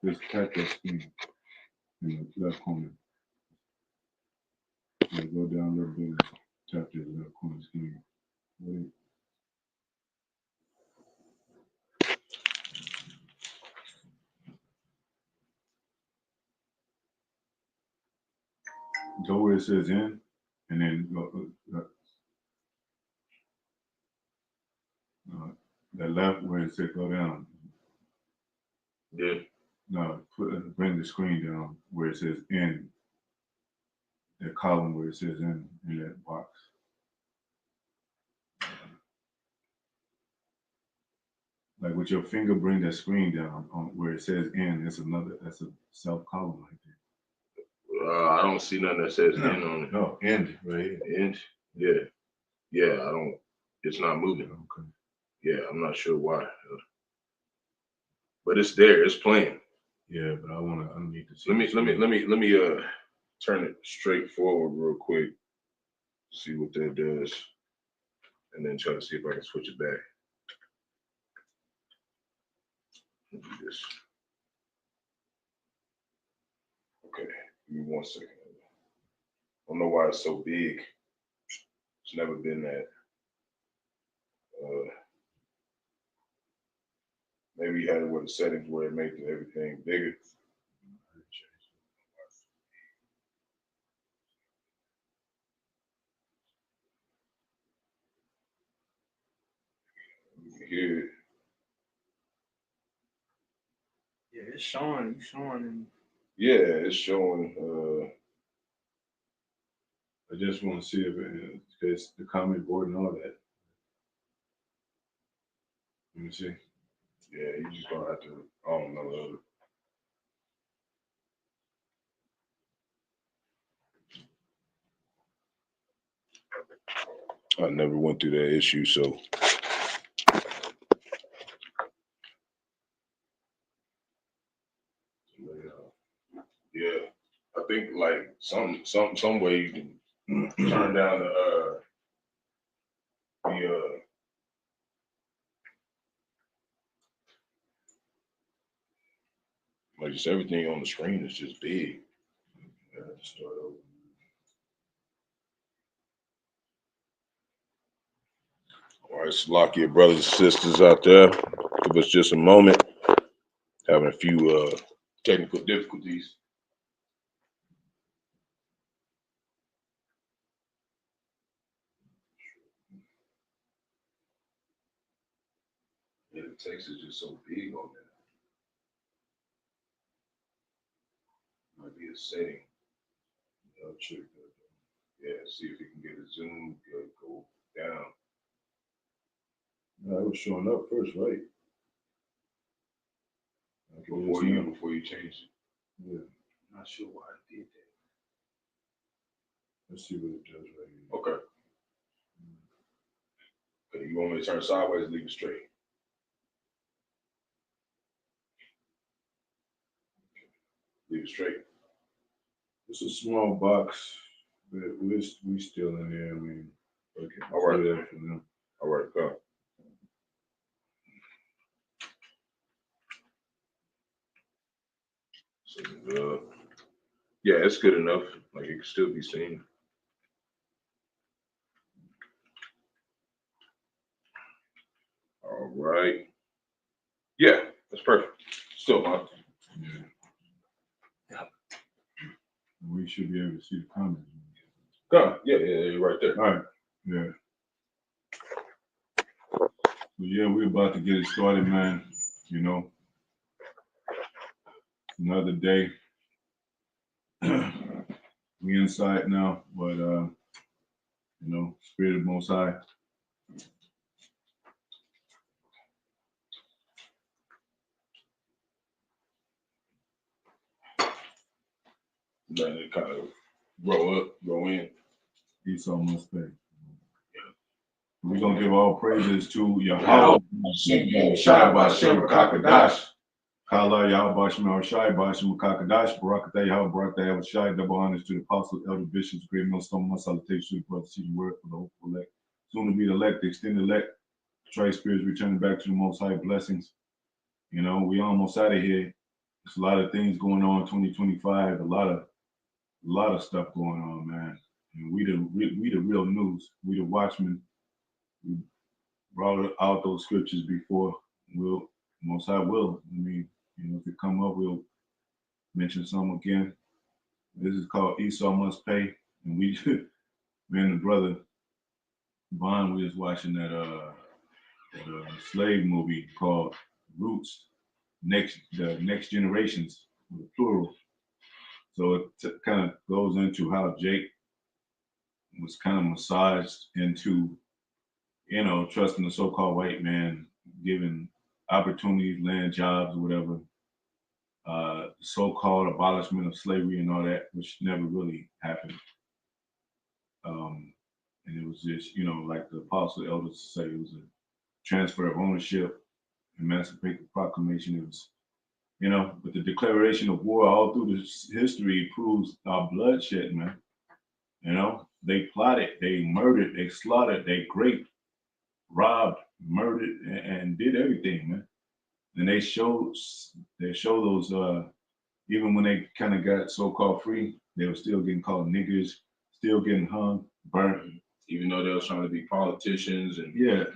Just tap that screen in the left corner. Yeah, go down a little bit and tap the left corner screen. Wait. Go where it says in, and then go, that left where it says go down. Yeah. No, bring the screen down where it says in. That column where it says in that box. Like with your finger, bring that screen down on where it says in. That's a self column right there. I don't see nothing that says No, end on it. no, end right here. End? Yeah. Yeah, I don't, it's not moving. Okay. Yeah, I'm not sure why. But it's there, it's playing. Yeah, but I need to see. Let me turn it straight forward real quick. See what that does. And then try to see if I can switch it back. Let me do this. Okay, give me 1 second. I don't know why it's so big. It's never been that. Maybe you had it with the settings where it makes everything bigger. You can hear it. Yeah, it's showing. Yeah, it's showing. I just want to see if it's the comment board and all that. Let me see. Yeah, you just gonna have to. I don't know. I never went through that issue, so. Yeah, I think like some way you can turn down the like just everything on the screen is just big. Yeah, start over. All right, lock your brothers and sisters out there. Give us just a moment. Having a few technical difficulties. Yeah, the text is just so big on that. Might be a setting. I'll check that. Yeah, see if you can get a zoom, go down. No, it was showing up first, right? Before you change it. Yeah. Not sure why I did that. Let's see what it does right here. Okay. Okay, you want me to turn sideways, leave it straight? Leave it straight. It's a small box, but we still in there. I mean, okay. All right. All right, go. So, yeah, it's good enough. Like it can still be seen. All right. Yeah, that's perfect. Still fine. Yeah. We should be able to see the comments. Go. Yeah, you're right there. All right. Yeah. So yeah, we're about to get it started, man. You know, another day. We inside now, but you know, Spirit of Most High. Let it kind of grow in. Esau must pay. We're gonna give all praises to Yahawah, Bahasham, Qadash. Halal, Yahawashi, Bahasham, Qadash, Barak, Barak, Yahawashi, double honors to the apostles, elder bishops, great millstone, my salutations to the brothers, see the word for the hopeful elect. Soon to be the elect, the extended elect, Tri spirits returning back to the Most High blessings. You know, we almost out of here. There's a lot of things going on in 2025. A lot of stuff going on, man. And we the real news. We the watchmen. We brought out those scriptures before. We'll Most High will. I mean, if it come up, we'll mention some again. This is called Esau Must Pay, and we, me and the brother Bond, we was watching that slave movie called Roots, the Next Generations, with a plural. So it kind of goes into how Jake was kind of massaged into, trusting the so-called white man, giving opportunities, land jobs, or whatever. So-called abolishment of slavery and all that, which never really happened. And it was just, like the apostle elders say, it was a transfer of ownership, Emancipation Proclamation. It was, but the declaration of war all through this history proves our bloodshed, man. They plotted, they murdered, they slaughtered, they raped, robbed, murdered, and did everything, man. And they show those, even when they kind of got so-called free, they were still getting called niggers, still getting hung, burnt. Even though they were trying to be politicians and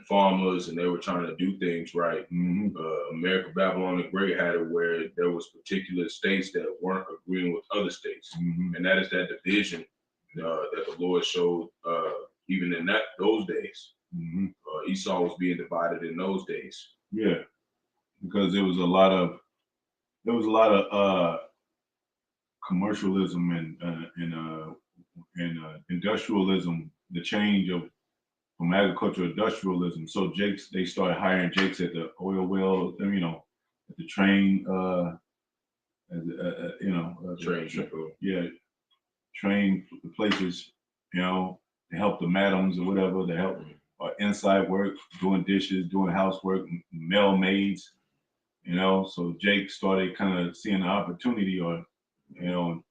farmers, and they were trying to do things right. America, Babylon the Great had it where there was particular states that weren't agreeing with other states, and that is that division that the Lord showed even in those days. Esau was being divided in those days. Yeah, because there was a lot of commercialism and industrialism, the change from agriculture to industrialism. So they started hiring Jakes at the oil well, at the train, train places, to help the madams or whatever, to help inside work, doing dishes, doing housework, mail maids, So Jake started kind of seeing the opportunity, and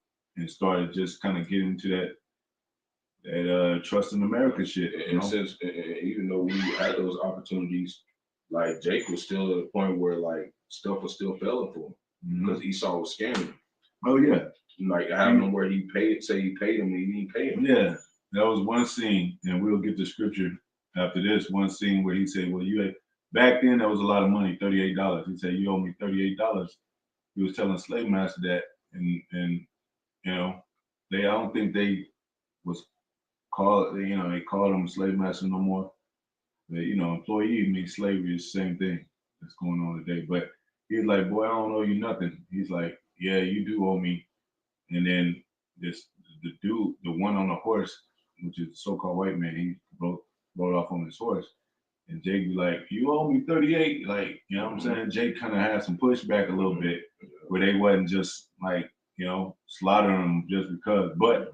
started just kind of getting into that trust in America shit. And since even though we had those opportunities, like Jake was still at a point where like stuff was still failing for him because Esau was scamming him. Oh yeah, like having him where he paid him and he didn't pay him. Yeah, that was one scene, and we'll get the scripture after this. One scene where he said, "Well, back then that was a lot of money, $38." He said, "You owe me $38." He was telling slave master that, and I don't think they was called, they called him slave master no more. But, employee means slavery is the same thing that's going on today. But he's like, "Boy, I don't owe you nothing." He's like, "Yeah, you do owe me." And then the dude, the one on the horse, which is the so-called white man, he rode off on his horse. And Jake be like, "You owe me 38. Like, what I'm saying? Jake kind of had some pushback a little bit, where they wasn't just like, slaughtering him just because. But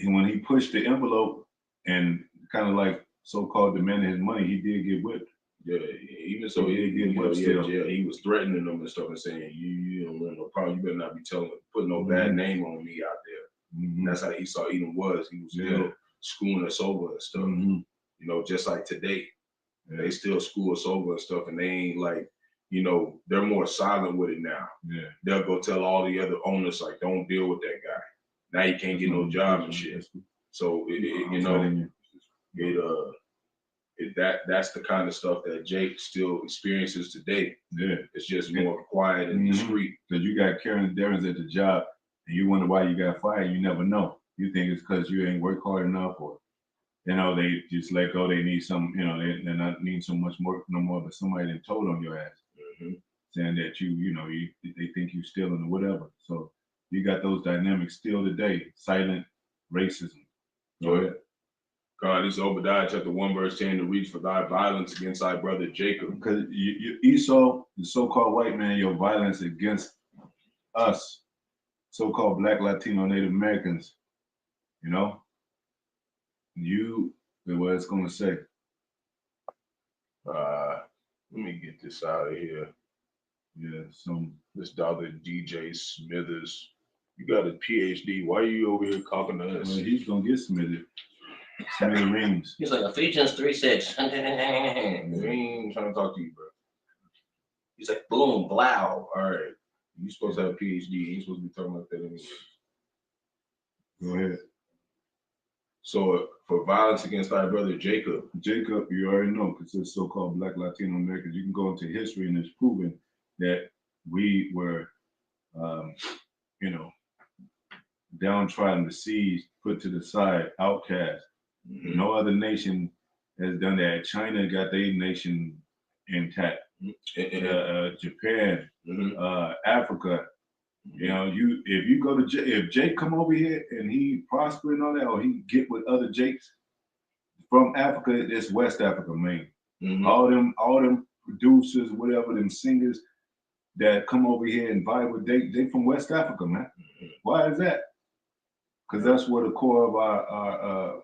when he pushed the envelope and kind of like so-called demanded his money, he did get whipped. Yeah, even so, he was threatening them and stuff and saying, "You don't want no problem. You better not be putting no bad name on me out there." That's how Esau Edom was. He was still screwing us over and stuff. Just like today, they still screw us over and stuff, and they ain't like, they're more silent with it now. Yeah, they'll go tell all the other owners like, "Don't deal with that guy. Now you can't get no job and shit." So that's the kind of stuff that Jake still experiences today. Yeah, it's just more quiet and discreet. Because you got Karen Darren's at the job, and you wonder why you got fired. You never know. You think it's because you ain't worked hard enough, or they just let go. They need some, they're not needing so much work no more. But somebody that told on your ass, saying that they think you stealing or whatever. So you got those dynamics still today. Silent racism. Go ahead. God, this is Obadiah chapter 1 verse 10, "To reach for thy violence against thy brother Jacob." Because Esau, the so-called white man, your violence against us, so-called Black, Latino, Native Americans, what it's gonna say. Let me get this out of here. Yeah, this Dr. DJ Smithers. You got a PhD. Why are you over here talking to us? Well, he's gonna get smithereens. He's like Ephesians 3:6. We ain't trying to talk to you, bro. He's like, boom, blow. All right. You're supposed to have a PhD. You ain't supposed to be talking about that anyway. Go ahead. So for violence against thy brother Jacob, you already know, because it's so-called Black Latino Americans. You can go into history and it's proven that we were, downtrodden, besieged, put to the side, outcast. Mm-hmm. No other nation has done that. China got their nation intact. Mm-hmm. Japan, mm-hmm. Africa. Mm-hmm. If Jake come over here and he prosper and all that, or he get with other Jakes from Africa, it's West Africa, man. Mm-hmm. All them producers, whatever, them singers that come over here and vibe with they from West Africa, man. Mm-hmm. Why is that? Because that's where the core of our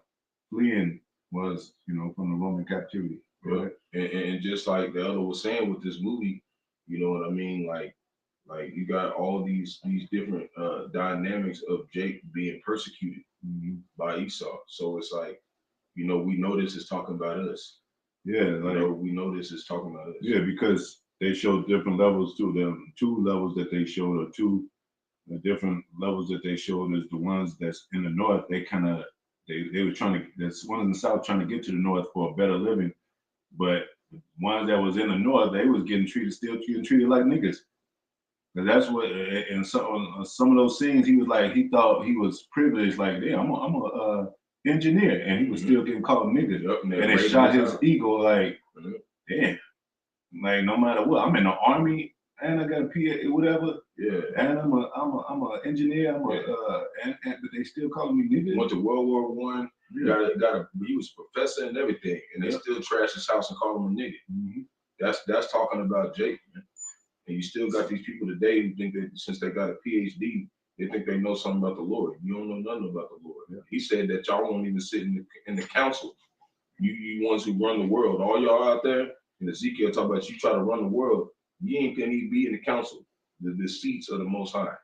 fleeing was, from the Roman captivity. Right? And just like the elder was saying with this movie, you know what I mean? Like you got all these different dynamics of Jake being persecuted mm-hmm. by Esau. So it's like, we know this is talking about us. Yeah, we know this is talking about us. Yeah, because they showed different levels to them. 2 levels that they showed, or 2 different levels that they showed, is the ones that's in the north. They were trying to. There's one in the south trying to get to the north for a better living, but the ones that was in the north, they was getting treated like niggas. Cause that's what. And some of those scenes, he thought he was privileged. Like, yeah, I'm a engineer, and he was mm-hmm. still getting called niggas. Yep, and it shot his ego. Like, mm-hmm. damn. Like, no matter what, I'm in the army and I got a PA, whatever. Yeah. And I'm a engineer. But they still calling me nigga. Went to World War I. Yeah. He was a professor and everything, and they still trash his house and call him a nigga. Mm-hmm. That's talking about Jake, man. And you still got these people today who think that since they got a PhD, they think they know something about the Lord. You don't know nothing about the Lord. Yeah. He said that y'all won't even sit in the council. You ones who run the world, all y'all out there. And Ezekiel talk about you try to run the world, you ain't gonna even be in the council, the seats of the Most High,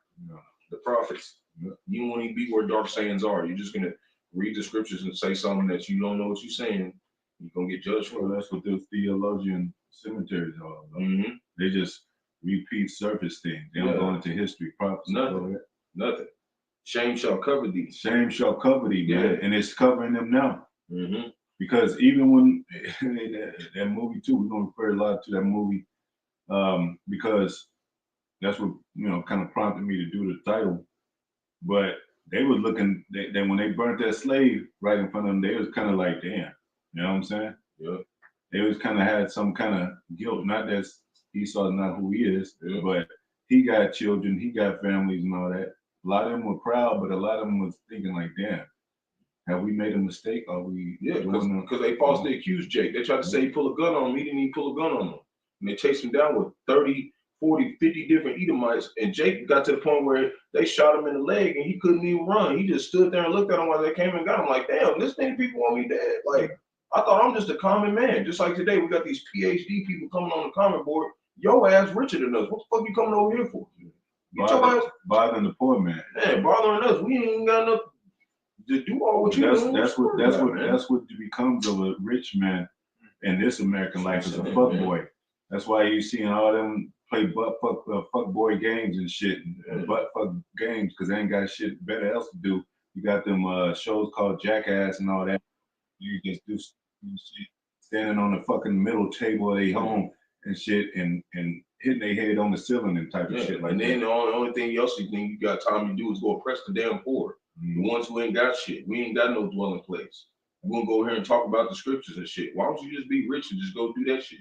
the prophets. Yeah. You won't even be where dark sayings are. You're just gonna read the scriptures and say something that you don't know what you're saying. You're gonna get judged for. Well, that's what those theologian cemeteries are. Mm-hmm. They just repeat surface things. They don't go into history, prophecy. Nothing. Shame shall cover thee. Shame shall cover thee, man. And it's covering them now. Mm-hmm. Because even when that movie too, we're gonna refer a lot to that movie, because that's what kind of prompted me to do the title. But they were looking that when they burnt that slave right in front of them, they was kind of like, damn, you know what I'm saying? Yeah. They was kind of had some kind of guilt. Not that Esau's not who he is, but he got children, he got families and all that. A lot of them were proud, but a lot of them was thinking like, damn. Have we made a mistake? Are we? Yeah, because they falsely accused Jake. They tried to say he pulled a gun on him. He didn't even pull a gun on them. And they chased him down with 30, 40, 50 different Edomites. And Jake got to the point where they shot him in the leg and he couldn't even run. He just stood there and looked at them while they came and got him. Like, damn, this many people want me dead. Like, I thought I'm just a common man. Just like today, we got these PhD people coming on the comment board. Your ass richer than us. What the fuck you coming over here for? Bothering the poor man. Yeah, bothering us. We ain't even got enough to do all what you do. That's what becomes of a rich man in this American life, as a fuck boy. That's why you seeing all them play fuck boy games and shit, and butt fuck games, because they ain't got shit better else to do. You got them shows called Jackass and all that. You just do shit, standing on the fucking middle table of their home and shit, and hitting their head on the ceiling and type of shit like that. And then the only thing else you think you got time to do is go oppress the damn poor. Mm-hmm. The ones who ain't got shit. We ain't got no dwelling place. We're gonna go here and talk about the scriptures and shit. Why don't you just be rich and just go do that shit?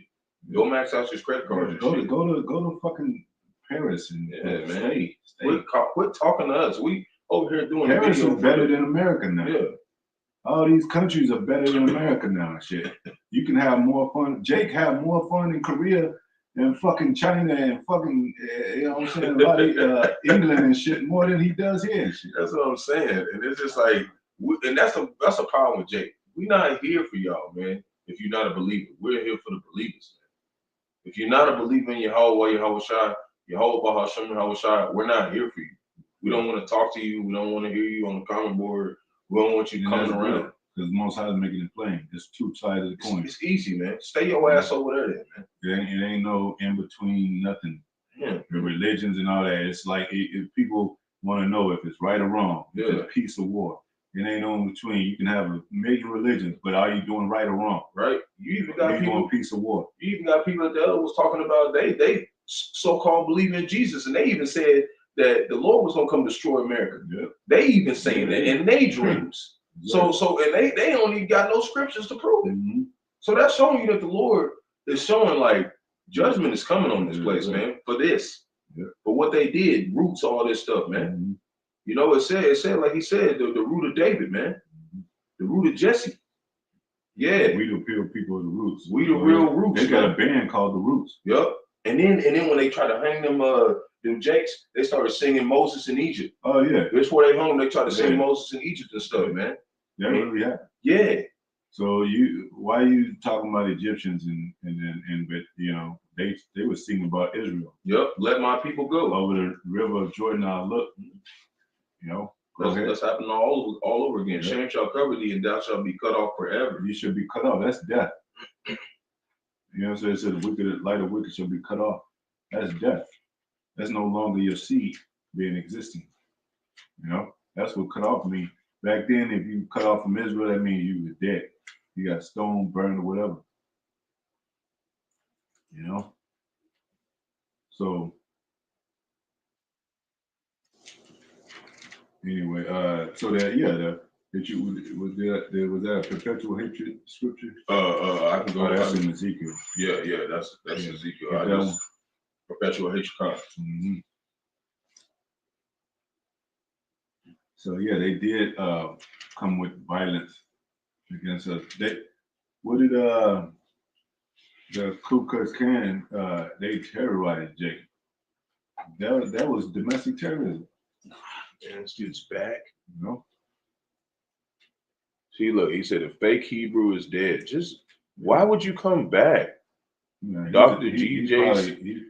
Go max out your credit cards and shit. Go to fucking Paris and stay. Quit talking to us. We over here doing Paris is better than America now. Yeah. All these countries are better than America now. Shit. You can have more fun. Jake had more fun in Korea and fucking China and fucking, you know what I'm saying, a lot of England and shit more than he does here and shit. That's what I'm saying. And it's just like, and that's a problem with Jake. We're not here for y'all, man, if you're not a believer. We're here for the believers, man. If you're not a believer in Yahawah, Yahawashi, Yahawah, Bahasham, Yahawashi, we're not here for you. We don't want to talk to you. We don't want to hear you on the comment board. We don't want you coming around. Because Most High is making it plain. There's two sides of the coin. It's easy, man. Stay your ass over there, man. It ain't no in between nothing. Yeah. The religions and all that. It's like if people want to know if it's right or wrong, if it's peace or war. It ain't no in between. You can have a million religions, but are you doing right or wrong? Right. You even got people doing peace or war. You even got people that the other was talking about. They so-called believe in Jesus, and they even said that the Lord was gonna come destroy America. Yeah. They even saying that in their dreams. Yeah. So and they don't even got no scriptures to prove it. Mm-hmm. So that's showing you that the Lord is showing like judgment is coming on this place, man, for this. Yeah. For what they did, roots all this stuff, man. Mm-hmm. You know, it said like he said, the root of David, man. Mm-hmm. The root of Jesse. Yeah. We the real people of the roots. We the real roots. They got a band called the Roots. Yep. And then when they try to hang them jakes, they started singing Moses in Egypt. Oh yeah. That's where they hung. They tried to sing Moses in Egypt and stuff, man. That really happened. Yeah. So why are you talking about Egyptians and but you know they were singing about Israel. Yep. Let my people go over the river of Jordan. Now look, you know. That's happening all over again. Yep. Shame shall cover thee, and thou shalt be cut off forever. You should be cut off. That's death. You know what I'm saying? It says the wicked, light of wicked shall be cut off. That's death. That's no longer your seed being existing. You know, that's what cut off means. Back then, if you cut off from Israel, that means you were dead. You got stoned, burned, or whatever. You know? So, anyway, so that, yeah, was that a perpetual hatred scripture? I can go. That's in Ezekiel. Yeah, that's Ezekiel. Perpetual hatred comes. Mm-hmm. So yeah, they did come with violence against us. What did the Ku Klux Klan? They terrorized Jacob. That was domestic terrorism. Man, this dude's back. You know. See, look, he said the fake Hebrew is dead. Just why would you come back? Yeah, Dr. GJ, he's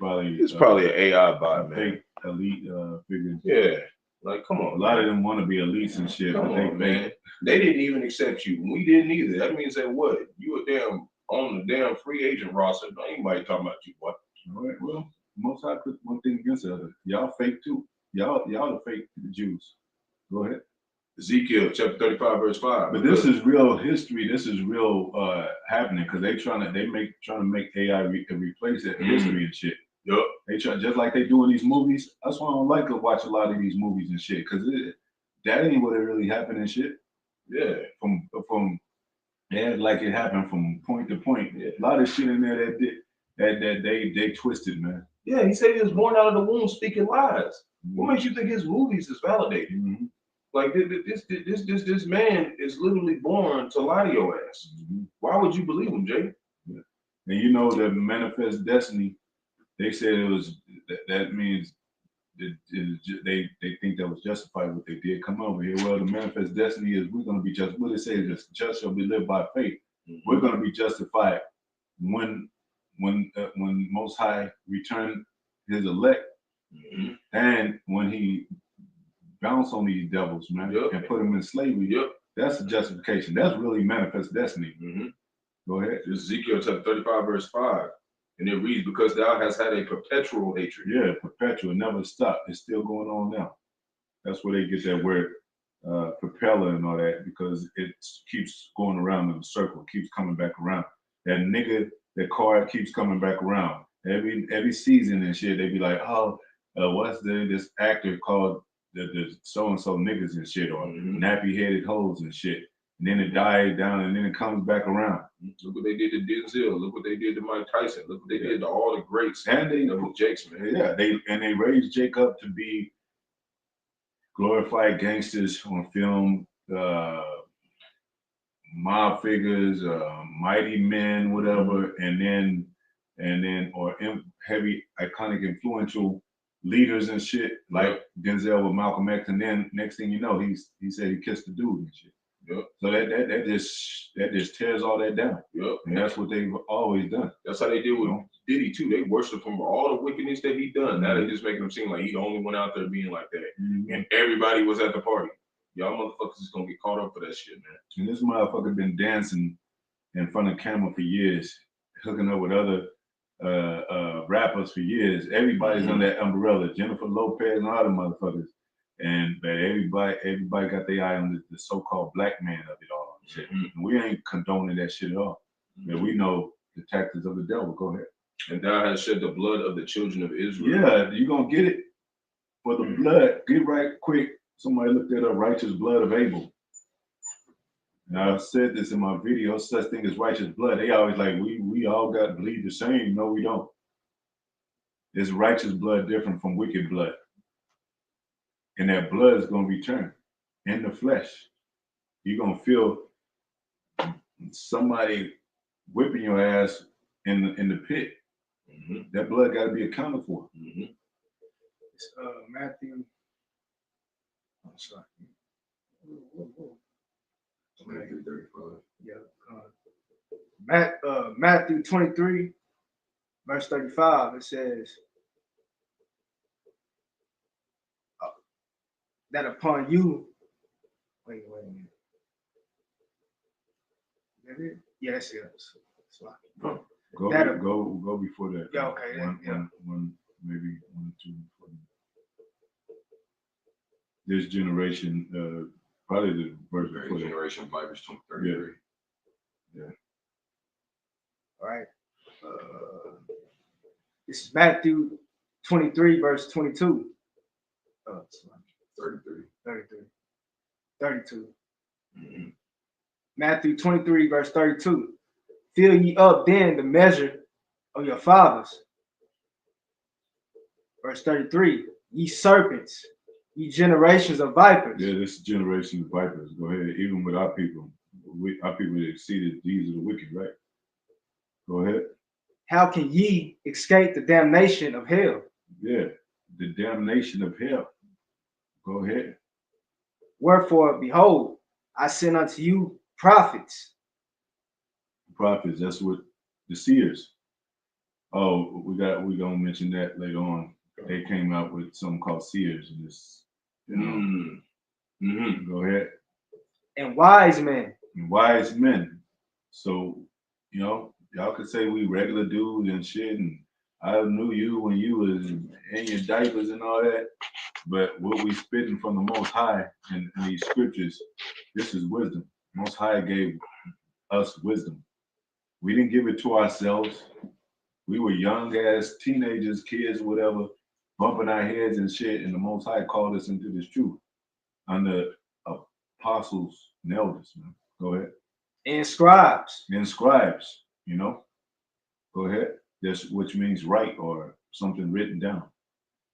probably an AI bot, man. Fake elite figure. Yeah, like come on. A lot of them want to be elites and shit. Come on, man. They didn't even accept you. We didn't either. That means that what? You a damn on the damn free agent roster. Anybody talking about you, what? All right. Well, most I put one thing against the other. Y'all fake too. Y'all the fake Jews. Go ahead. Ezekiel chapter 35 verse 5. But this is real history. This is real happening because they trying to make AI replace that history and shit. Yep. They try just like they do in these movies. That's why I don't like to watch a lot of these movies and shit because that ain't what it really happened and shit. Yeah. From like it happened from point to point. Yeah. A lot of shit in there that they twisted, man. Yeah, he said he was born out of the womb speaking lies. Mm-hmm. What makes you think his movies is validated? Mm-hmm. Like this man is literally born to lie to your ass. Mm-hmm. Why would you believe him, Jay? Yeah. And you know the manifest destiny. They said it was that means they think that was justified what they did. Come over here. Well, the manifest destiny is we're going to be just. What they say is just shall be lived by faith. Mm-hmm. We're going to be justified when Most High return His elect, mm-hmm. and when He bounce on these devils, man, yep. and put them in slavery. Yep. That's the justification. That's really manifest destiny. Mm-hmm. Go ahead. Ezekiel chapter 35 verse 5. And it reads, because thou hast had a perpetual hatred. Yeah, perpetual, never stop. It's still going on now. That's where they get that word propeller and all that, because it keeps going around in a circle, it keeps coming back around. That card keeps coming back around. Every season and shit, they be like, oh, what's this actor called the so-and-so niggas and shit, or mm-hmm. nappy-headed hoes and shit. And then it dies down and then it comes back around. Look what they did to Denzel. Look what they did to Mike Tyson. Look what they did to all the greats. And they Jakes, man. Yeah, they raised Jake up to be glorified gangsters on film, mob figures, mighty men, whatever, mm-hmm. and then heavy, iconic, influential leaders and shit, like Denzel with Malcolm X, and then next thing you know, he said he kissed the dude and shit. Yep. So that just tears all that down. Yep. And that's what they've always done. That's how they did with Diddy too. They worship him for all the wickedness that he done. Mm-hmm. Now they just making him seem like he the only one out there being like that. Mm-hmm. And everybody was at the party. y'all motherfuckers is gonna get caught up for that shit, man. And this motherfucker been dancing in front of camera for years, hooking up with other rappers for years. Everybody's under that umbrella. Jennifer Lopez and all the motherfuckers. But everybody got their eye on the so-called black man of it all. Shit. We ain't condoning that shit at all. But we know the tactics of the devil. Go ahead. And thou hast shed the blood of the children of Israel. Yeah, you gonna get it for the blood. Get right quick. Somebody looked at up righteous blood of Abel. And I've said this in my video, such thing as righteous blood. They always like, we all got bleed the same. No, we don't. Is righteous blood different from wicked blood? And that blood is going to return in the flesh. You're going to feel somebody whipping your ass in the pit. That blood got to be accounted for. It's Matthew. Oh, sorry. Matthew 35. Yeah. Matthew 23, verse 35. It says that upon you. Wait a minute. Is that it? Yeah, that's it. Go before that. Yeah, okay. One, maybe 1 or 2 before that. This generation, probably the verse before that. Generation 5 is 33. Yeah. All right. This is Matthew 23, verse 22. 32. Matthew 23, verse 32. Fill ye up then the measure of your fathers. Verse 33. Ye serpents, ye generations of vipers. Yeah, this is generation of vipers. Go ahead. Even with our people, our people exceeded these are the wicked, right? Go ahead. How can ye escape the damnation of hell? Yeah, the damnation of hell. Go ahead. Wherefore, behold, I send unto you prophets. Prophets, that's what the seers. Oh, we're gonna mention that later on. They came out with something called seers, and this, Go ahead. And wise men. And wise men. So, y'all could say we regular dudes and shit, and I knew you when you was in your diapers and all that. But what we spitting from the Most High in these scriptures, this is wisdom. Most High gave us wisdom. We didn't give it to ourselves. We were young ass teenagers, kids, whatever, bumping our heads and shit, and the Most High called us into this truth under apostles and elders, man. Go ahead. And scribes. And scribes, Go ahead. That's which means write or something written down.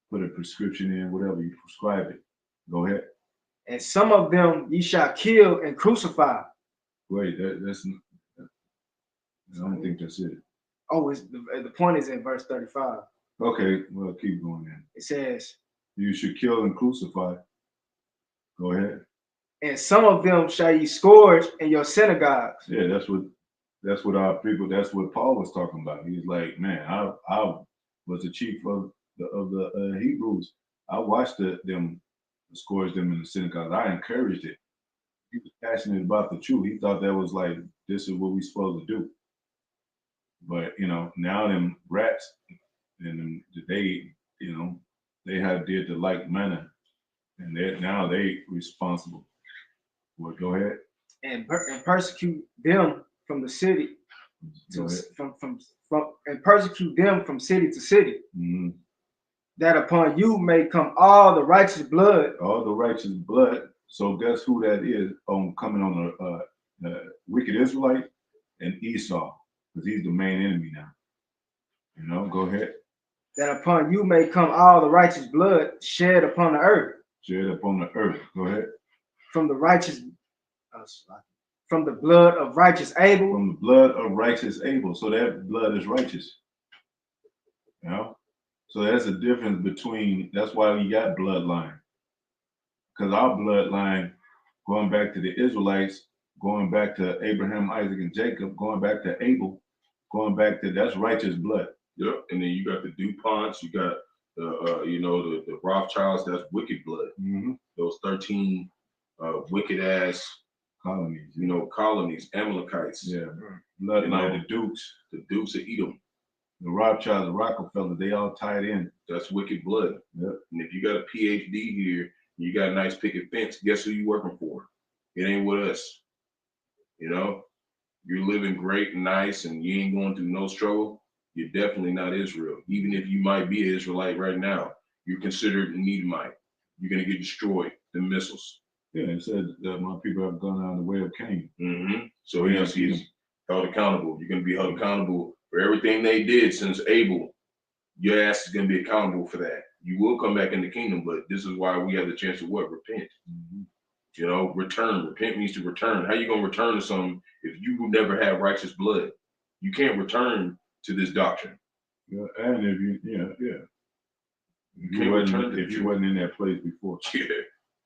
Put a prescription in, whatever, you prescribe it. Go ahead. And some of them ye shall kill and crucify. Wait, that's I don't think that's it. Oh, the point is in verse 35. Okay, well, keep going then. It says, you should kill and crucify. Go ahead. And some of them shall ye scourge in your synagogues. Yeah, that's what our people, that's what Paul was talking about. He's like, man, I was the chief of the Hebrews. I watched them scourge them in the synagogue. I encouraged it. He was passionate about the truth. He thought that was like, this is what we supposed to do. But now them rats and they have did the like manner, and now they responsible. Well, go ahead. And persecute them from the city and persecute them from city to city. That upon you may come all the righteous blood. All the righteous blood. So guess who that is coming on the wicked Israelite and Esau, because he's the main enemy now. Go ahead. That upon you may come all the righteous blood shed upon the earth. Shed upon the earth. Go ahead. From the blood of righteous Abel. From the blood of righteous Abel. So that blood is righteous. So that's a difference between, that's why we got bloodline. Because our bloodline, going back to the Israelites, going back to Abraham, Isaac, and Jacob, going back to Abel, going back to, that's righteous blood. Yep. And then you got the DuPonts, you got the Rothschilds, that's wicked blood. Those 13 wicked ass colonies. Colonies, Amalekites. Yeah, the Dukes. The Dukes of Edom. The Rawchaa, the Rockefeller, they all tied in. That's wicked blood. Yep. And if you got a PhD here, you got a nice picket fence, guess who you working for? It ain't with us. You're living great and nice and you ain't going through no struggle. You're definitely not Israel. Even if you might be an Israelite right now, you're considered an Edomite. You're going to get destroyed. The missiles. Yeah, it said that my people have gone on the way of Cain. Mm-hmm. So he's held accountable. You're going to be held accountable for everything they did since Abel. Your ass is going to be accountable for that. You will come back in the kingdom, but this is why we have the chance to repent. Mm-hmm. Return. Repent means to return. How you going to return to something if you never had righteous blood? You can't return to this doctrine. Yeah, and if you wasn't in that place before. Yeah.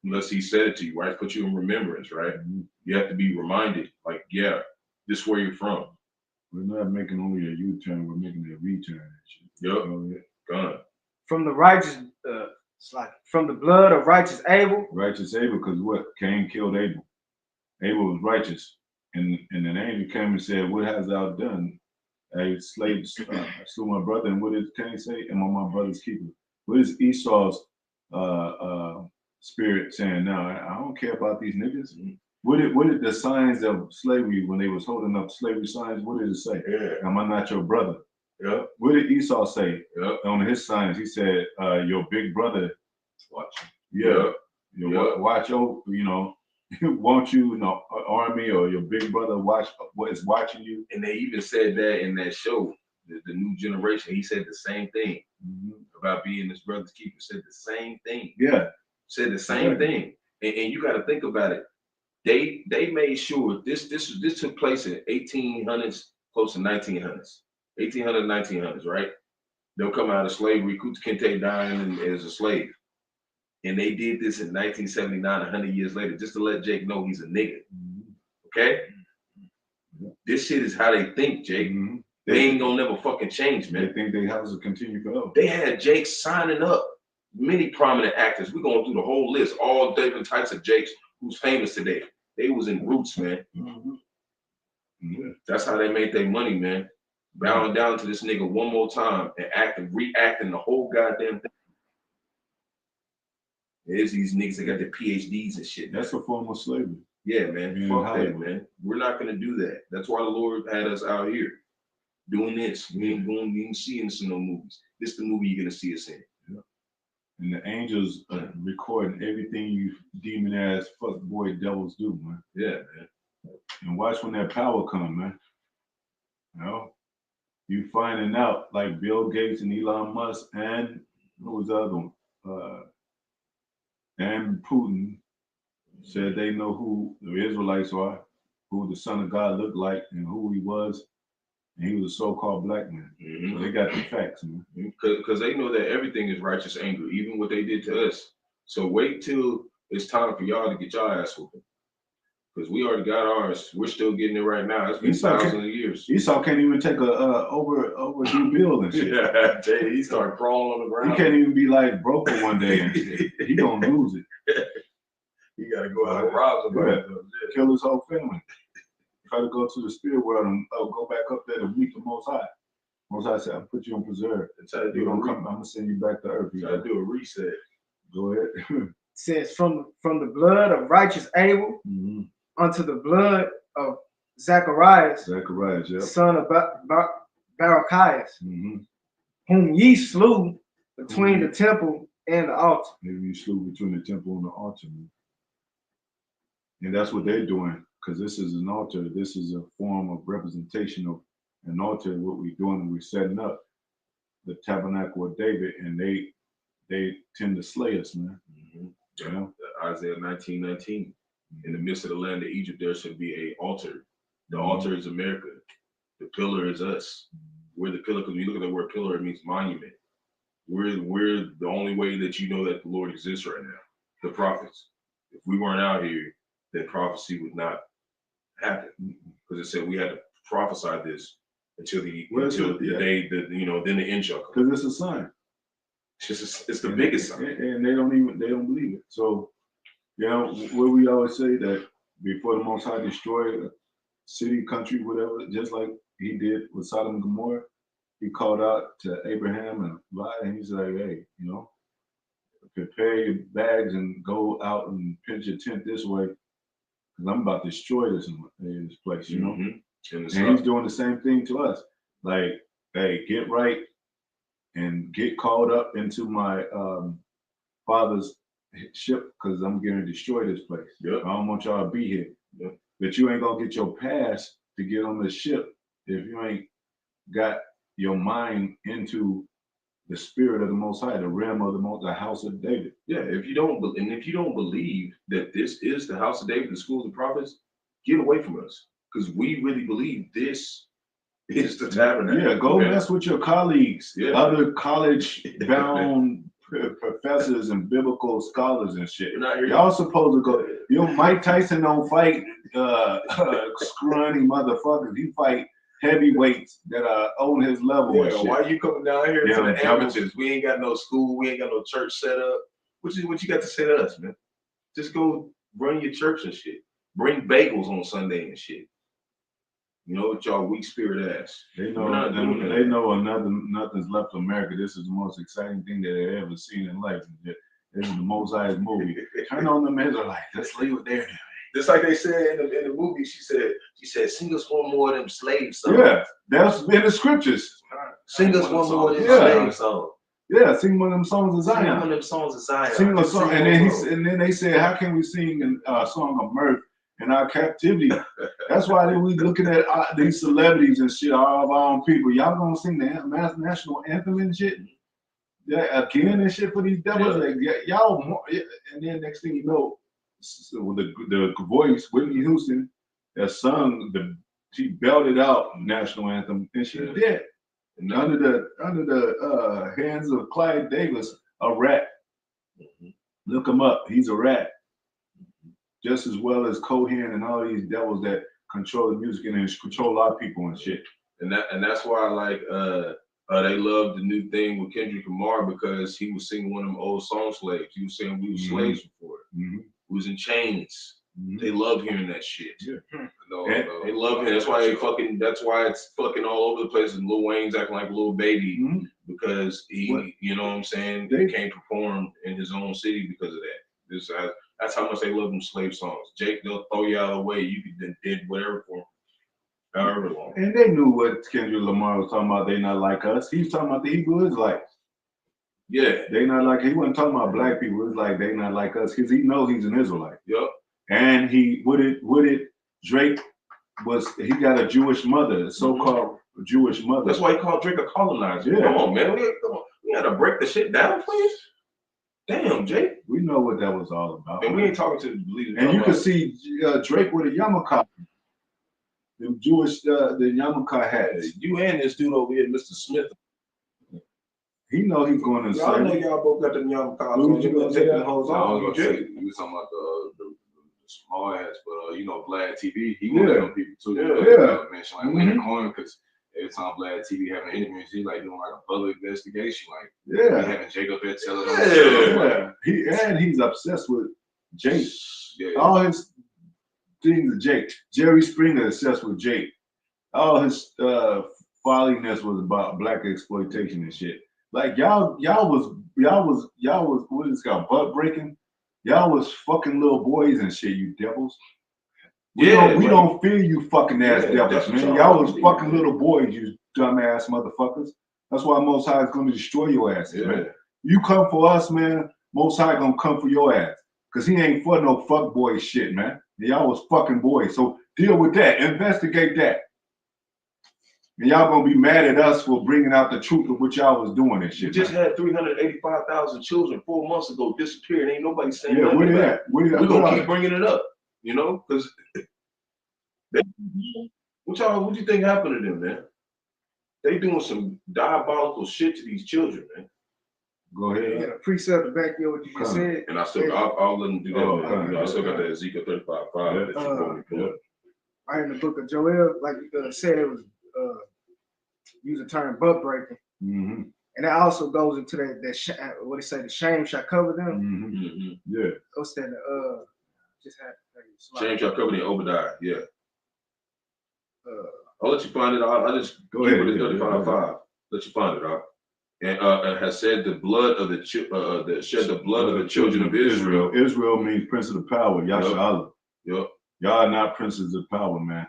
Unless he said it to you, right? Put you in remembrance, right? Mm-hmm. You have to be reminded, like, yeah, this is where you're from. We're not making only a U-turn, we're making a return. Yep. Gone. From the righteous, from the blood of righteous Abel. Righteous Abel, because what? Cain killed Abel. Abel was righteous. And an angel came and said, what hast thou done? A slave slew my brother. And what did Cain say? Am I my brother's keeper? What is Esau's spirit saying now? I don't care about these niggas. Mm-hmm. What did the signs of slavery, when they was holding up slavery signs, what did it say? Yeah. Am I not your brother? Yeah. What did Esau say? Yeah. On his signs? He said, your big brother. Watch. Yeah. Watch over, won't you, army or your big brother watch what is watching you? And they even said that in that show, the new generation. He said the same thing about being his brother's keeper. Said the same thing. Yeah. Said the same thing. And you got to think about it. They made sure this took place in 1800s, close to 1900s, 1900s, right? They'll come out of slavery. Kunta Kinte dying as a slave. And they did this in 1979, 100 years later, just to let Jake know he's a nigga. Okay? This shit is how they think, Jake. Mm-hmm. They ain't gonna never fucking change, man. They think their house will continue forever. They had Jake signing up. Many prominent actors. We're going through the whole list. All different types of Jakes who's famous today. They was in Roots, man. Mm-hmm. Yeah. That's how they made their money, man. Bowing down to this nigga one more time and reacting the whole goddamn thing. There's these niggas that got their PhDs and shit. That's a form of slavery. Yeah, man. Fuck that, man. We're not gonna do that. That's why the Lord had us out here doing this. We ain't going to even see us in no movies. This is the movie you're gonna see us in. Yeah. And the angels are recording everything you demon ass fuck boy devils do, man. Yeah, man. And watch when that power come, man. You finding out like Bill Gates and Elon Musk and what was the other one? And Putin said they know who the Israelites are, who the Son of God looked like, and who he was. And he was a so-called black man. Mm-hmm. So they got the facts, man. Because they know that everything is righteous anger, even what they did to us. So wait till it's time for y'all to get y'all ass whooping. Because we already got ours. We're still getting it right now. It's been thousands of years. Esau can't even take a overdue bill and shit. Yeah, he started crawling on the ground. He can't even be like broke for one day and shit. He gonna lose it. He gotta go out and rob somebody. Yeah. Kill his whole family. Try to go to the spirit world and go back up there to meet the Most High. Most High said, I'll put you on preserve. I'm gonna send you back to earth. Try to do a reset. Go ahead. It says from the blood of righteous Abel unto the blood of Zacharias, yeah. son of Barak, whom ye slew between the temple and the altar. Maybe you slew between the temple and the altar, man. And that's what they're doing, because this is an altar. This is a form of representation of an altar. What we're doing, and we're setting up the tabernacle of David, and they tend to slay us, man. Isaiah 19:19. In the midst of the land of Egypt, there should be an altar. The altar is America. The pillar is us. We're the pillar, because when you look at the word pillar, it means monument. We're the only way that you know that the Lord exists right now. The prophets. If we weren't out here, then prophecy would not happen. Because it said we had to prophesy this until the day that then the end shall come. Because it's a sign. It's the biggest sign. And they don't believe it. So You know, what we always say that before the Most High destroyed a city, country, whatever, just like he did with Sodom and Gomorrah, he called out to Abraham and Lot, and he's like, hey, you know, prepare your bags and go out and pitch your tent this way, because I'm about to destroy this place, you know? And he's doing the same thing to us. Like, hey, get right and get called up into my father's ship, because I'm going to destroy this place. Yep. I don't want y'all to be here. Yep. But you ain't going to get your pass to get on the ship if you ain't got your mind into the spirit of the Most High, the realm of the house of David. Yeah, if you don't believe that this is the house of David, the school of the prophets, get away from us, because we really believe this is the tabernacle. Yeah, go mess with your colleagues, other college-bound professors and biblical scholars and shit. Y'all supposed to go. You know, Mike Tyson don't fight scrawny motherfuckers. He fight heavyweights that are on his level. Yeah, why are you coming down here to the amateurs? We ain't got no school. We ain't got no church set up. What you got to say to us, man? Just go run your church and shit. Bring bagels on Sunday and shit. You know, with y'all weak spirit ass. They know nothing's left of America. This is the most exciting thing that they've ever seen in life. This is the Most High's movie. Turn on them Israelites. Let's leave what they're doing. Just like they said in the movie, she said, sing us one more of them slave songs. Yeah, that's in the scriptures. Sing us one more of them slave songs. Yeah, sing one of them songs of Zion. Sing one of them songs of Zion. Sing a song, and then they said, how can we sing a song of mirth in our captivity? That's why we looking at these celebrities and shit, all of our own people. Y'all gonna sing the national anthem and shit? Yeah, again and shit for these devils. Like, y'all, and then next thing you know, so the voice, Whitney Houston, that sung she belted out national anthem, and she did. And under the hands of Clyde Davis, a rat. Look him up. He's a rat. Just as well as Cohen and all these devils that control the music and control our people and shit. And that's why they love the new thing with Kendrick Lamar, because he was singing one of them old song slaves. He was saying we were slaves before. We was in chains. They love hearing that shit. Yeah. They love it. That's why it's fucking all over the place. And Lil Wayne's acting like a little baby because he, you know what I'm saying, they can't perform in his own city because of that. That's how much they love them slave songs. Jake, they'll throw you out of the way. You could did whatever for them, however long. And they knew what Kendrick Lamar was talking about. They not like us. He was talking about the Hebrew Israelites. Yeah. They not like, he wasn't talking about black people. It was like, they not like us, because he knows he's an Israelite. Yep. And Drake he got a Jewish mother, a so-called Jewish mother. That's why he called Drake a colonizer. Yeah. Come on, man. We gotta break the shit down, please. Damn, Jake. We know what that was all about. And we ain't talking to the leaders. And you can see Drake with a yarmulke. The Jewish, the yarmulke hats. You and this dude over here, Mr. Smith. He know he's going to y'all know y'all both got them yarmulkes. You gonna take the whole I was gonna say, you was talking about the small ass, but you know, Vlad TV, he one of them people too. Mention like Leonard Cohen, because every time Vlad TV having interviews, he like doing like a public investigation, like having Jake up there telling him. He's obsessed with Jake. Yeah. All his things are Jake. Jerry Springer obsessed with Jake. All his folliness was about black exploitation and shit. Like y'all was what is it called, butt breaking? Y'all was fucking little boys and shit, you devils. We don't fear you fucking ass devils, man. Y'all was fucking little boys, you dumbass motherfuckers. That's why Most High is gonna destroy your asses, man. You come for us, man, Most High gonna come for your ass. Cause he ain't for no fuck boy shit, man. Y'all was fucking boys. So deal with that, investigate that. And y'all gonna be mad at us for bringing out the truth of what y'all was doing and shit. We just had 385,000 children 4 months ago disappeared. Ain't nobody saying nothing. Where they at? We're gonna keep bringing it up, you know, because what you think happened to them, man? They doing some diabolical shit to these children, man. Go ahead. You got a precept to back you what you just said. And I'll let them do that. I still got that Ezekiel 35:5 that you told me to pull up. Right in the book of Joel, like you said, it was use the term butt breaking, and that also goes into that what they say, the shame shall cover them. Yeah. What's that? just had James y'all covered in Obadiah, yeah. I'll let you find it out. I just go ahead. 35:5. Let you find it out. And has said the blood of the shed the blood of the children of Israel. Israel means prince of the power, Yahawah. Yep. Y'all are not princes of power, man.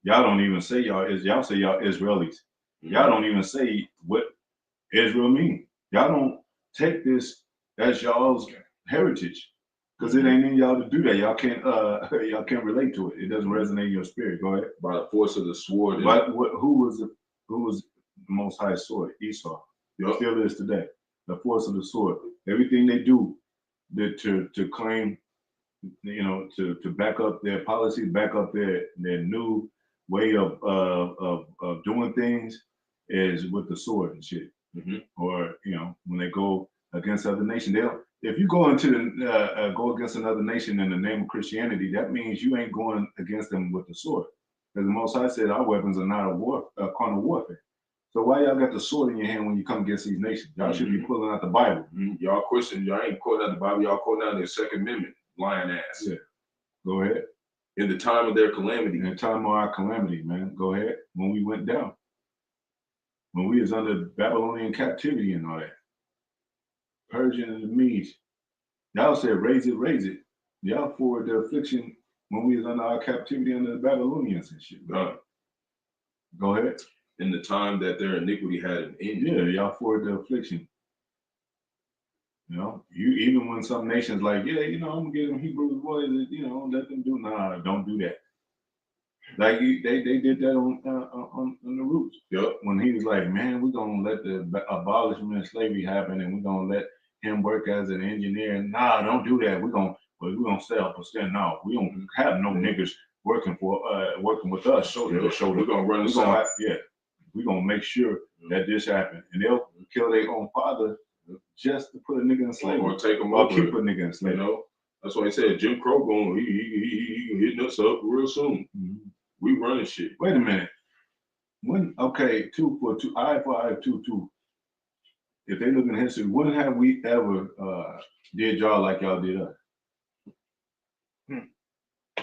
Y'all don't even say y'all say y'all Israelis. Y'all don't even say what Israel means. Y'all don't take this as y'all's heritage. Because it ain't in y'all to do that. Y'all can't relate to it. It doesn't resonate in your spirit. Go ahead. By the force of the sword. But who was the most high sword? Esau. It still is today. The force of the sword. Everything they do to claim, to back up their policies, back up their new way of doing things is with the sword and shit. Or when they go against other nations, if you go go against another nation in the name of Christianity, that means you ain't going against them with the sword. Because the Most High said our weapons are not a carnal warfare. So why y'all got the sword in your hand when you come against these nations? Y'all should be pulling out the Bible. Y'all question, y'all ain't quoting out the Bible, y'all quoting out their Second Amendment, lying ass. Yeah. Go ahead. In the time of their calamity. In the time of our calamity, man. Go ahead. When we went down. When we was under Babylonian captivity and all that. Persian and the Medes. Y'all said, raise it, raise it. Y'all forward the affliction when we was under our captivity under the Babylonians and shit. Go ahead. In the time that their iniquity had an end. Yeah, y'all forward the affliction. You even when some nations like, I'm gonna give them Hebrew boys, let them do. Nah, don't do that. Like they did that on the roots. Yep. When he was like, man, we're gonna let the abolishment of slavery happen, and we're gonna let him work as an engineer. Nah, don't do that. We're gonna stay up and stand. No, we don't have no niggas working with us shoulder to shoulder. We're gonna run the we're gonna make sure that this happens, and they'll kill their own father just to put a nigga in slavery or take him or over. keep a nigga in slavery. That's why I said Jim Crow he hitting us up real soon. We running shit. Wait a minute. When 2 for 2, eye for eye, 2. If they look in history, when have we ever did y'all like y'all did us?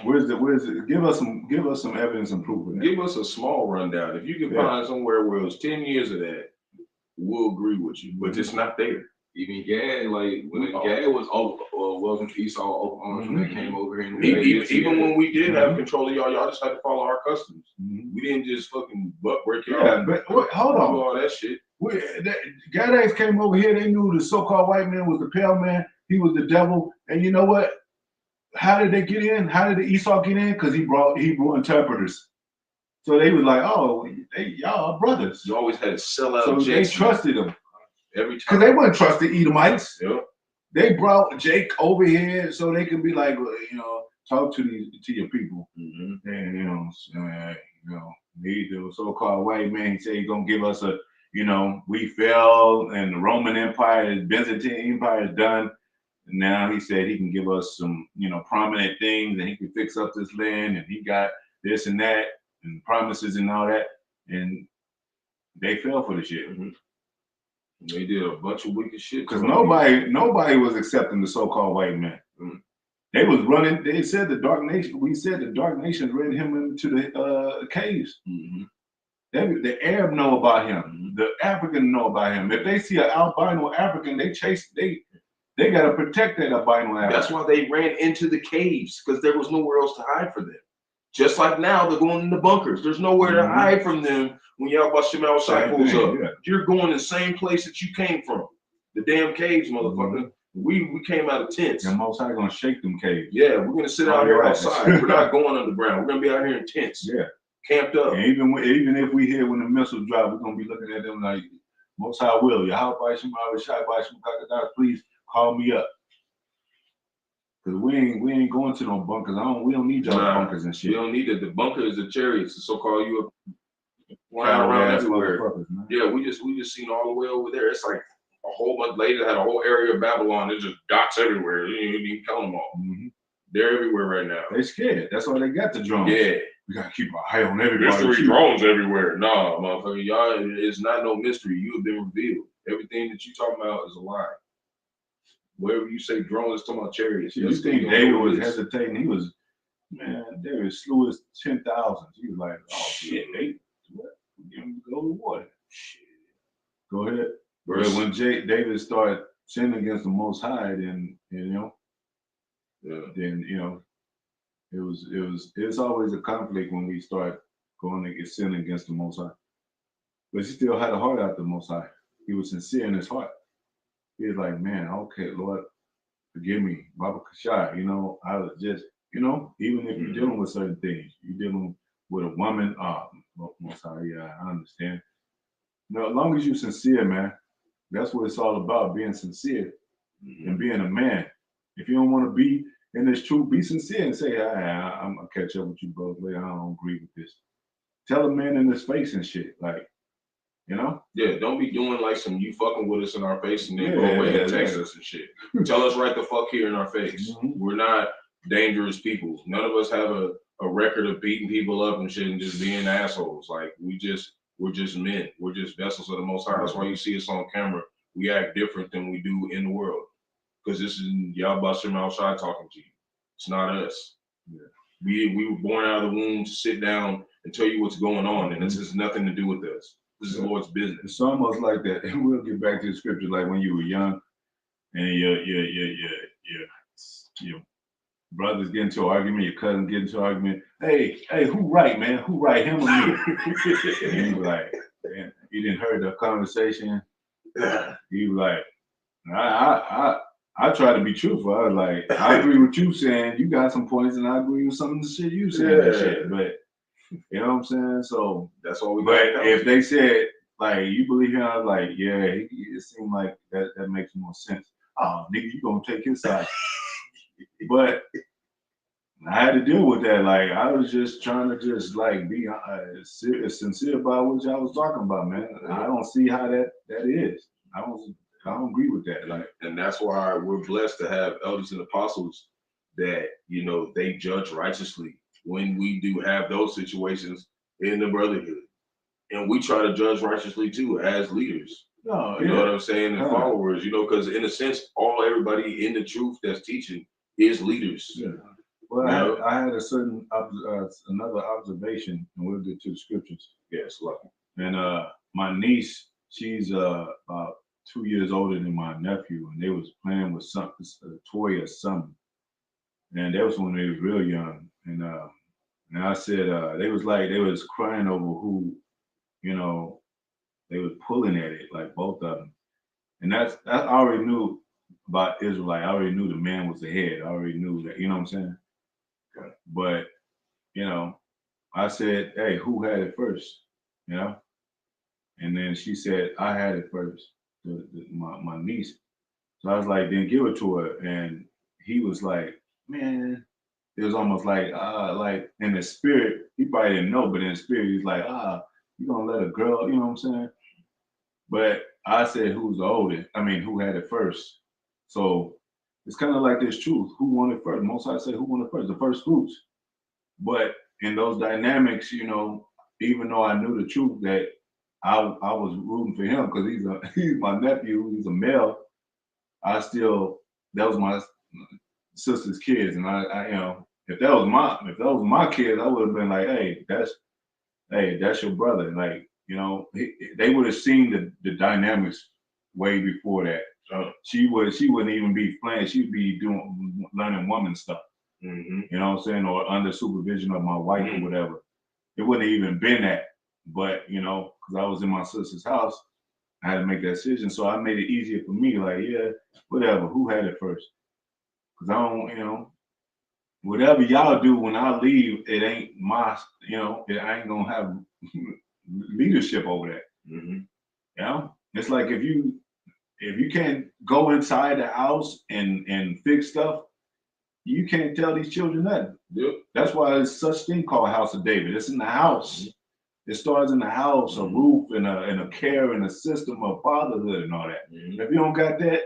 Where's it? Give us some evidence and proof of that. Give us a small rundown. If you can find somewhere where it was 10 years of that, we'll agree with you. But it's not there. Even Gad, like when Gad was welcome to Esau open arms when they came over here. Even when we did have control of y'all just had to follow our customs. We didn't just fucking butt break y'all. Yeah, but hold on. All that shit. Gada's came over here. They knew the so-called white man was the pale man. He was the devil. And you know what? How did they get in? How did Esau get in? Because he brought Hebrew interpreters. So they was like, y'all are brothers. You always had to sell out. So they trusted him. Every time. Because they wouldn't trust the Edomites. Yep. They brought Jake over here so they could be like, talk to your people. And the so-called white man, he said he's gonna give us we fell and the Roman Empire, the Byzantine Empire is done. And now he said he can give us some, prominent things, and he can fix up this land, and he got this and that, and promises and all that. And they fell for the shit. They did a bunch of wicked shit. Because nobody was accepting the so-called white man. They was running. They said the dark nation. We said the dark nations ran him into the caves. The Arab know about him. The African know about him. If they see an albino African, they chase. They gotta protect that albino African. That's why they ran into the caves, because there was nowhere else to hide for them. Just like now, they're going in the bunkers. There's nowhere to hide from them when Yahawashi pulls up. Yeah. You're going the same place that you came from. The damn caves, motherfucker. We came out of tents. And Most High gonna shake them caves. Yeah, we're gonna sit out here outside. We're not going underground. We're gonna be out here in tents. Yeah. Camped up. And even if we hear when the missiles drop, we're gonna be looking at them like, Most High will. Yahawashi, please call me up. Cause we ain't going to no bunkers. We don't need y'all bunkers and shit. We don't need it. The bunker is the chariots, the so-called you flying around everywhere. Yeah, we just seen all the way over there. It's like a whole bunch later had a whole area of Babylon. There's just dots everywhere. You ain't even count them all. They're everywhere right now. They scared. That's why they got the drones. Yeah. We gotta keep our eye on everybody. Mystery drones everywhere. Nah, motherfucker, y'all, it's not no mystery. You have been revealed. Everything that you talking about is a lie. wherever you say drones, talking about chariots. You think David was hesitating? He was, man, David slew his 10,000. He was like, oh shit, what? Go to war. Shit. Go ahead. But when David started sinning against the Most High, then then it's always a conflict when we start going to sinning against the Most High. But he still had a heart out the Most High. He was sincere in his heart. He was like, man, okay, Lord, forgive me, Baba Kashai. I was just, even if you're dealing with certain things, you're dealing with a woman. Most High, yeah, I understand. As long as you're sincere, man, that's what it's all about, being sincere and being a man. If you don't want to be in this truth, be sincere and say, I'm going to catch up with you, bro. Later, I don't agree with this. Tell a man in his face and shit. Like, Yeah, don't be doing like some you fucking with us in our face and then go away and text us and shit. Tell us right the fuck here in our face. We're not dangerous people. None of us have a record of beating people up and shit and just being assholes. Like, we're just men. We're just vessels of the Most High. That's why you see us on camera. We act different than we do in the world. Because this is Yahawah talking to you. It's not us. Yeah. We were born out of the womb to sit down and tell you what's going on, and this has nothing to do with us. This is the Lord's business. It's almost like that. And we'll get back to the scripture, like when you were young and your brothers get into an argument, your cousins get into an argument. Hey, who right, man? Who right, him or me? And you were like, man, you didn't heard the conversation. You were like, I try to be truthful. I was like, I agree with you saying. You got some points, and I agree with some of the shit you saying and shit. But you know what I'm saying? So that's all we got. But if they said, like, you believe him, I was like, yeah, it seemed like that makes more sense. Oh, nigga, you gonna take his side. But I had to deal with that. Like, I was just trying to just like be sincere about what y'all was talking about, man. I don't see how that is. I don't agree with that. Like, and that's why we're blessed to have elders and apostles that, they judge righteously when we do have those situations in the brotherhood. And we try to judge righteously too as leaders. You know what I'm saying? And followers, because in a sense, everybody in the truth that's teaching is leaders. Yeah. Well, I had a certain another observation, and we'll get to the scriptures. Yes, lucky. And my niece, she's about 2 years older than my nephew, and they was playing with a toy or something. And that was when they was real young. And I said they was crying over who, they was pulling at it, like both of them. And I already knew about Israelite. I already knew the man was the head. I already knew that, you know what I'm saying? Okay. But, I said, hey, who had it first? And then she said, I had it first, my niece. So I was like, then give it to her. And he was like, man, it was almost like in the spirit, he probably didn't know, but in the spirit, he's like, you gonna let a girl, you know what I'm saying? But I said, who's the oldest? I mean, who had it first? So it's kind of like this truth. Who won it first? Most I say, who won it first? The first fruits. But in those dynamics, even though I knew the truth that I was rooting for him because he's my nephew, he's a male. That was my sister's kids, and I if that was my kids, I would have been like, hey, that's your brother. Like, they would have seen the dynamics way before that. She wouldn't even be playing. She'd be learning woman stuff. You know what I'm saying? Or under supervision of my wife or whatever. It wouldn't have even been that. But, because I was in my sister's house, I had to make that decision. So I made it easier for me. Like, yeah, whatever. Who had it first? Because I don't, whatever y'all do when I leave, it ain't my, I ain't going to have leadership over that. It's like if you can't go inside the house and fix stuff, you can't tell these children nothing. Yep. That's why there's such thing called House of David. It's in the house. It starts in the house, a roof and a care and a system of fatherhood and all that. If you don't got that,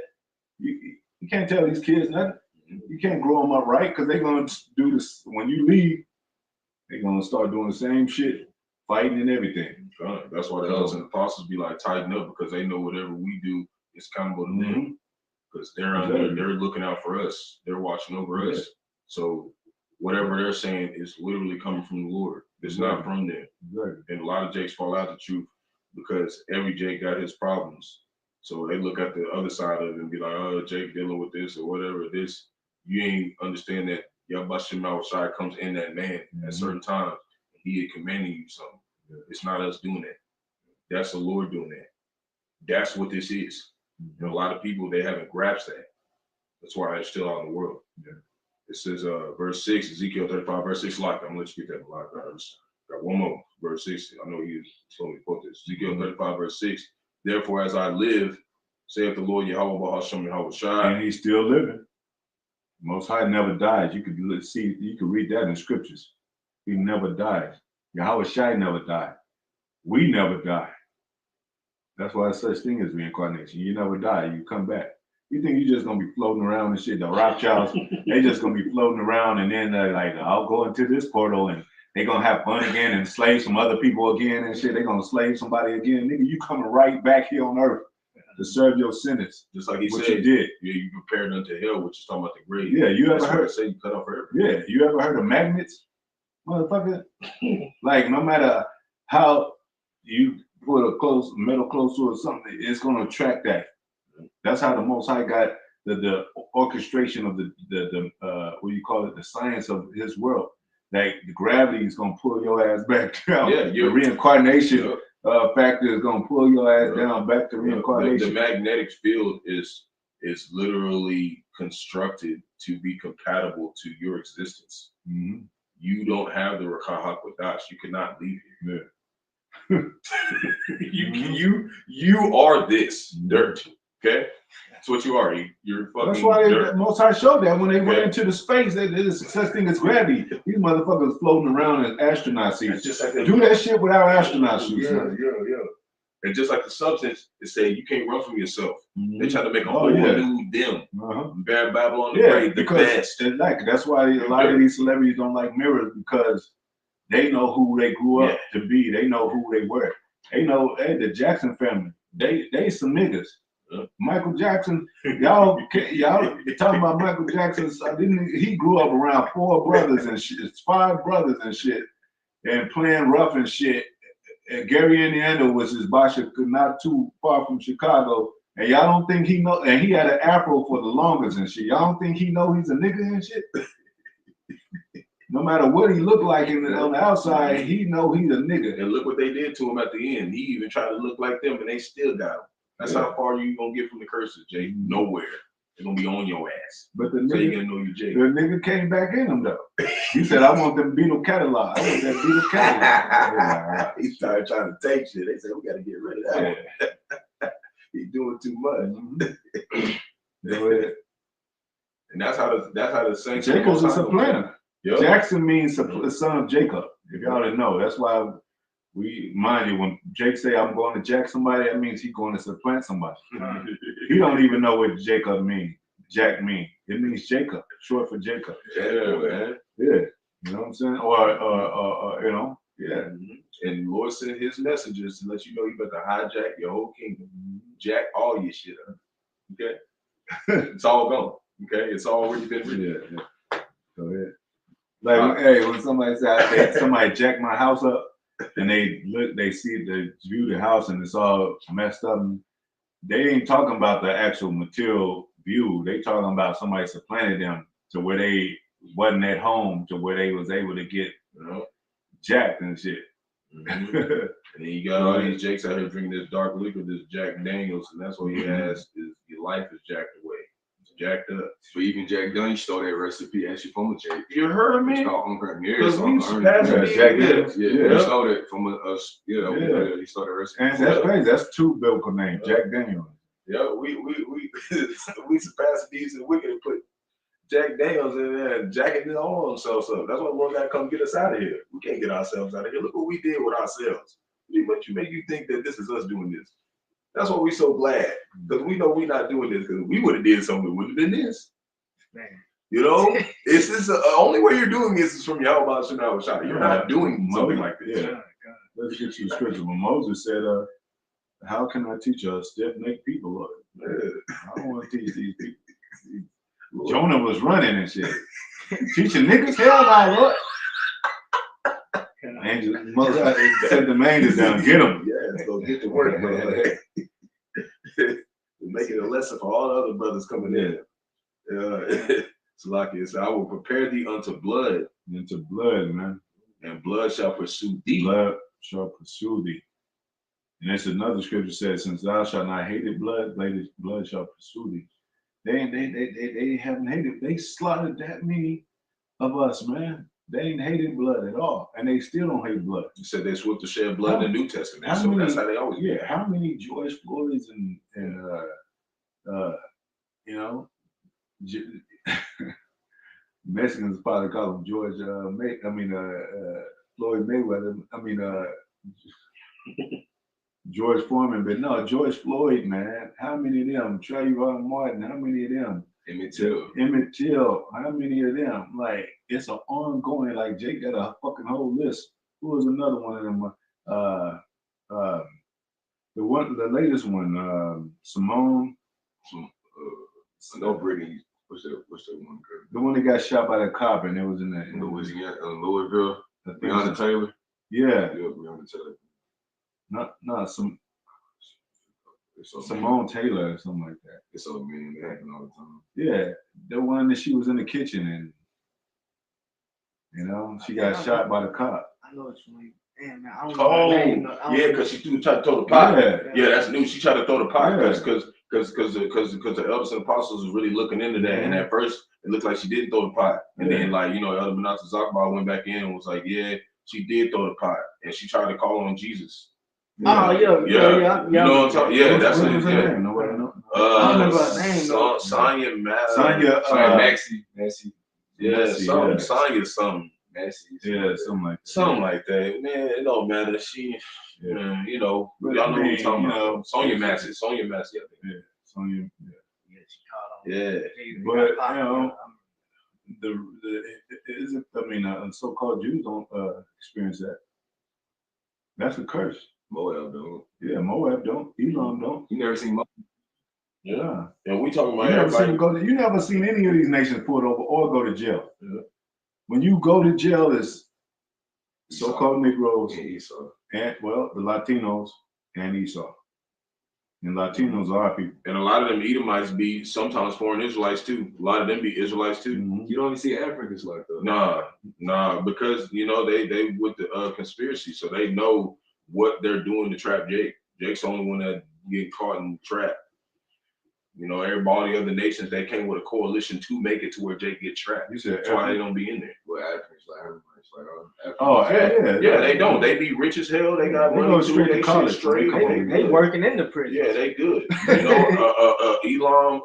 you can't tell these kids nothing. You can't grow them up right because they're going to do this. When you leave, they're going to start doing the same shit, fighting and everything. That's why the elders and apostles be like, tighten up, because they know whatever we do is accountable to them. because they're looking out for us. They're watching over us. So whatever they're saying is literally coming from the Lord. It's not from them. And a lot of Jakes fall out the truth because every Jake got his problems. So they look at the other side of it and be like, oh, Jake dealing with this or whatever. This, you ain't understand that Yahawashi comes in that man at certain times. He is commanding you something. It's not us doing that. That's the Lord doing that. That's what this is. And a lot of people, they haven't grasped that. That's why they're still out in the world. It says, verse 6, Ezekiel 35, verse 6, locked. I'm going to let you get that locked. Got one more, verse 6. I know he told me to quote this. Ezekiel 35, verse 6. Therefore, as I live, saith the Lord Yahawah, Bahasham, Yahawashi. And he's still living. Most High never dies. You could see, you can read that in scriptures. He never dies. Yahawashi never died. We never die. That's why there's such thing as reincarnation. You never die. You come back. You think you're just gonna be floating around and shit? The Rawchaa, they just gonna be floating around, and then they're like, I'll go into this portal, and they're gonna have fun again and slave some other people again and shit. They're gonna slave somebody again. Nigga, you coming right back here on earth to serve your sentence. Just like he what said, you did. Yeah, you prepared unto hell, which is talking about the grave. Yeah, you ever heard? Say you cut off forever. Yeah, you ever heard of magnets, motherfucker? Like no matter how you put a metal close to it or something, it's gonna attract that. That's how the Most High got the orchestration of the what do you call it, the science of his world. Like the gravity is gonna pull your ass back down. Yeah, the reincarnation factor is gonna pull your ass down back to reincarnation. The magnetic field is literally constructed to be compatible to your existence. You don't have the Qadash. You cannot leave here. You are this dirt. Okay, that's what you are. You're fucking. That's why dirt. Most High showed that when they went into the space, there's such thing as gravity. These motherfuckers floating around in astronaut suits. Just like do that shit without astronaut suits. Yeah. And just like the substance, it said you can't run from yourself. They try to make a whole new them. Bad Babylon the Great, the best. That's why a lot of these celebrities don't like mirrors, because they know who they grew up to be. They know who they were. They know, hey, the Jackson family. They some niggas. Michael Jackson, y'all talking about Michael Jackson? He grew up around 4 brothers and shit, 5 brothers and shit, and playing rough and shit. And Gary, Indiana was his Basha, not too far from Chicago. And y'all don't think he know? And he had an afro for the longest and shit. Y'all don't think he know he's a nigga and shit? No matter what he looked like on the outside, he know he's a nigga. And look what they did to him at the end. He even tried to look like them, and they still got him. That's how far you gonna get from the curses, Jay. Nowhere. They're gonna be on your ass. But the so nigga, you gonna know you Jay. The nigga came back in him though. He said, "I want them Beetle catalog. I want that Beetle catalog." He started trying to take shit. They said, "We got to get rid of that one. He's doing too much." And that's how the saints. Jacob's a supplanter. Yep. Jackson means the son of Jacob. If y'all didn't know, that's why. Mind you, when Jake say I'm going to jack somebody, that means he's going to supplant somebody. He don't even know what Jacob mean. Jack mean. It means Jacob, short for Jacob. Yeah, man. Yeah. You know what I'm saying? Or you know, yeah. And Lord sent his messengers to let you know you better hijack your whole kingdom. Jack all your shit up. Okay? It's all gone. Okay? It's already been written. Yeah. Go ahead. Like, hey, when somebody said somebody jacked my house up, and they view the house and it's all messed up, they ain't talking about the actual material view. They talking about somebody supplanted them to where they wasn't at home, to where they was able to get jacked and shit. And then you got all these Jakes out here drinking this dark liquor, this Jack Daniels, and that's what he has is your life is jacked away. It's jacked up. So even Jack Dunn stole that recipe actually from a Jake. You heard me? Because we Jack Daniels. He stole it from us. He stole that recipe. And that's crazy. That's 2 biblical names, Jack Daniels. Yeah, we surpassed the deeds of the wicked and put Jack Daniels in there and jacking his own themselves up. That's why the Lord got to come get us out of here. We can't get ourselves out of here. Look what we did with ourselves. What you make you think that this is us doing this? That's why we're so glad, because we know we're not doing this, because we would have did something that would have been this. Man. You know, it's this the only way you're doing this is from Yahawah and Yahawashi. You're not doing something like this. Yeah. Let's get you the scripture. When Moses said, how can I teach a stiff-necked people I don't want to teach these people. Jonah was running and shit. Teaching niggas? Hell no, Lord. Angel, mother sent the angels down. Get them. Yeah, let's go get to work, bro. Making a lesson for all the other brothers coming in. Salaki said, I will prepare thee unto blood. Into blood, man. And blood shall pursue thee. Blood shall pursue thee. And there's another scripture says, since thou shalt not hate blood, blood shall pursue thee. They haven't hated. They slaughtered that many of us, man. They ain't hated blood at all, and they still don't hate blood. You said they're swift to shed blood in the New Testament, so that's how they always do. Yeah, how many George Floyds and you know, Mexicans probably call him George Floyd Mayweather. George Foreman, but no, George Floyd, man. How many of them? Trayvon Martin, how many of them? Emmett Till, how many of them? Like, it's an ongoing, like Jake got a fucking whole list. Who was another one of them? The latest one, Simone. No, Brittany. What's that one girl? The one that got shot by the cop and it was in Louisiana, Louisville. Breonna Taylor. Yeah. Breonna Taylor. No, Simone Taylor or something like that. It's so mean. They happen all the time. Yeah, the one that she was in the kitchen and, you know, she got shot by the cop. I know it's funny. Damn, man, I don't know her name. Yeah, because she tried to throw the pot. Yeah, that's new. She tried to throw the pot because the elders and apostles was really looking into that. And at first, it looked like she didn't throw the pot. And then, like, you know, Elder Benata Zakbar went back in and was like, yeah, she did throw the pot. And she tried to call on Jesus. Yeah. You know what I'm talking? Yeah, that's it. Yeah. Nobody know. I remember her name. Sonya Messi. Yeah, Sonya something. Messi. Yeah, something like that. Something like that. Man, it don't matter. She, man, you know, y'all know what we're talking about. Sonya Massey, I think. Yeah, Sonya. Yeah, she caught on. Yeah. But, you know, so-called Jews don't experience that. That's a curse. Moab don't. Yeah, Moab don't. Elam don't. You never seen Moab? Yeah. And we talking about everybody. You never seen any of these nations pulled over or go to jail. Yeah. When you go to jail, it's so-called Negroes and Esau. And, well, the Latinos and Esau. And Latinos are our people. And a lot of them Edomites be sometimes foreign Israelites too. A lot of them be Israelites too. Mm-hmm. You don't even see Africans like that. Nah, because, you know, they with the conspiracy, so they know what they're doing to trap Jake. Jake's the only one that get caught in the trap. You know, everybody other nations, they came with a coalition to make it to where Jake get trapped. You said that's why they don't be in there. Well, Africans like everybody's yeah, they don't. They be rich as hell. They got money too. They college straight. They working in the prison. Yeah, they good. You know, Elam,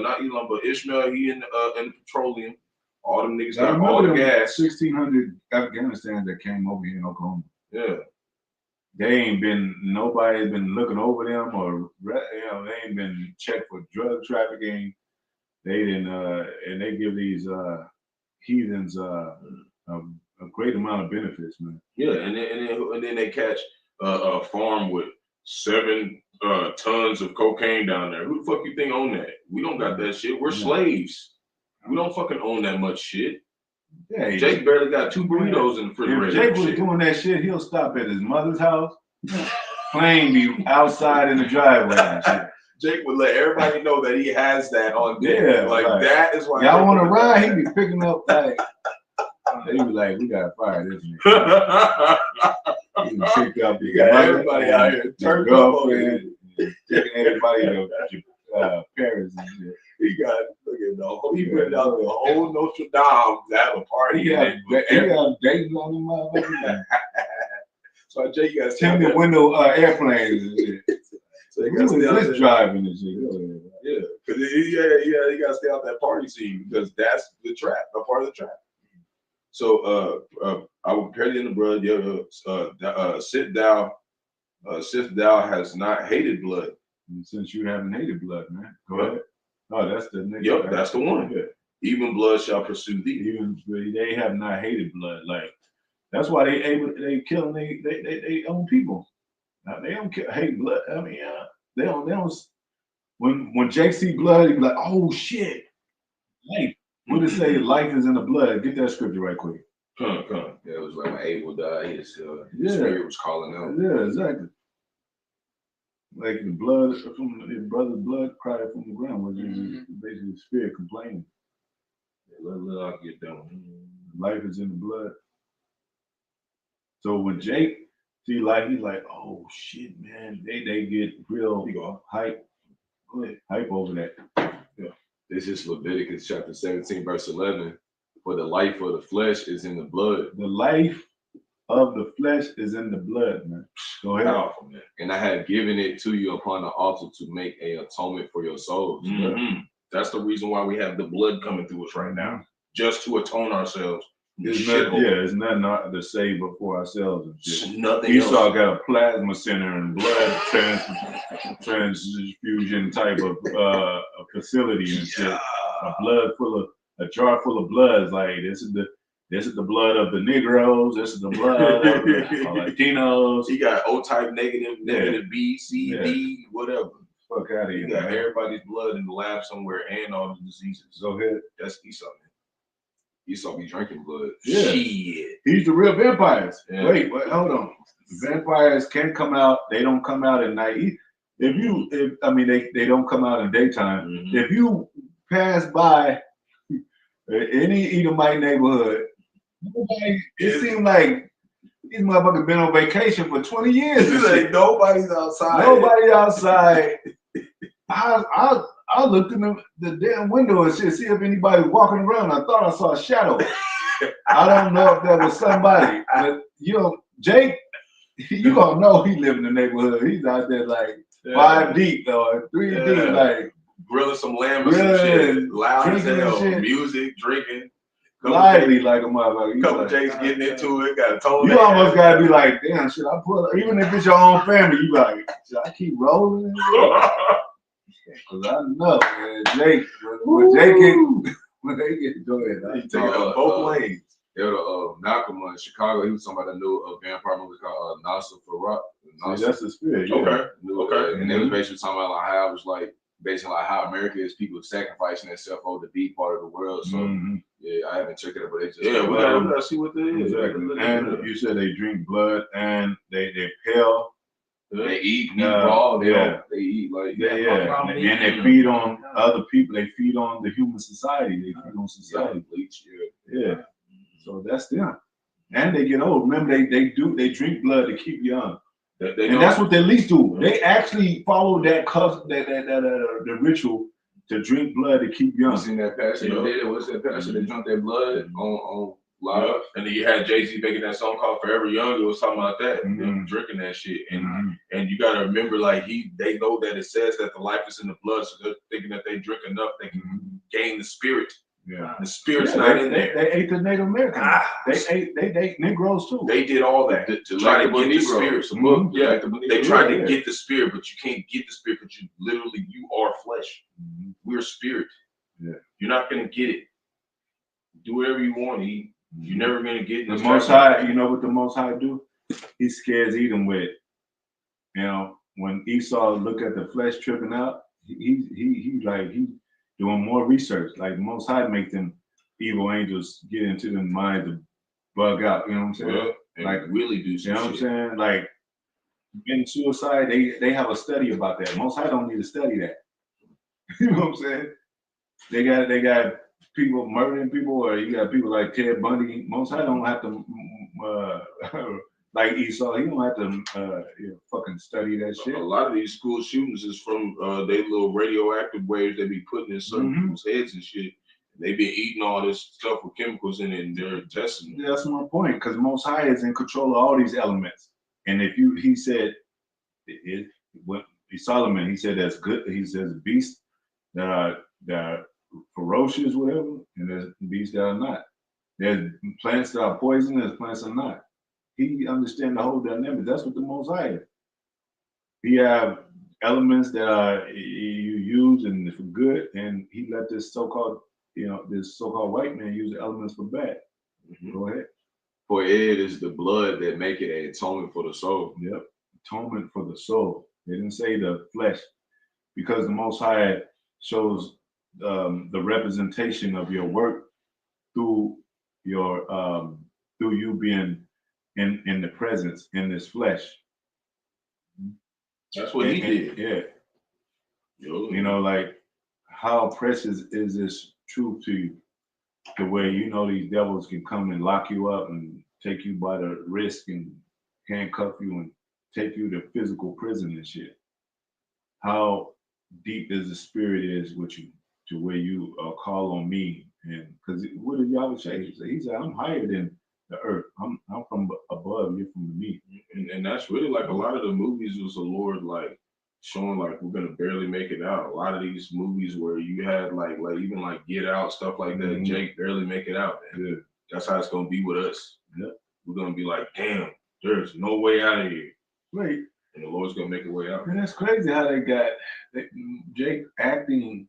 not Elam, but Ishmael, he in the petroleum. All them niggas got all the gas. 1,600 Afghanistans that came over here in Oklahoma. Yeah. Nobody been looking over them or, you know, they ain't been checked for drug trafficking. They didn't, and they give these heathens a great amount of benefits, man. Yeah, and then they catch a farm with 7 tons of cocaine down there. Who the fuck you think own that? We don't got that shit. We're slaves. We don't fucking own that much shit. Yeah, Jake barely got 2 burritos in the refrigerator. If Jake was doing that shit, he'll stop at his mother's house. Plane be outside in the driveway and shit. Jake would let everybody know that he has that on deck. Yeah, like that is why. Y'all want to ride? He be picking up like. They be like, we gotta fire this nigga. He be picked up. You got everybody out here turned up, taking everybody to Paris and shit. He got he went out the whole Notre Dame to have a party. He got dating on the motherfucker. So Jake got tinted window airplanes and shit. So he got to driving and shit. Yeah, because he got to stay out that party scene because that's the trap, a part of the trap. So I will prepare thee in the blood. Sith thou has not hated blood. And since you haven't hated blood, man, go ahead. Oh, that's the next. Yep, that's the one. Yeah. Even blood shall pursue thee. Even they have not hated blood. Like that's why they killing they own people. Now, they don't hate blood. I mean, they don't when Jake see blood, he be like, oh shit, life. What did it say? Life is in the blood. Get that scripture right quick. Come. Yeah, it was like when Abel died, his spirit was calling out. Yeah, exactly. Like the blood from his brother's blood cried from the ground, was basically the spirit complaining. Let I get done. Life is in the blood. So when Jake see life, he's like, oh shit, man. They get real hype over that. Yeah. This is Leviticus chapter 17, verse 11. For the life of the flesh is in the blood. The life of the flesh is in the blood, man. Go ahead. Powerful, man. And I have given it to you upon the altar to make an atonement for your souls. That's the reason why we have the blood coming through us right now, just to atone ourselves. It's nothing to save but for ourselves and shit. Nothing Esau else. got a plasma center and blood transfusion type of facility and shit. A jar full of blood is like this is the blood of the Negroes. This is the blood of the Latinos. He got O-type negative B, C, D, whatever. Fuck out of here. He got everybody's blood in the lab somewhere and all the diseases. Go ahead. That's Esau, man. Esau be drinking blood. Yeah. Shit. He's the real vampires. Yeah. Wait, hold on. Vampires can come out. They don't come out at night. They don't come out in daytime. If you pass by any Edomite neighborhood, it seems like these motherfuckers been on vacation for 20 years. Like nobody's outside. Nobody outside. I looked in the damn window and shit, see if anybody's walking around. I thought I saw a shadow. I don't know if that was somebody. But, Jake, you gonna know he live in the neighborhood. He's out there like 5 deep or 3 deep, like grilling some lamb or some shit. Loud as hell. Music, drinking. Lively like a motherfucker. Couple J's getting into it. Got a tone. You almost gotta be like, damn, should I pull up? Even if it's your own family, you like, should I keep rolling? Cause I know, man, Jake, when they get to it, he take it up both lanes. Malcolm in Chicago, he was somebody that knew a vampire movie called Nasser Barak. That's the spirit. Okay. And they was basically talking about like how it was like basically like how America is people sacrificing themselves over the B part of the world. So yeah, I haven't checked it out, but it's just we gotta see what that is. Exactly. And you said they drink blood and they pale. They eat meat raw. They eat like and they feed on other people. They feed on the human society. They feed on society. Bleach. Yeah. So that's them. And they get old. Remember, they drink blood to keep young. And that's what the elites do. They actually follow that the ritual to drink blood to keep young. You seen that pastor? What's that pastor? They drunk their blood on live. And then you had Jay-Z making that song called Forever Young. It was talking about that, them drinking that shit. And you gotta remember, like they know that it says that the life is in the blood, so they're thinking that they drink enough, they can gain the spirit. Yeah, the spirit's not in there. They ate the Native Americans. They ate Negroes too. They did all that to try to get the spirit. They tried to get the spirit, but you can't get the spirit because you are flesh. We're spirit. Yeah, you're not gonna get it. Do whatever you want to eat. You're never gonna get the Most High. You know what the Most High do? He scares Edom with. When Esau look at the flesh tripping out, he doing more research. Like the Most High make them evil angels get into their mind to bug out. You know what I'm saying? Like really do some shit. You know what I'm saying? Like in suicide, they have a study about that. Most High don't need to study that. You know what I'm saying? They got people murdering people, or you got people like Ted Bundy. Most High don't have to like Esau. He don't have to fucking study that shit. A lot of these school shootings is from they little radioactive waves they be putting in certain people's heads and shit. They been eating all this stuff with chemicals in it and they're testing them. That's my point, because Most High is in control of all these elements. And he said, Solomon, he said that's good. He says beasts that are ferocious, whatever, and there's beasts that are not. There's plants that are poison, there's plants that are not. He understands the whole dynamic. That's what the Most High is. He have elements that you use and for good, and he let this so-called white man use the elements for bad. Go ahead. For it is the blood that make it an atonement for the soul. Yep, atonement for the soul. They didn't say the flesh. because the Most High shows the representation of your work through your through you being in the presence in this flesh. That's what he did. Yeah. Yo, You know, like how precious is this truth to you? The way you know these devils can come and lock you up and take you by the wrist and handcuff you and take you to physical prison and shit. How deep is the spirit is with you to where you call on me, and because what did Yahawashi say? He said, "I'm higher than the earth. I'm from above. You're from beneath." and that's really like a lot of the movies was the Lord like showing like we're gonna barely make it out. A lot of these movies where you had like even like Get Out, stuff like that. Mhm. Jake barely make it out, man. Yeah. That's how it's gonna be with us. Yep. We're gonna be like, damn, there's no way out of here. Right. And the Lord's gonna make a way out. And that's crazy how they got Jake acting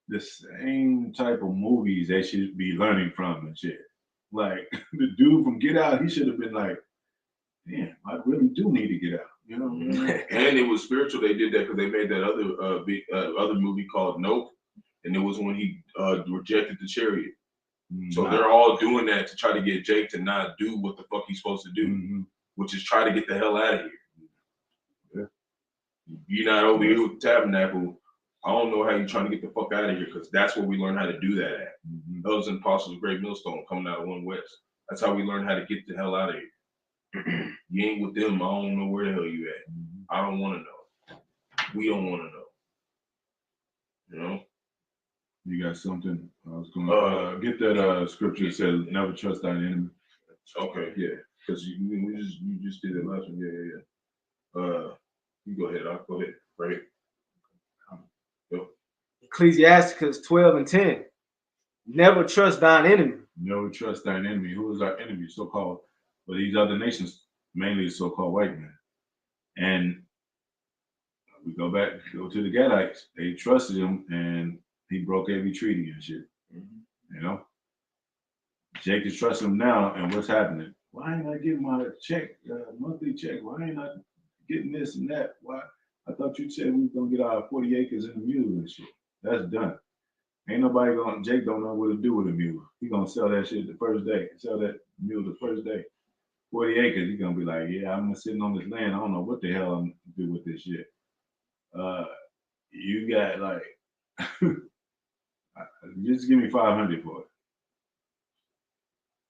the same type of movies they should be learning from and shit. Like the dude from Get Out, he should have been like, damn, I really do need to get out. You know what I mean? And it was spiritual. They did that because they made that other movie called Nope, and it was when he rejected the chariot. So they're all doing that to try to get Jake to not do what the fuck he's supposed to do, which is try to get the hell out of here. Yeah. You're not over here with the tabernacle. I don't know how you're trying to get the fuck out of here, because that's where we learn how to do that at. Those and Apostles of Great Millstone coming out of One West. That's how we learn how to get the hell out of here. You ain't with them. I don't know where the hell you at. I don't want to know. We don't want to know. You know? You got something? I was gonna get that scripture that says, "Never trust thine enemy." Okay, yeah. Because you just did it last one. Yeah. You go ahead. I'll go ahead. Right. Ecclesiasticus 12:10. Never trust thine enemy. Never trust thine enemy. Who is our enemy? So-called, but these other nations, mainly so-called white men. And we go to the Gadites. They trusted him, and he broke every treaty and shit. You know, Jake is trusting him now, and what's happening? Why ain't I getting my check, monthly check? Why ain't I getting this and that? Why? I thought you said we was gonna get our 40 acres in the mule and shit. That's done. Ain't nobody Jake don't know what to do with a mule. He gonna sell that shit the first day. Sell that mule the first day. 40 acres, he gonna be like, yeah, I'm sitting on this land. I don't know what the hell I'm gonna do with this shit. You got like, just give me 500 for it.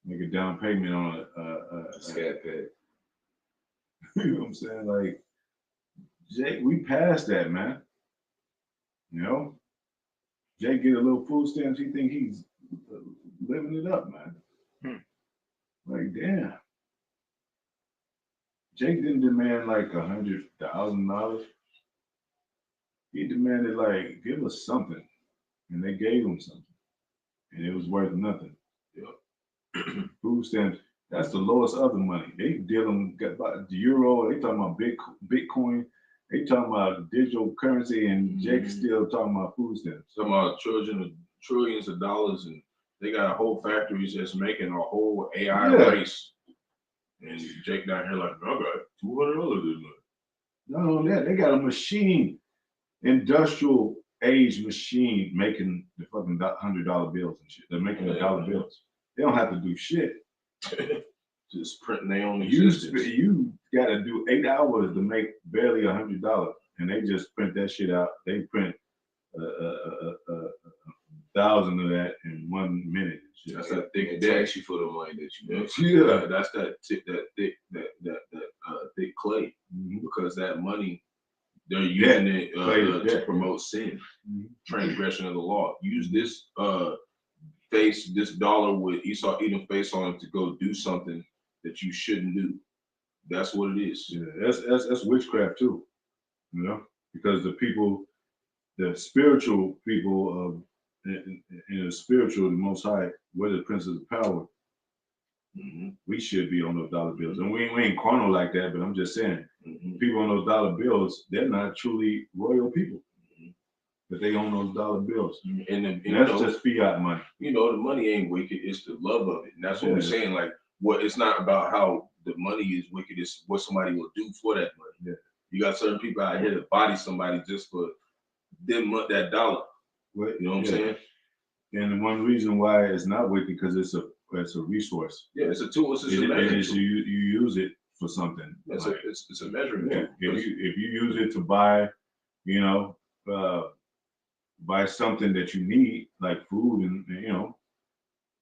Make a down payment on a Scat pad. You know what I'm saying? Like, Jake, we passed that, man. You know? Jake get a little food stamps, he think he's living it up, man. Like, damn. Jake didn't demand like $100,000. He demanded like, give us something. And they gave him something. And it was worth nothing. Food stamps, that's the lowest of the money. They dealing about the euro, they talking about Bitcoin, they talking about digital currency, and Jake's still talking about food stamps. Talking about trillions of dollars, and they got whole factories that's making a whole AI race. And Jake down here like, I got $200 in there. Not only that, they got a machine, industrial age machine making the fucking $100 bills and shit. They're making the dollar bills. They don't have to do shit. Just printing their own existence. You got to do 8 hours to make barely $100, and they just print that shit out. They print 1,000 of that in 1 minute. Shit. That's that thick tax you for the money that you make. Yeah, that's that thick clay, because that money they're using it to promote sin, transgression of the law. Use this this dollar with Esau Edom face on it to go do something that you shouldn't do. That's what it is. Yeah, that's witchcraft too, you know, because the spiritual people in the spiritual, the Most High, we're the princes of power. We should be on those dollar bills, and we ain't carnal like that. But I'm just saying, people on those dollar bills, they're not truly royal people. But they own those dollar bills, and that's just fiat money. You know, the money ain't wicked; it's the love of it, and that's what we're saying. Like, it's not about how the money is wicked; it's what somebody will do for that money. You got certain people out here that body somebody just for them that dollar. Well, You know what I'm saying? And one reason why it's not wicked because it's a resource. Yeah, it's a tool. It's a measuring tool. You use it for something. It's like, a measuring tool. If you use it to buy, you know, buy something that you need like food and you know,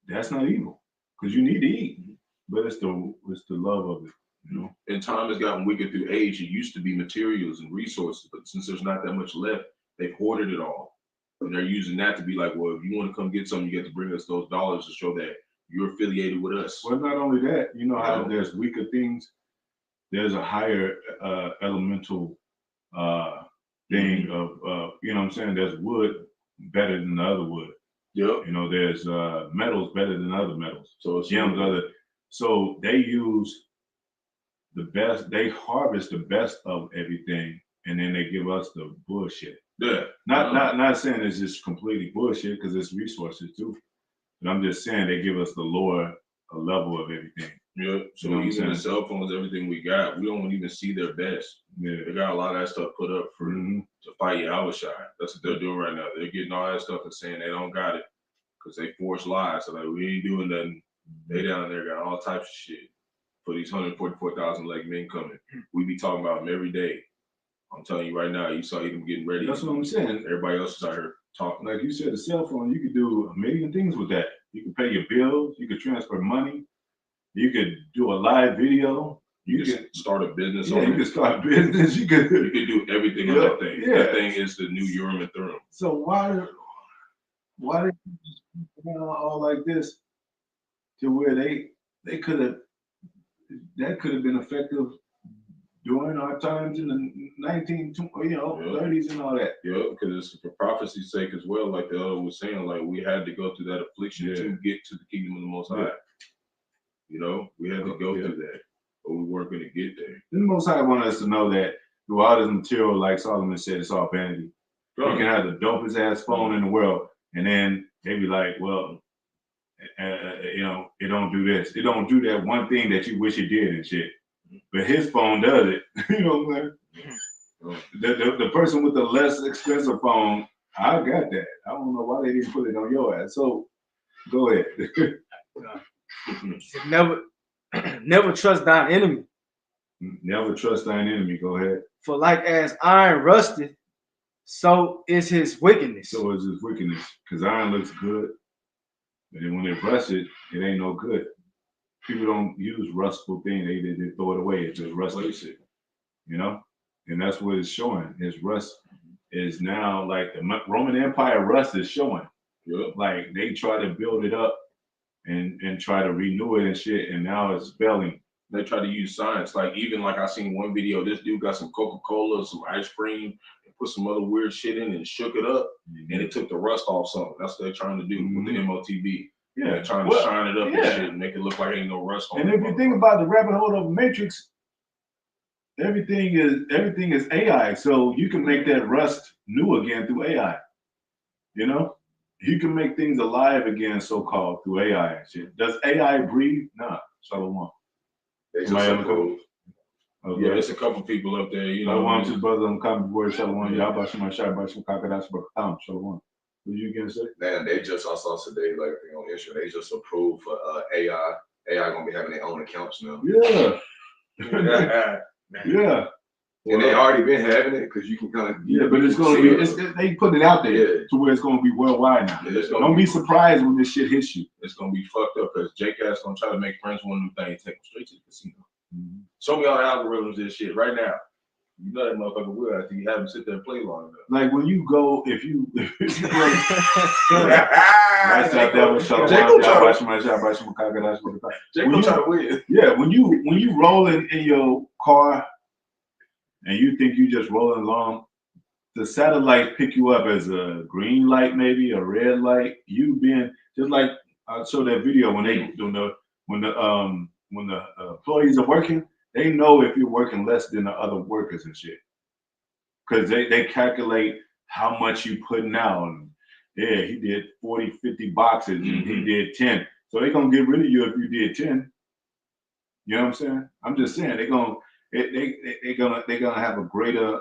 that's not evil because you need to eat. But it's the love of it. You know? And time has gotten wicked through age. It used to be materials and resources, but since there's not that much left, they've hoarded it all. And they're using that to be like, well, if you want to come get something, you get to bring us those dollars to show that you're affiliated with us. Well, not only that, you know how there's weaker things, there's a higher elemental thing of, you know what I'm saying? There's wood better than the other wood. Yep. You know, there's metals better than other metals. So it's so they use the best, they harvest the best of everything, and then they give us the bullshit. Yeah. Not saying it's just completely bullshit because it's resources too. But I'm just saying they give us the lower level of everything. Yeah. So even the cell phones, everything we got, we don't even see their best. Yeah. They got a lot of that stuff put up for to fight Yahawashi. That's what they're doing right now. They're getting all that stuff and saying they don't got it because they force lies. So like we ain't doing nothing. They down there got all types of shit for these 144,000 leg men coming. We be talking about them every day. I'm telling you right now, you saw them getting ready. That's what I'm saying. Everybody else is out here talking. Like you said, the cell phone, you could do a million things with that. You could pay your bills. You could transfer money. You could do a live video. You could start a business. Yeah, you could start a business. You could do everything on that thing. Yeah. That thing is the new Urim and Thummim. So why did you all like this to where they could have that could have been effective during our times in the 30s and all that. Yeah, because it's for prophecy's sake as well. Like the other was saying, like we had to go through that affliction to get to the kingdom of the Most High. You know, we had to go through that, but we weren't going to get there. The Most High wanted us to know that through all this material, like Solomon said, it's all vanity. You can have the dopest ass phone in the world, and then they be like, well, you know, it don't do this. It don't do that one thing that you wish it did and shit. But his phone does it. You know what I'm saying? The person with the less expensive phone, I got that. I don't know why they didn't put it on your ass. So go ahead. Never trust thine enemy. Never trust thine enemy. Go ahead. For like as iron rusted, so is his wickedness. So is his wickedness. Because iron looks good, but then when they rust it, it ain't no good. People don't use rustful thing. They throw it away. It's just rusted shit. You know? And that's what it's showing. His rust is now like the Roman Empire rust is showing. Yep. Like they try to build it up and try to renew it and shit, and now it's failing. They try to use science. Like even like I seen one video, this dude got some Coca-Cola, some ice cream, and put some other weird shit in and shook it up, and it took the rust off something. That's what they're trying to do with the MOTB. Yeah, they're trying to shine it up and shit and make it look like ain't no rust on it. And if you think about the rabbit hole of Matrix, everything is AI. So you can make that rust new again through AI. You know? You can make things alive again, so-called, through AI and shit. Does AI breathe? Nah. Shalom. Okay. Yeah, there's a couple people up there, you know. Shalom to brother. I'm coming before Shalom. Yahawashi, Bahasham, Qadash, Barak. Shalom. What you gonna say? Man, they just I saw today, like on Israel, they just approved for AI. AI gonna be having their own accounts now. Yeah. Yeah. And they already been having it because you can kind of but it's gonna be they put it out there to where it's gonna be worldwide now. Don't be surprised when this shit hits you. It's gonna be fucked up because J-Cat's gonna try to make friends with one new thing, take them straight to the casino. Show me all the algorithms and shit right now. You know that motherfucker will after you have him sit there and play long enough. Like when you go, if you play, Jake try to win. Yeah, when you rolling in your car and you think you just rolling along, the satellite pick you up as a green light, maybe a red light. You being just like I showed that video when they when the employees are working. They know if you're working less than the other workers and shit. Because they calculate how much you putting out. And yeah, he did 40, 50 boxes and he did 10. So they're going to get rid of you if you did 10. You know what I'm saying? I'm just saying they're gonna have a greater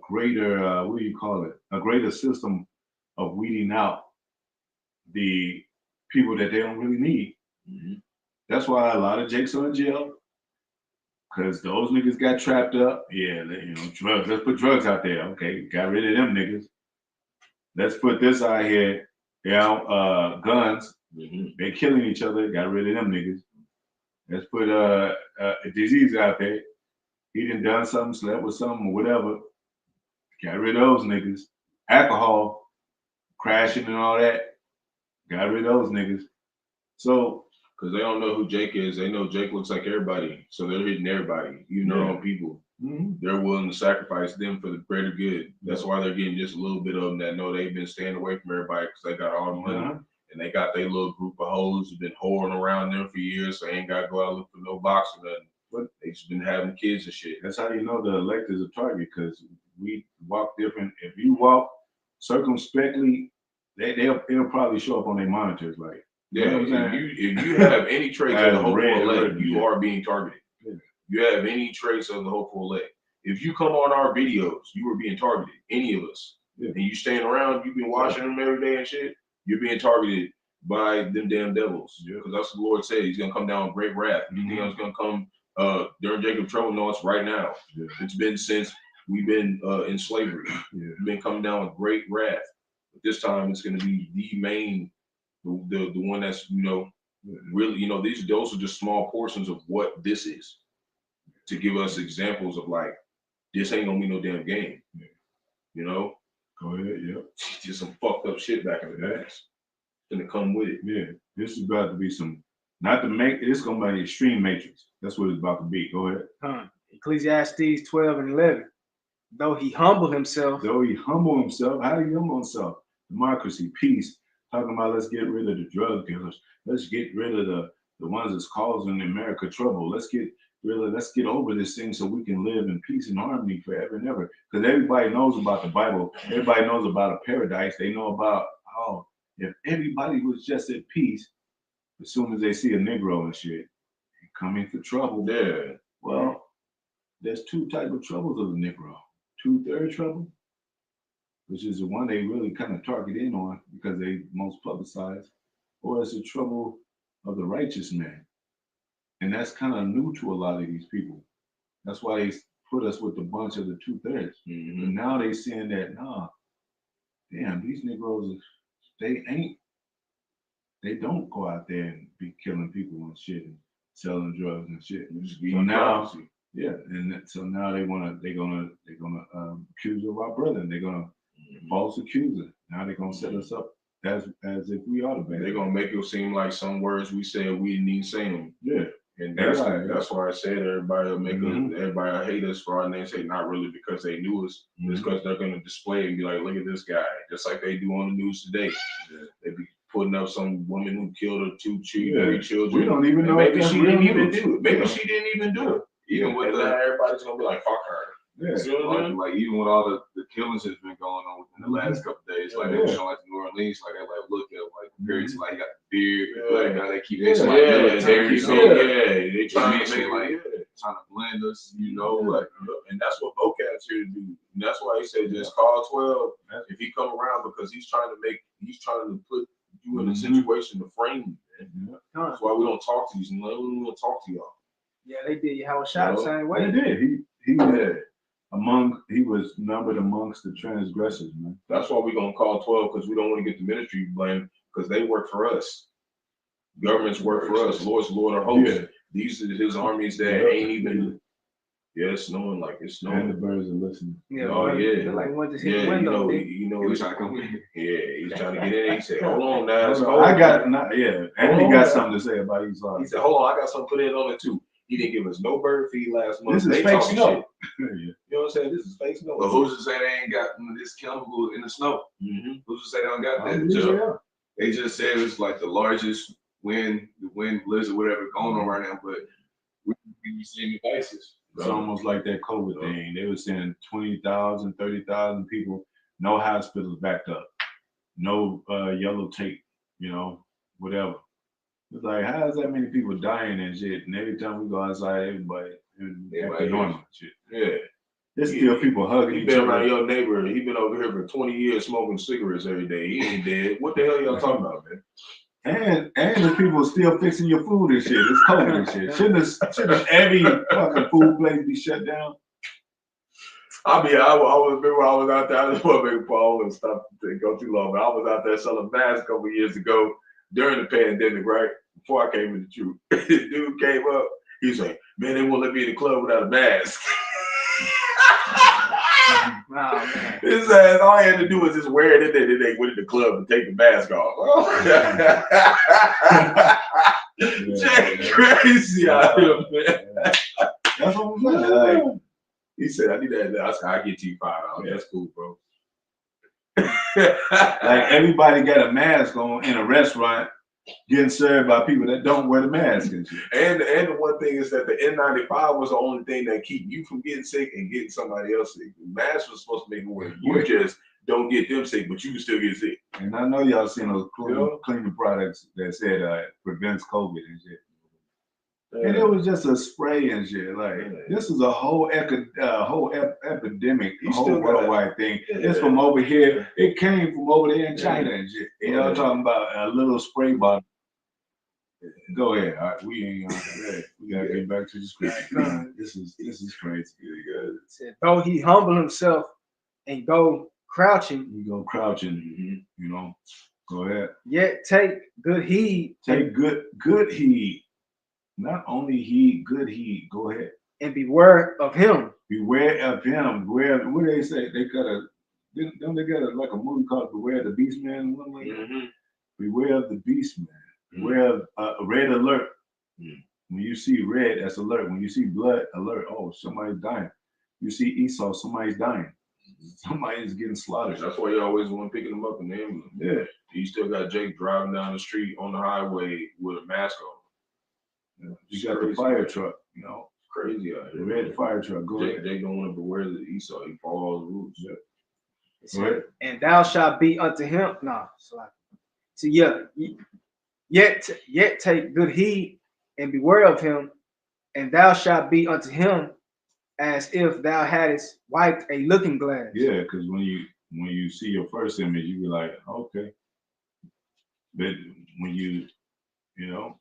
greater what do you call it? A greater system of weeding out the people that they don't really need. That's why a lot of Jakes are in jail. Cause those niggas got trapped up. Yeah, drugs. Let's put drugs out there. Okay, got rid of them niggas. Let's put this out here. Guns. They killing each other. Got rid of them niggas. Let's put a disease out there. He done something, slept with something, or whatever. Got rid of those niggas. Alcohol, crashing and all that. Got rid of those niggas. So. Because they don't know who Jake is. They know Jake looks like everybody. So they're hitting everybody, even their own people. They're willing to sacrifice them for the greater good. That's why they're getting just a little bit of them that know they've been staying away from everybody because they got all the money. And they got their little group of hoes who've been whoring around them for years. So they ain't got to go out and look for no box or nothing. But they just been having kids and shit. That's how you know the electors are target because we walk different. If you walk circumspectly, it'll probably show up on their monitors like. Yeah, if you have any traits of the hopeful elect, you are being targeted. You have any traits of the hopeful elect. If you come on our videos, you are being targeted. Any of us. And you staying around, you've been watching them every day and shit, you're being targeted by them damn devils. Because that's what the Lord said. He's going to come down with great wrath. You think it's going to come during Jacob's trouble? No, it's right now. It's been since we've been in slavery. We've been coming down with great wrath. But this time it's going to be the main the one that's really those are just small portions of what this is to give us examples of like this ain't gonna be no damn game. Go ahead. Just some fucked up shit back in the past gonna come with it. This is about to be some it's gonna be an extreme matrix. That's what it's about to be. Go ahead. Ecclesiastes 12:11. Though he humble himself, how do you humble himself? Democracy, peace. Talking about let's get rid of the drug dealers. Let's get rid of the ones that's causing America trouble. Let's get over this thing so we can live in peace and harmony forever and ever. Because everybody knows about the Bible. Everybody knows about a paradise. They know about if everybody was just at peace, as soon as they see a Negro and shit, they come in for trouble. Yeah. Well, there's two types of troubles of the Negro. 2/3 trouble, which is the one they really kind of target in on because they most publicized, or it's the trouble of the righteous man. And that's kind of new to a lot of these people. That's why they put us with a bunch of the 2/3. But now they saying that, damn, these Negroes, they don't go out there and be killing people and shit and selling drugs and shit. So now, so now they're gonna accuse of our brother, and they're gonna false accuser. Now they're gonna set us up as if we are the bad. They're gonna make it seem like some words we said we didn't even say them. And that's why I said everybody will make everybody hate us for our names. Say not really because they knew us. It's because they're gonna display and be like, look at this guy, just like they do on the news today. They be putting up some woman who killed her 2, 3 children. We don't even know. Maybe she didn't even do it. Maybe she didn't even do it. Even with everybody's gonna be like, fuck her. Like even with all the killings that's been going on within the last couple of days, like they were showing like the New Orleans, like they look at like compared to like he got the beard, black guy, they keep mentioning like military, they trying to make like trying to blend us, like, and that's what vocab's here to do. And that's why he said just call 12 if he come around because he's trying to put you in a situation to frame you, man. That's why we don't talk to you. We don't want to talk to y'all. Yeah, they did Yahawashi the same way. They did. He was numbered amongst the transgressors, man. That's why we're gonna call 12 because we don't want to get the ministry blamed because they work for us. Governments work for us. Lord's Lord of hosts. These are his armies that ain't even. It's snowing like it's snowing. And the birds are listening. They're like one just hit the window. He's trying to come in. He's trying to get in. He said, "Hold on, now." And he got something to say about Esau. He said, "Hold on, I got something to put in on it too." He didn't give us no bird feed last month. This is fake snow. You know what I'm saying? This is fake snow. But who's to say they ain't got this chemical in the snow? Who's to say they don't got that? They just said it's like the largest wind blizzard, whatever going on right now. But we receiving devices. It's almost like that COVID thing. They were saying 20,000, 30,000 people, no hospitals backed up, no yellow tape, whatever. It's like, how is that many people dying and shit? And every time we go outside, everybody normal shit. There's still people hugging He each been other. around your neighbor. He been over here for 20 years smoking cigarettes every day. He ain't dead. What the hell y'all talking about, man? And there's people still fixing your food and shit. It's COVID and shit. Shouldn't every fucking food place be shut down? I mean, I remember I was out there. I just want to make a Paul and stop to go too long, but I was out there selling masks a couple years ago during the pandemic, right? Before I came in the truth. This dude came up. He's like, man, they won't let me in the club without a mask. Wow, man. His ass, all he had to do was just wear it, and then they went to the club and take the mask off. Jay crazy out here, man. That's what I'm saying. Like, he said, I need that. I said, I'll get you $5. That's cool, bro. like everybody got a mask on in a restaurant getting served by people that don't wear the mask and shit. And the one thing is that the N95 was the only thing that keep you from getting sick and getting somebody else sick. The mask was supposed to make it where you just don't get them sick, but you can still get sick. And I know y'all seen those cleaning products that said prevents COVID and shit. And it was just a spray and shit. Like this is a whole epidemic, a whole worldwide thing. It's from over here. It came from over there in China and shit. And y'all talking about a little spray bottle. Go ahead. All right, we ain't we gotta get back to the script. This is crazy. Though he humble himself and go crouching. You go crouching, you know. Go ahead. Yet take good heed. Take good heed. Not only heed, good heed. Go ahead. And beware of him. Beware of him. What do they say? They got don't they got like a movie called Beware the Beast Man? Beware of the Beast Man. Beware of red alert. When you see red, that's alert. When you see blood, alert. Oh, somebody's dying. You see Esau, somebody's dying. Somebody's getting slaughtered. That's why you always want picking them up in the ambulance. Yeah. You still got Jake driving down the street on the highway with a mask on. You got the fire truck, you know. Crazy out here. The red fire truck. Go ahead. Jake don't want to beware the Esau. He follows the rules. Go ahead. And thou shalt be unto him. No, sorry. So yet take good heed and beware of him, and thou shalt be unto him as if thou hadst wiped a looking glass. Yeah, because when you see your first image, you be like, okay. But when you know,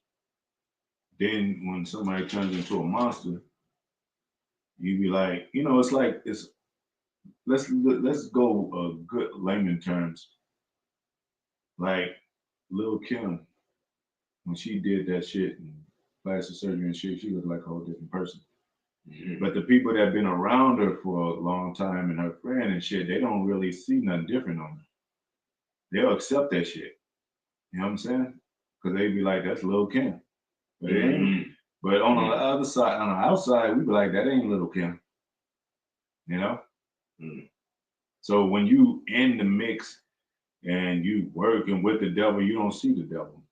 then when somebody turns into a monster, you be like, you know, let's go good layman terms. Like Lil' Kim, when she did that shit and plastic surgery and shit, she looked like a whole different person. But the people that have been around her for a long time and her friend and shit, they don't really see nothing different on her. They'll accept that shit. You know what I'm saying? Because they be like, that's Lil' Kim. But it ain't. But on the other side, on the outside, we be like, that ain't Lil' Kim. You know? So when you in the mix and you working with the devil, you don't see the devil.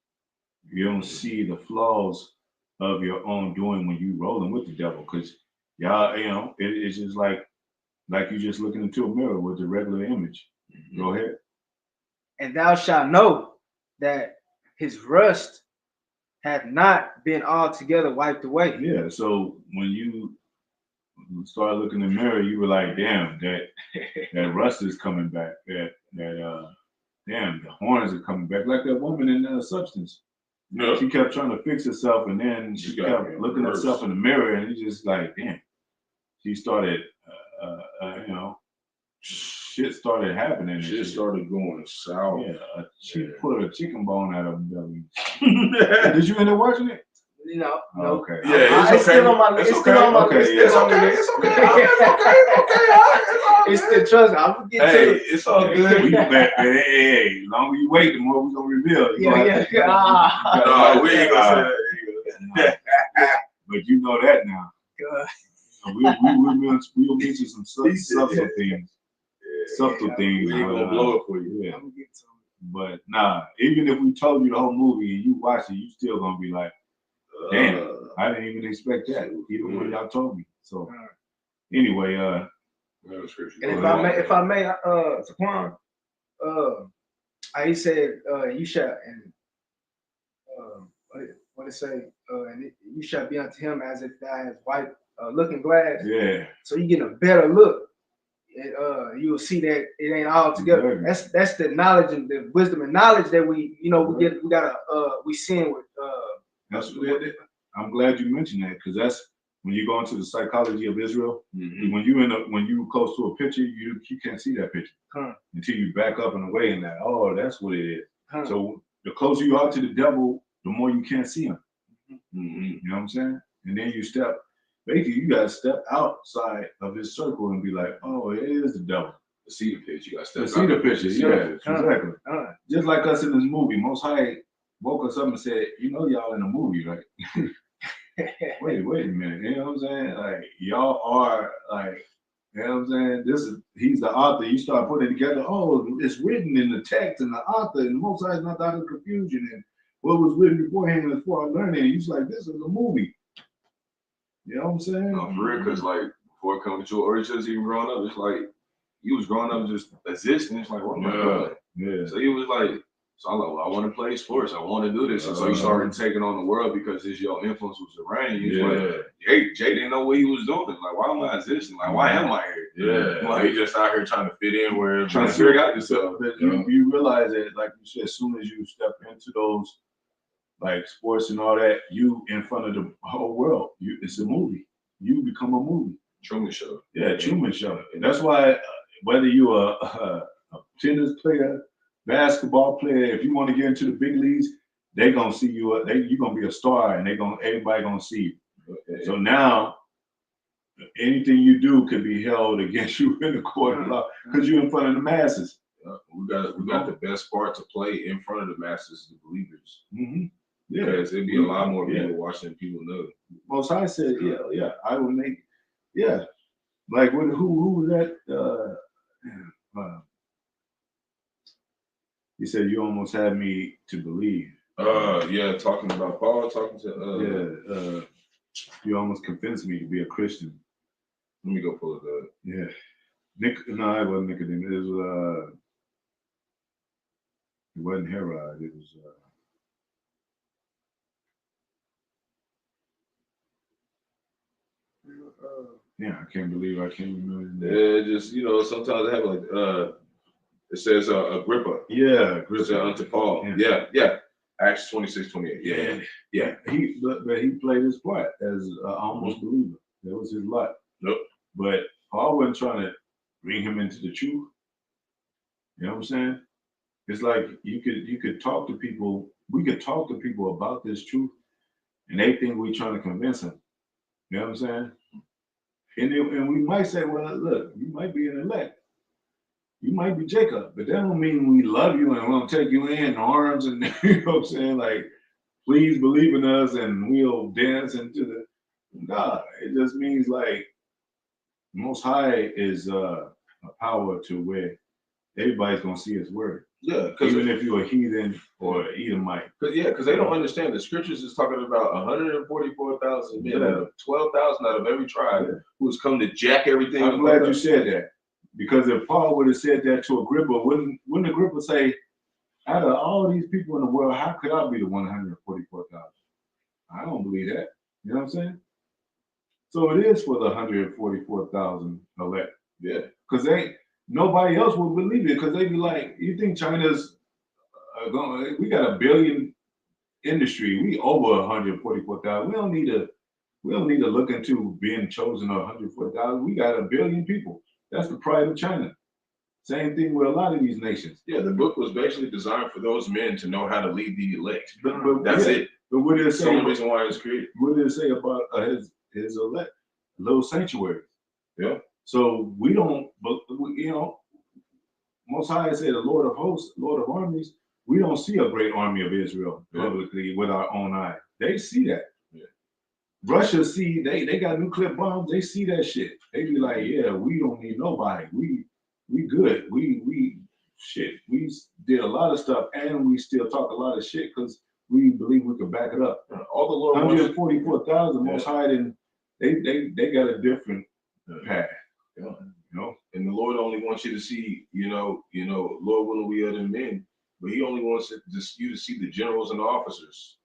You don't see the flaws of your own doing when you rolling with the devil. Because y'all, you know, it's just like you just looking into a mirror with the regular image. Go ahead. And thou shalt know that his rust hath not been altogether wiped away. Yeah, so when you start looking in the mirror, you were like, damn, that rust is coming back. Damn, the horns are coming back. Like that woman in Substance. No. She kept trying to fix herself, and then she kept looking at herself in the mirror, and it's just like, damn. She started, you know, shit started happening. Shit started going south. Yeah, she put a chicken bone out of her belly. Did you end up watching it? No. Okay. Yeah, it's still on my list. It's still on my list. It's okay. It's still, trust me, I'm gonna get to it. It's all good. Hey, the longer you wait, the more we're gonna reveal. Yeah. No, we ain't gonna say that. But you know that now. So we'll get you some subtle things. Subtle things. We ain't gonna blow it for you. Yeah. But nah, even if we told you the whole movie and you watch it, you still gonna be like, damn, I didn't even expect that. Even when y'all told me. So anyway, and if I may, Saquon, he said, you shall, and what it say, and you shall be unto him as if thou hast wiped looking glass. Yeah. So you get a better look. And, you will see that it ain't all together. Exactly. That's the knowledge and the wisdom and knowledge that we seeing with That's what I'm glad you mentioned that, because that's when you go into the psychology of Israel. When you close to a picture, you can't see that picture until you back up and away and that. Oh, that's what it is. So the closer you are to the devil, the more you can't see him. You know what I'm saying? And then you basically you gotta step outside of his circle and be like, oh, it is the devil. To see the picture, you gotta step To see the picture, yeah, exactly. Just like us in this movie, Most High woke us up and said, you know, y'all in a movie, right? wait a minute, you know what I'm saying? Like, y'all are like, you know what I'm saying? He's the author. You start putting it together. Oh, it's written in the text and the author, and the Most High is not out of confusion. And what was written beforehand is for our learning. And he's like, this is a movie. You know what I'm saying? No, for real, because like before coming to your origins, even growing up, it's like you was growing up just existing. It's like, what am I doing? Yeah. So he was like, so I'm like, well, I want to play sports. I want to do this. And so you started taking on the world because your influence was around you. Like, hey, Jay didn't know what he was doing. Like, why am I existing? Like, why am I here? Yeah. Like, he just out here trying to fit in where trying to figure out yourself. But you realize that, like you said, as soon as you step into those like sports and all that, you in front of the whole world. It's a movie. You become a movie. Truman Show. Yeah, Truman Show. And that's why whether you're a tennis player, basketball player, if you want to get into the big leagues, they gonna see you. You're gonna be a star, and everybody gonna see you. Okay. So now, anything you do can be held against you in the court of law because you're in front of the masses. We got the best part to play in front of the masses, the believers. Yeah, because it'd be a lot more people watching than people know. Most High said, yeah, I will make, like who was that? He said, you almost had me to believe. Talking about Paul, talking to you almost convinced me to be a Christian. Let me go pull it up. Yeah. No, it wasn't Nicodemus. It wasn't Herod. It was I can't believe I can't remember. Yeah, just sometimes they have like it says Agrippa. Yeah, Agrippa. Unto Paul. Yeah. Acts 26:28. Yeah. He played his part as an almost believer. That was his lot. Nope. But Paul wasn't trying to bring him into the truth. You know what I'm saying? It's like you could talk to people. We could talk to people about this truth, and they think we're trying to convince them. You know what I'm saying? And we might say, well, look, you might be an elect. You might be Jacob, but that don't mean we love you and we'll take you in arms and you know what I'm saying? Like, please believe in us and we'll dance into the God. It just means like Most High is a power to where everybody's gonna see his word. Yeah, even if you're a heathen or Edomite. Because they don't understand. The scriptures is talking about 144,000 men out of 12,000 out of every tribe who's come to jack everything. I'm glad you said that. Because if Paul would have said that to Agrippa, wouldn't Agrippa say, out of all these people in the world, how could I be the 144,000? I don't believe that. You know what I'm saying? So it is for the 144,000 elect. Yeah. Because nobody else would believe it, because they'd be like, you think China's we got a billion industry, we over 144,000. We don't need to look into being chosen 144,000. We got a billion people. That's the pride of China. Same thing with a lot of these nations. Yeah, the book was basically designed for those men to know how to lead the elect. But that's it. But what did it say? That's the only reason why it was created. What did it say about his elect? Little sanctuaries. Yeah. So we don't, Most High said the Lord of hosts, Lord of armies, we don't see a great army of Israel publicly with our own eye. They see that. Yeah. Russia see, they got nuclear bombs, they see that shit. They be like, yeah, we don't need nobody. We good. We did a lot of stuff and we still talk a lot of shit because we believe we can back it up. All the Lord 144,000 Most High, and they got a different path. Yeah. You know, and the Lord only wants you to see, Lord willing we other men, but He only wants you to see the generals and the officers.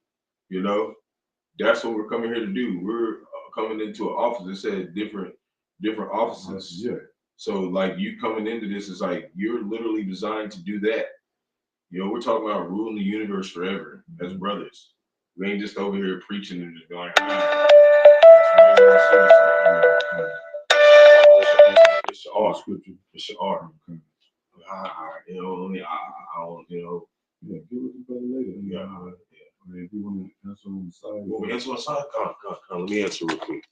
That's what we're coming here to do. coming into an office. It said different offices. Yeah. So like you coming into this is like you're literally designed to do that. You know, we're talking about ruling the universe forever as brothers. We ain't just over here preaching and just going, it's your art. It's your art. You know, I don't, you know. Yeah, get with the brother later. Yeah. I mean, if you want to answer on the side. You want me to answer on the side? Come. Let me answer real quick.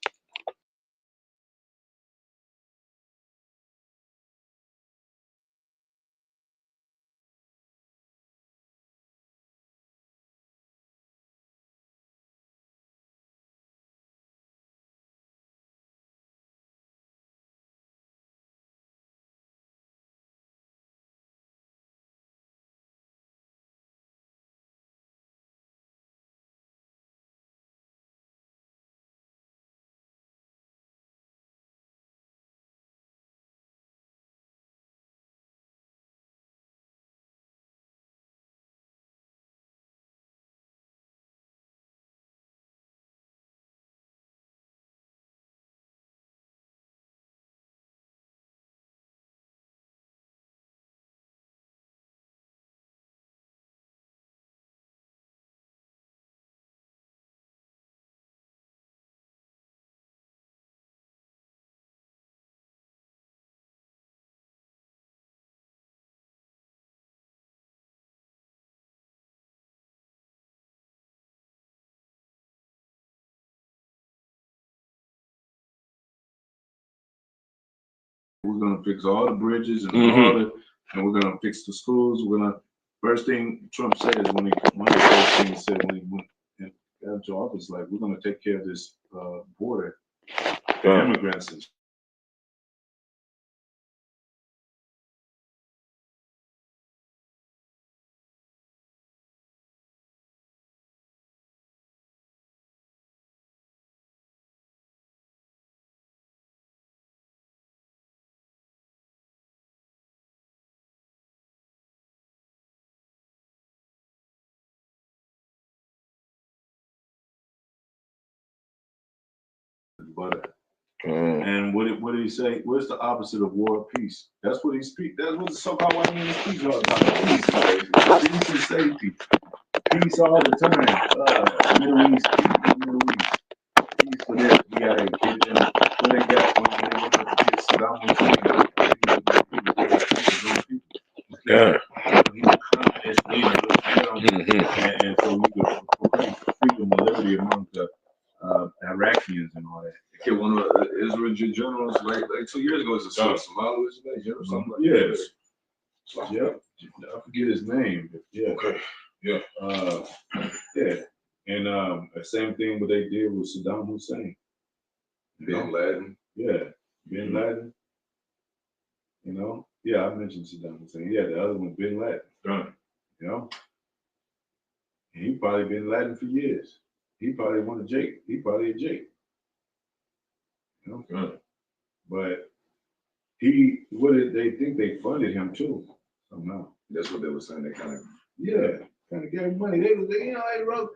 We're gonna fix all the bridges and all the, and we're gonna fix the schools. We're gonna first thing Trump said when one of the first things he said when he went and got into office, like we're gonna take care of this border immigrants and but and what did he say? What's the opposite of war? Peace. That's what he speaks. That's what the so-called white man speaks all the time. Peace and safety. Peace all the time. Middle East. Middle East. Peace for that. We gotta get them. What they got when they want to get Saddam Hussein. Yeah. He's a communist leader. And so we could proclaim freedom and liberty among the Iraqians and all that. Killed one of the Israel generals like 2 years ago. It's a Somali general, something like Yes. that. Yep. I forget his name, but yeah. Okay. Yeah. Yeah. And the same thing what they did with Saddam Hussein. Bin Laden. Yeah. Bin Laden. You know? Yeah, I mentioned Saddam Hussein. Yeah, the other one, Bin Laden. Done. You know? And he probably been Laden for years. He probably wanted Jake. He probably a Jake. You know? Done. But they think they funded him too somehow. That's what they were saying. They kind of gave him money. They wrote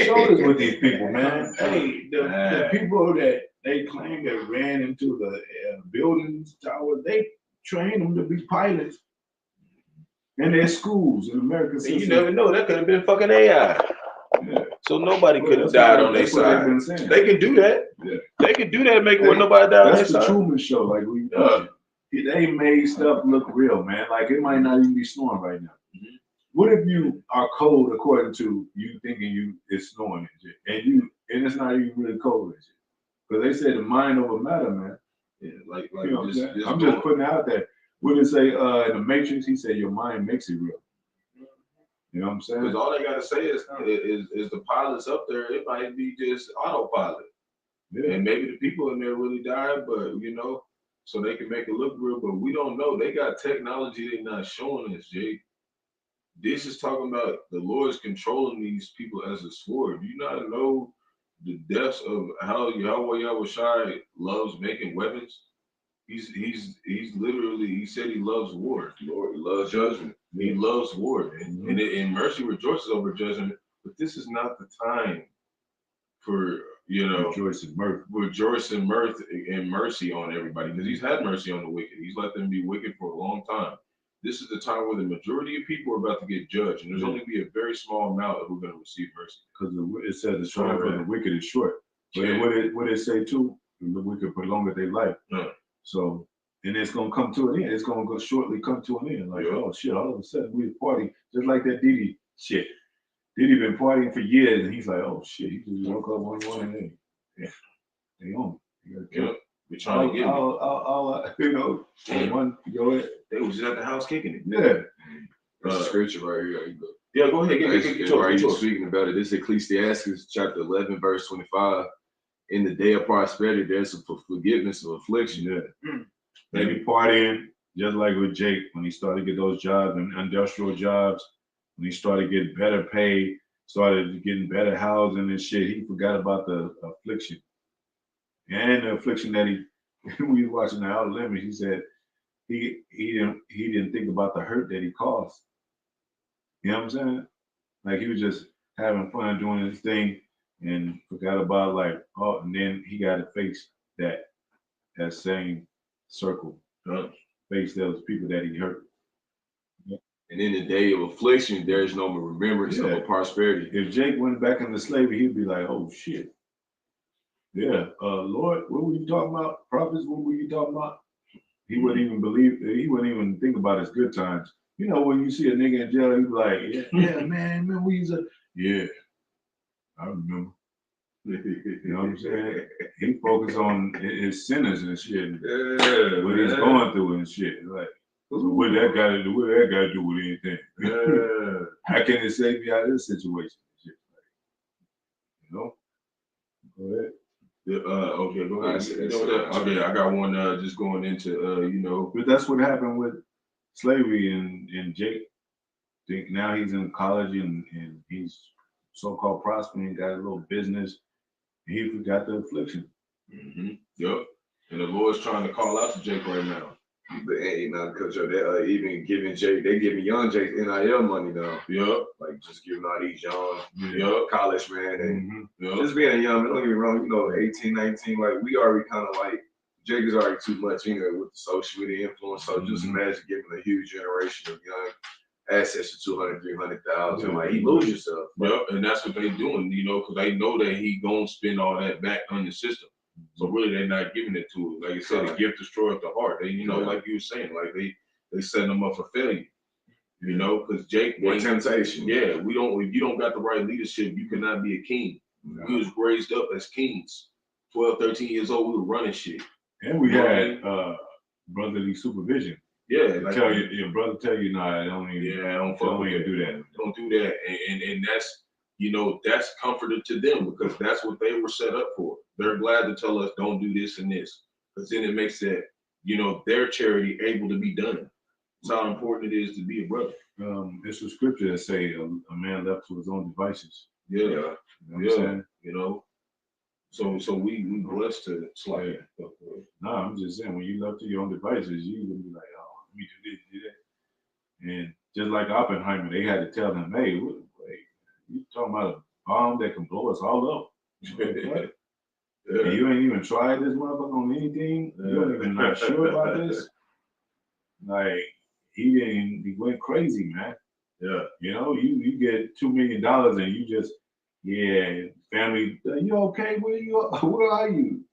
shoulders with these people, man. Hey, the people that they claim that ran into the buildings, towers, they trained them to be pilots in their schools in America. And you never know. That could have been fucking AI. Yeah. So nobody could have died on their side. They can do that. Yeah. They can do that, make it where nobody died on their That's the side. Truman Show. Like they made stuff look real, man. Like it might not even be snowing right now. Mm-hmm. What if you are cold according to you thinking it's snowing and shit, and it's not even really cold and shit? Because they say the mind over matter, man. Yeah, like you know, I'm just putting it out there. What did it say in the Matrix? He said your mind makes it real. You know what I'm saying? Because all they gotta say is the pilots up there. It might be just autopilot, and maybe the people in there really died, but you know, so they can make it look real. But we don't know. They got technology they're not showing us, Jake. This is talking about the Lord's controlling these people as a sword. Do you not know the depths of how Yahawashi loves making weapons? He's literally, he said he loves war. Lord, he loves judgment. He loves war, man. And mercy rejoices over judgment. But this is not the time for You know, rejoice in mirth and mercy on everybody, because he's had mercy on the wicked. He's let them be wicked for a long time. This is the time where the majority of people are about to get judged, and there's only be a very small amount who are going to receive mercy. Because it says the time for the wicked is short. But what it say too, the wicked prolong their life. Yeah. So, and it's gonna come to an end. It's gonna go shortly come to an end. Like, oh shit! All of a sudden we party just like that Diddy shit. Diddy been partying for years, and he's like, oh shit! He just woke up one morning and they on. You gotta kill. We're trying to get you know, one go ahead. They was just at the house kicking it. Yeah. There's scripture right here. Yeah, go ahead. Get speaking about it. This is Ecclesiastes chapter 11, verse 25. In the day of prosperity, there's a forgiveness of affliction. Yeah. They be partying just like with Jake when he started to get those jobs and industrial jobs. When he started getting better pay, started getting better housing and shit, he forgot about the affliction. And the affliction that we was watching the Outer Limits, he said he didn't think about the hurt that he caused. You know what I'm saying? Like he was just having fun doing his thing and forgot about and then he got to face that same circle. Face those people that he hurt. And in the day of affliction, there's no remembrance of a prosperity. If Jake went back into slavery, he'd be like, oh shit. Yeah, Lord, what were you talking about? Prophets, what were you talking about? He wouldn't even he wouldn't even think about his good times. You know, when you see a nigga in jail, he'd be like, yeah, man, remember we used to, yeah, I remember. You know what I'm saying? He focused on his sinners and shit, what he's going through and shit. Like, so what that got to do with anything? How can it save me out of this situation? Shit, like, you know? Go ahead. Okay, go ahead. Okay, I got one just going into you know. But that's what happened with slavery and Jake. Now he's in college and he's so-called prospering, got a little business. He forgot the affliction. Yep. And the Lord's trying to call out to Jake right now. But hey, now because they're even giving Jake, they giving young Jake NIL money now. Yep. Like just giving all these young college man and just being a young man, don't get me wrong, you know, 18, 19, like we already kind of like Jake is already too much anyway with the social media influence. So just imagine giving a huge generation of young access to 200, 300,000. Like he lose yourself. Yep, and that's what they doing, you know, because they know that he gonna spend all that back on the system. So really, they're not giving it to him. Like I said, the gift destroyeth the heart. They, you know, like you were saying, like they setting them up for failure. You know, because Jake, more temptation. Yeah, if you don't got the right leadership, you cannot be a king. No. We was raised up as kings. 12, 13 years old, we were running shit. And we had brotherly supervision. Yeah, like your brother tell you, nah, don't even do that. Don't do that. And that's, you know, that's comforting to them because that's what they were set up for. They're glad to tell us don't do this and this. Because then it makes that, you know, their charity able to be done. That's how important it is to be a brother. It's a scripture that say a man left to his own devices. Yeah. You know what I'm saying? You know. So we blessed to slide. No, I'm just saying when you left to your own devices, you would be like, oh, let me do this, do that. And just like Oppenheimer, they had to tell him, hey, you talking about a bomb that can blow us all up. And you ain't even tried this motherfucker on anything. You don't even not sure about this. Like he went crazy, man. Yeah. You know, you get $2 million and you just family. You okay? Where are you?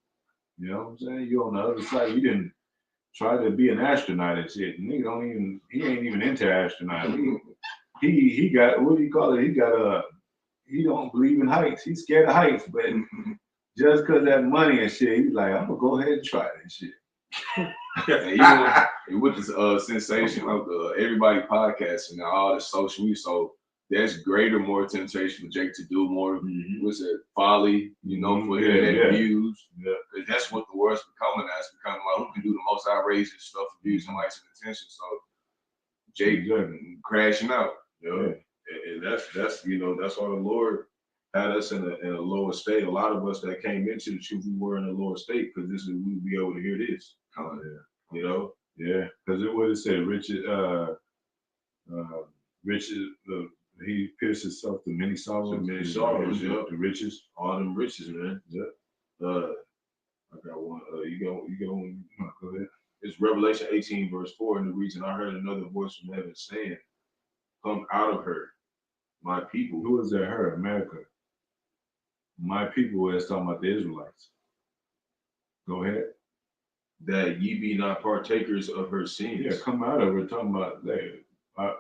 You know what I'm saying? You on the other side. You didn't try to be an astronaut and shit. Nigga he ain't even into astronaut. He got, what do you call it? He don't believe in heights. He's scared of heights, but just cause that money and shit, he's like, I'm gonna go ahead and try this shit. And with this sensation of the everybody podcasting and all the social media, so there's more temptation for Jake to do more. What's it, folly? You know, for internet views. Yeah, because that's what the world's becoming. That's becoming like who can do the most outrageous stuff for views and likes and attention. So Jake crashing out. Yeah, and that's you know that's why the Lord had us in a lower state. A lot of us that came into the truth, we were in a lower state because this is we'd be able to hear this. You know. Yeah, because it would have said riches, he pierced himself to many sorrows. The riches. All them riches, man. Yeah. I got one. You got one. Go ahead. It's Revelation 18, verse 4, and the reason I heard another voice from heaven saying, "Come out of her, my people." Who is that? Her, America. My people is talking about the Israelites. Go ahead. "That ye be not partakers of her sins." Yeah, come out of her. Talking about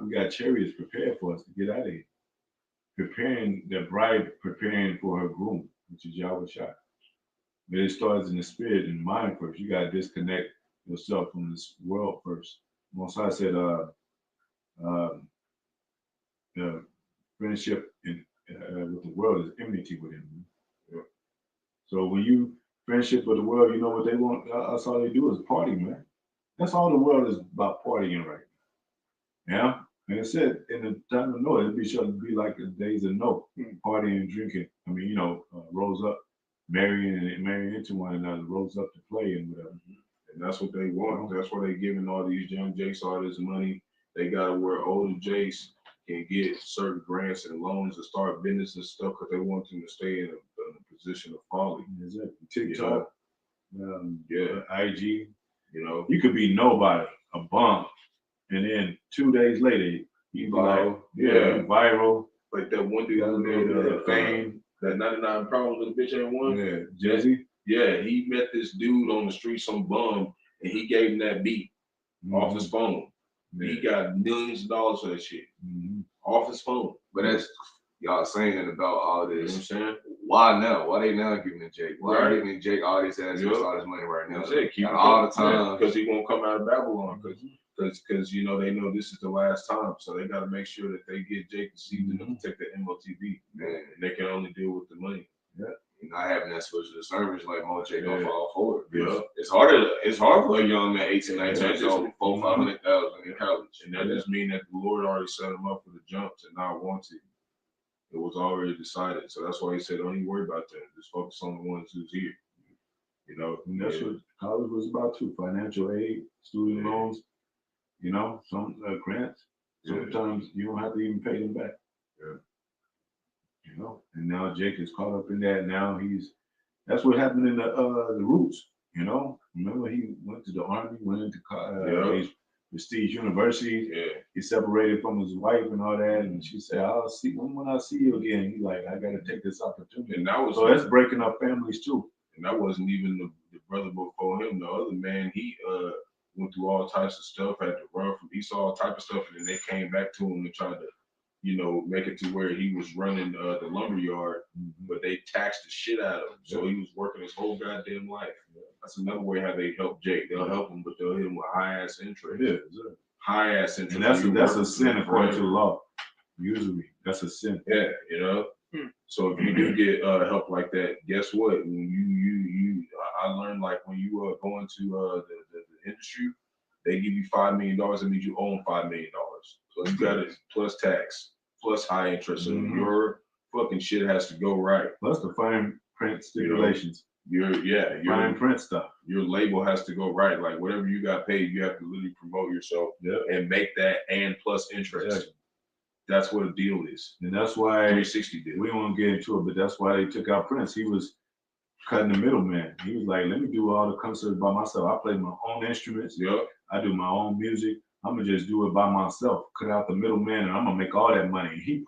we got chariots prepared for us to get out of here. Preparing the bride, preparing for her groom, which is Yahawashi. But it starts in the spirit and mind first. You got to disconnect yourself from this world first. Most I said, the friendship with the world is enmity with him. Yeah. So when you friendship with the world, you know what they want. That's all they do is party, man. That's all the world is about, partying right now. Yeah. And it said in the time of Noah, it'd sure to be like the days of Noah, partying and drinking. I mean, rose up, marrying into one another, rose up to play and whatever. And that's what they want. That's why they giving all these young Jakes all this money. They gotta where older Jakes can get certain grants and loans to start business and stuff because they want them to stay in a position of folly. Exactly. TikTok, IG. You could be nobody, a bum, and then 2 days later you viral. Viral. Like that one dude who made fame. That 99 Problems with the Bitch Ain't One. Yeah, Jesse. Yeah, he met this dude on the street, some bum, and he gave him that beat off his phone. Yeah. He got millions of dollars for that shit off his phone. But that's y'all saying about all this. You know what I'm saying? Why now? Why they now giving it Jake? Why are giving Jake all this ass, all this money right now? That's it. Keep all the time because he won't come out of Babylon because they know this is the last time, so they got to make sure that they get Jake to see them to take the MOTV. Man, and they can only deal with the money. Yeah. Not having that special discernment like Mo Jake don't fall forward. Yeah. It's hard for a young man, 18, 19 years old, with $400,000, $500,000 in college. And that just means that the Lord already set him up for the jump to not want to. It was already decided. So that's why he said, don't even worry about that. Just focus on the ones who's here. And that's what college was about too. Financial aid, student loans, some grants. Sometimes you don't have to even pay them back. Yeah. And now Jake is caught up in that. Now that's what happened in the Roots. Remember he went to the army, went into prestige university. Yeah. He separated from his wife and all that, and she said, when I see you again, he like, I gotta take this opportunity. And that was that's breaking up families too. And that wasn't even the brother before him. The other man, he went through all types of stuff, had to run from Esau, all type of stuff, and then they came back to him and tried to make it to where he was running the lumber yard, but they taxed the shit out of him. So he was working his whole goddamn life. That's another way how they help Jake. They'll help him, but they'll hit him with high ass interest. Yeah, high ass interest. And that's a sin according to the law. Usually, that's a sin. Yeah, So if you do get help like that, guess what? When I learned like when you go into the industry, they give you $5 million. That means you own $5 million. So you got it plus tax, plus high interest. So your fucking shit has to go right. Plus the fine print stipulations. Your fine print stuff. Your label has to go right. Like whatever you got paid, you have to literally promote yourself and make that and plus interest. Yeah. That's what a deal is. And that's why 360 did. We don't want to get into it, but that's why they took out Prince. He was cutting the middleman. He was like, let me do all the concerts by myself. I play my own instruments. Yep. I do my own music. I'm gonna just do it by myself. Cut out the middleman, and I'm gonna make all that money. He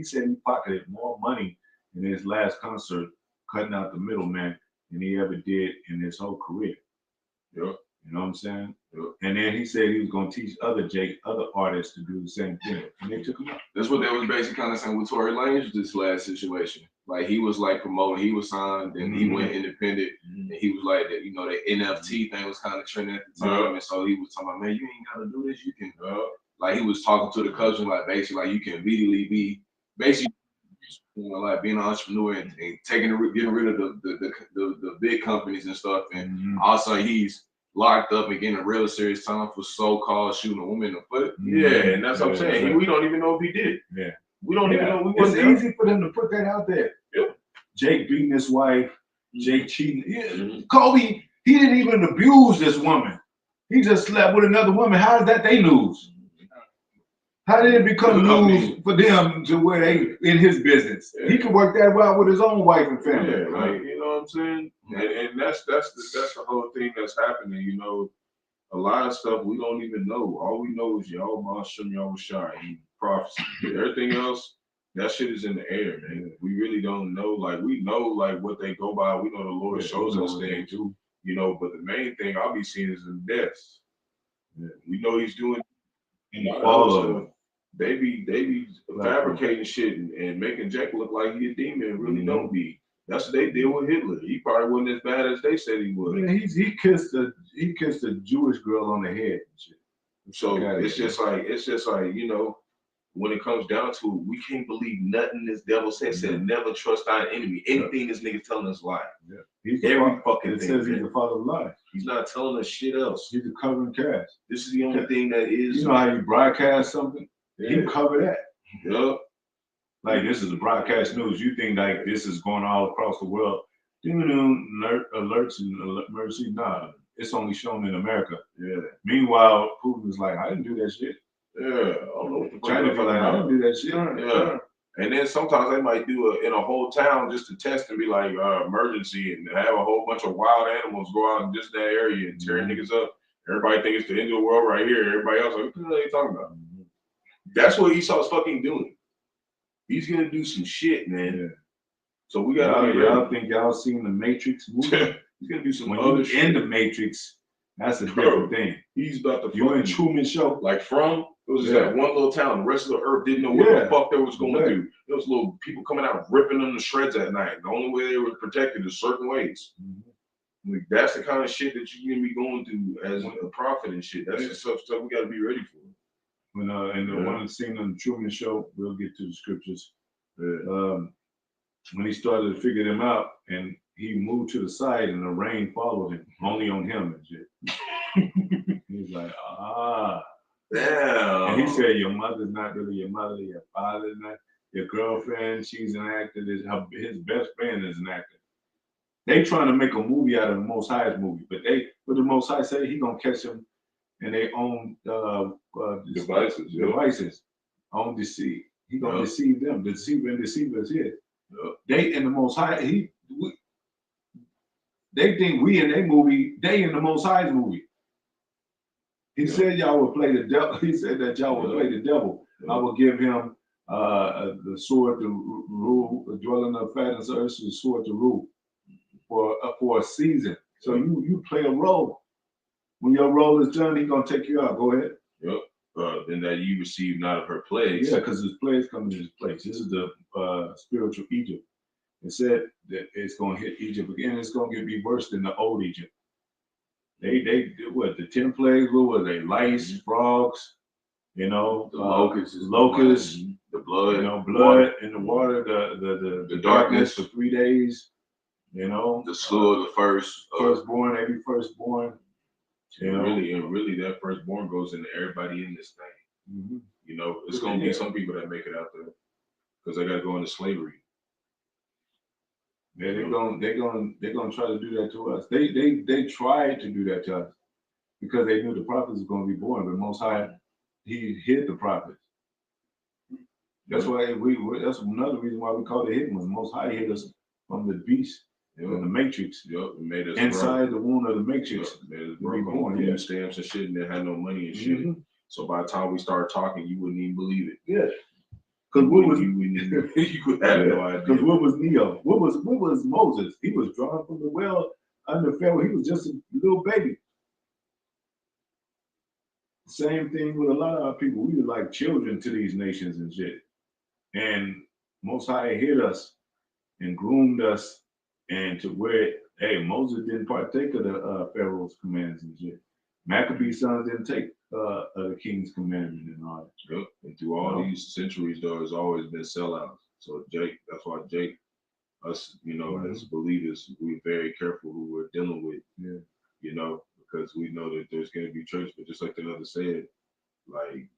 said he pocketed more money in his last concert, cutting out the middleman, than he ever did in his whole career. Yep. You know what I'm saying? Yep. And then he said he was gonna teach other artists to do the same thing, and they took him out. That's what they was basically kind of saying with Tory Lanez this last situation. Like he was like promoting, he was signed, and he went independent, and he was like that. The NFT thing was kind of trending at the time, and so he was talking about, man, you ain't gotta do this. You can, like he was talking to the cousin, like basically, like you can immediately be basically, like being an entrepreneur and getting rid of the big companies and stuff, and also he's locked up and getting a real serious time for so-called shooting a woman in the foot. Yeah, and that's what I'm saying. We don't even know if he did. Yeah. We don't even know. It's easy for them to put that out there. Yep. Jake beating his wife, Jake cheating. Yeah. Kobe, he didn't even abuse this woman. He just slept with another woman. How is that they lose? How did it become news for them to where they in his business? Yeah. He could work that out with his own wife and family. Yeah, like you know what I'm saying? And that's the whole thing that's happening. You know, a lot of stuff we don't even know. All we know is Yahawah, Bahasham, Yahawashi, prophecy. Everything else, that shit is in the air, man. We really don't know. Like we know like what they go by. We know the Lord shows us things too. You know, but the main thing I'll be seeing is the deaths. Yeah. We know he's doing all of them. They be fabricating shit and making Jack look like he a demon and really don't be. That's what they did with Hitler. He probably wasn't as bad as they said he was. Yeah, he kissed a Jewish girl on the head and shit. So it's just like, you know, when it comes down to it, we can't believe nothing this devil said. Said never trust our enemy. Anything this nigga telling us lie. Yeah. He's every fucking thing. It says he's the father of lies. He's not telling us shit else. He's a covering cast. This is the only thing that is. You know how you broadcast something? Yeah. He cover that. Yep. Like this is a broadcast news. You think like this is going all across the world? Alerts and emergency. Nah, it's only shown in America. Yeah. Meanwhile, Putin is like, I didn't do that shit. Yeah. I don't know what the China feel like I didn't do that shit. Yeah. And then sometimes they might do it in a whole town just to test and be like emergency and have a whole bunch of wild animals go out in just that area and tear niggas up. Everybody think it's the end of the world right here. Everybody else like, what the hell are you talking about? That's what Esau's fucking doing. He's gonna do some shit, man. Yeah. So we gotta be ready. Y'all think y'all seen the Matrix movie? He's gonna do some other shit. In the Matrix, that's a different thing. He's about to you in Truman Show. Like it was that one little town. The rest of the earth didn't know what the fuck they was going through. There was little people coming out ripping them to shreds at night. The only way they were protected is certain ways. Like that's the kind of shit that you're gonna be going through as a prophet and shit. That's the stuff we gotta be ready for. When and the one scene on the Truman Show, we'll get to the scriptures. When he started to figure them out, and he moved to the side, and the rain followed him, only on him and shit. He's like, damn. And he said, your mother's not really your mother, your father's not your girlfriend. She's an actor. His best friend is an actor. They trying to make a movie out of the Most High's movie, but the Most High say he gonna catch them. And they own devices. Own deceit. He gonna deceive them. The deceiver and deceiver is here. They in the Most High. They think we in their movie. They in the Most High's movie. He said y'all will play the devil. He said that y'all will play the devil. I will give him the sword to rule, the dwelling of fatness of earth, the sword to rule for a season. So you play a role. When your role is done, he's gonna take you out. Go ahead. Yep. And that you receive not of her plagues. Yeah, because his plagues come to this place. This is the spiritual Egypt. It said that it's gonna hit Egypt again. It's gonna be worse than the old Egypt. They what the 10 plagues? What were they? Lice, frogs, you know, the locusts, the blood, you know, blood in the water, the darkness for 3 days. You know, the slow of the firstborn, every firstborn. You know? Really, that firstborn goes into everybody in this thing. You know, it's gonna be some people that make it out there because they gotta go into slavery. Yeah, they're gonna try to do that to us. They tried to do that to us because they knew the prophets was gonna be born, but Most High, he hid the prophets. That's why that's another reason why we call it hidden. The Most High hid us from the beast. In the Matrix, it made us inside the womb of the Matrix. Made us broke on food stamps and shit, and they had no money and shit. So by the time we started talking, you wouldn't even believe it. Yeah, because what was you would have no idea. Because what was Neo? What was Moses? He was drawn from the well under Pharaoh. He was just a little baby. Same thing with a lot of our people. We were like children to these nations and shit. And Most High hid us and groomed us. And to where, hey, Moses didn't partake of the Pharaoh's commands and shit. Maccabee's sons didn't take the king's commandment and all that. Yep. And through all these centuries, though, it's always been sellouts. So that's why us, you know, as believers, we're very careful who we're dealing with. Yeah. You know, because we know that there's going to be church, but just like the other said, like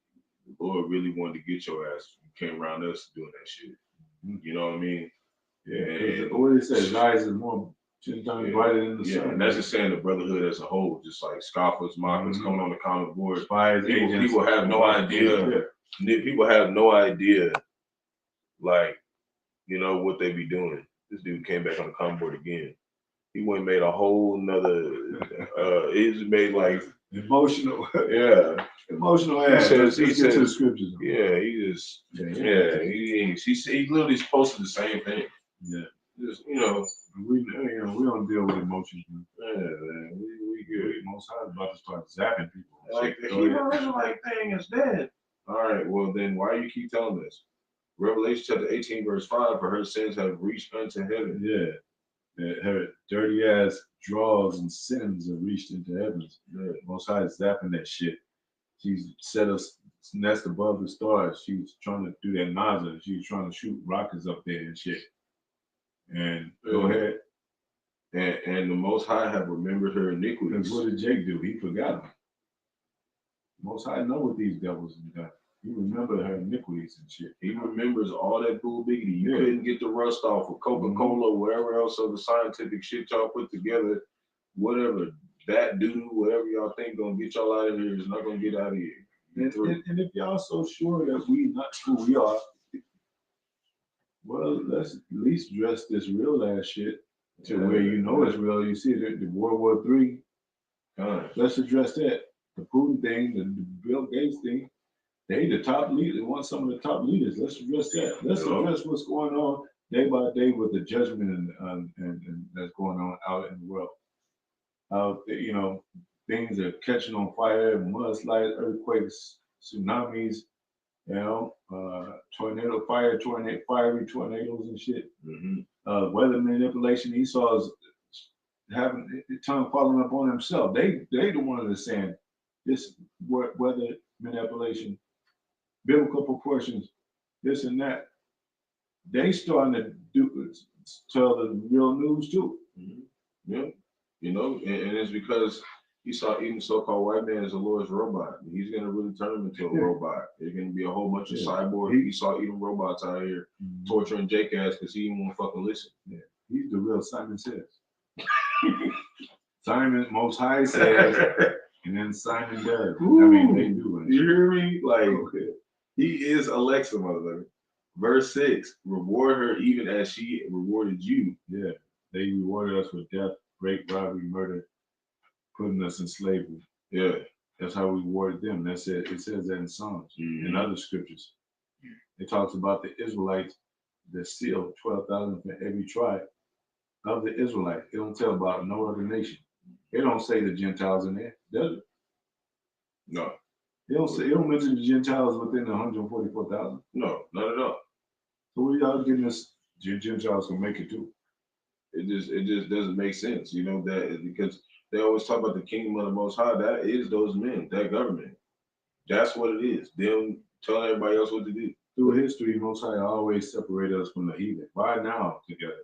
the Lord really wanted to get your ass. You came around us doing that shit. You know what I mean? Yeah, what it says, lies is more 10 times brighter than the sun. And that's just saying the brotherhood as a whole, just like scoffers, mockers coming on the common board. Spies, people have no idea people have no idea, like, what they be doing. This dude came back on the comm board again. He went and made a whole nother. He's made like emotional. Yeah, emotional. He says to the scriptures. Yeah, he just. Yeah, he literally posted the same thing. Yeah, just we don't deal with emotions. Man. Yeah, man, we good. Most High is about to start zapping people. Like the Hebrew Israelite thing is dead. All right, well then, why do you keep telling us? Revelation chapter 18, verse 5, for her sins have reached unto heaven. Yeah. Her dirty ass draws and sins have reached into heavens. Yeah. Most High is zapping that shit. She's set us nest above the stars. She's trying to do that NASA. She's trying to shoot rockets up there and shit. And go ahead. And the Most High have remembered her iniquities. What did Jake do? He forgot them. Most High know what these devils have done. He remembered her iniquities and shit. He remembers all that bull biggity. You couldn't get the rust off of Coca-Cola, whatever else of the scientific shit y'all put together, whatever, that doo-doo, whatever y'all think gonna get y'all out of here is not gonna get out of here. And if y'all so sure that we not who we are, well, let's at least address this real ass shit to where it's real. You see the World War III. Let's address that. The Putin thing, the Bill Gates thing. They the top leaders, want some of the top leaders. Let's address that. Let's address what's going on day by day with the judgment and that's going on out in the world. Things are catching on fire, mudslides, earthquakes, tsunamis, fiery tornadoes and shit. Weather manipulation. Esau's having the tongue falling up on himself. They the one that's saying this weather manipulation. Biblical proportions, this and that. They starting to tell the real news too. Yeah, and it's because Esau, even so-called white man, is the Lord's robot. He's gonna really turn him into a robot. There's gonna be a whole bunch of cyborg Esau eating robots out here torturing Jake ass because he didn't want to fucking listen. Yeah, he's the real Simon Says. Simon Most High says, and then Simon does. Ooh, I mean, they do. You hear me? Like. He is Alexa, motherfucker. Verse 6, reward her even as she rewarded you. Yeah, they rewarded us with death, rape, robbery, murder, putting us in slavery. Yeah. That's how we rewarded them. That's it. It says that in Psalms and other scriptures. It talks about the Israelites, the seal, 12,000 for every tribe of the Israelites. It don't tell about no other nation. It don't say the Gentiles in there, does it? No. It don't mention the Gentiles within the 144,000. No, not at all. So what y'all getting this Gentiles can make it too? It just doesn't make sense, that because they always talk about the kingdom of the Most High. That is those men, that government. That's what it is. Them telling everybody else what to do. Through history, Most High always separated us from the heathen. Why now together?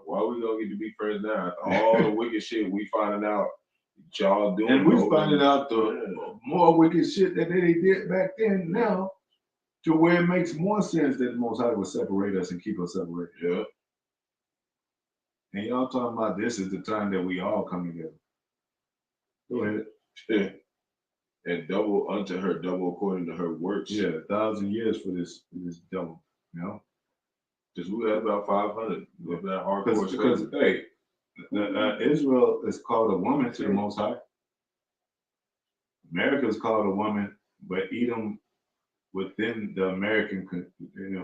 Why we gonna get to be friends now? All the wicked shit we finding out. Y'all doing, and we're finding out the more wicked shit that they did back then now, to where it makes more sense that the Most High will separate us and keep us separated. Yeah. And y'all talking about this is the time that we all come together. Go ahead. Yeah. And double unto her, double according to her works. Yeah, 1,000 years for this double. Because we had about 500 of that hardcore. Because hey. Israel is called a woman to the Most High. America is called a woman, but Edom, within the American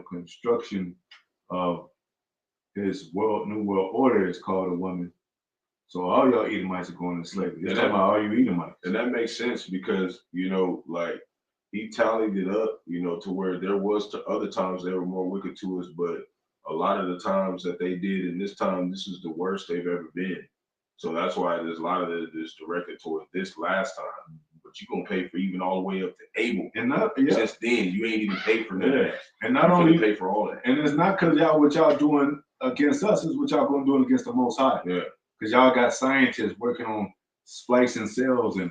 construction of his new world order, is called a woman. So all y'all Edomites are going into slavery. They're talking about all you Edomites. And that makes sense because, like he tallied it up, to where there was to other times they were more wicked to us, but a lot of the times that they did in this time, this is the worst they've ever been. So that's why there's a lot of this directed toward this last time. But you're going to pay for even all the way up to Abel. And since then, you ain't even paid for none of that. And not only pay for all that. And it's not because what y'all doing against us, is what y'all going to do against the Most High. Yeah. Because y'all got scientists working on splicing cells and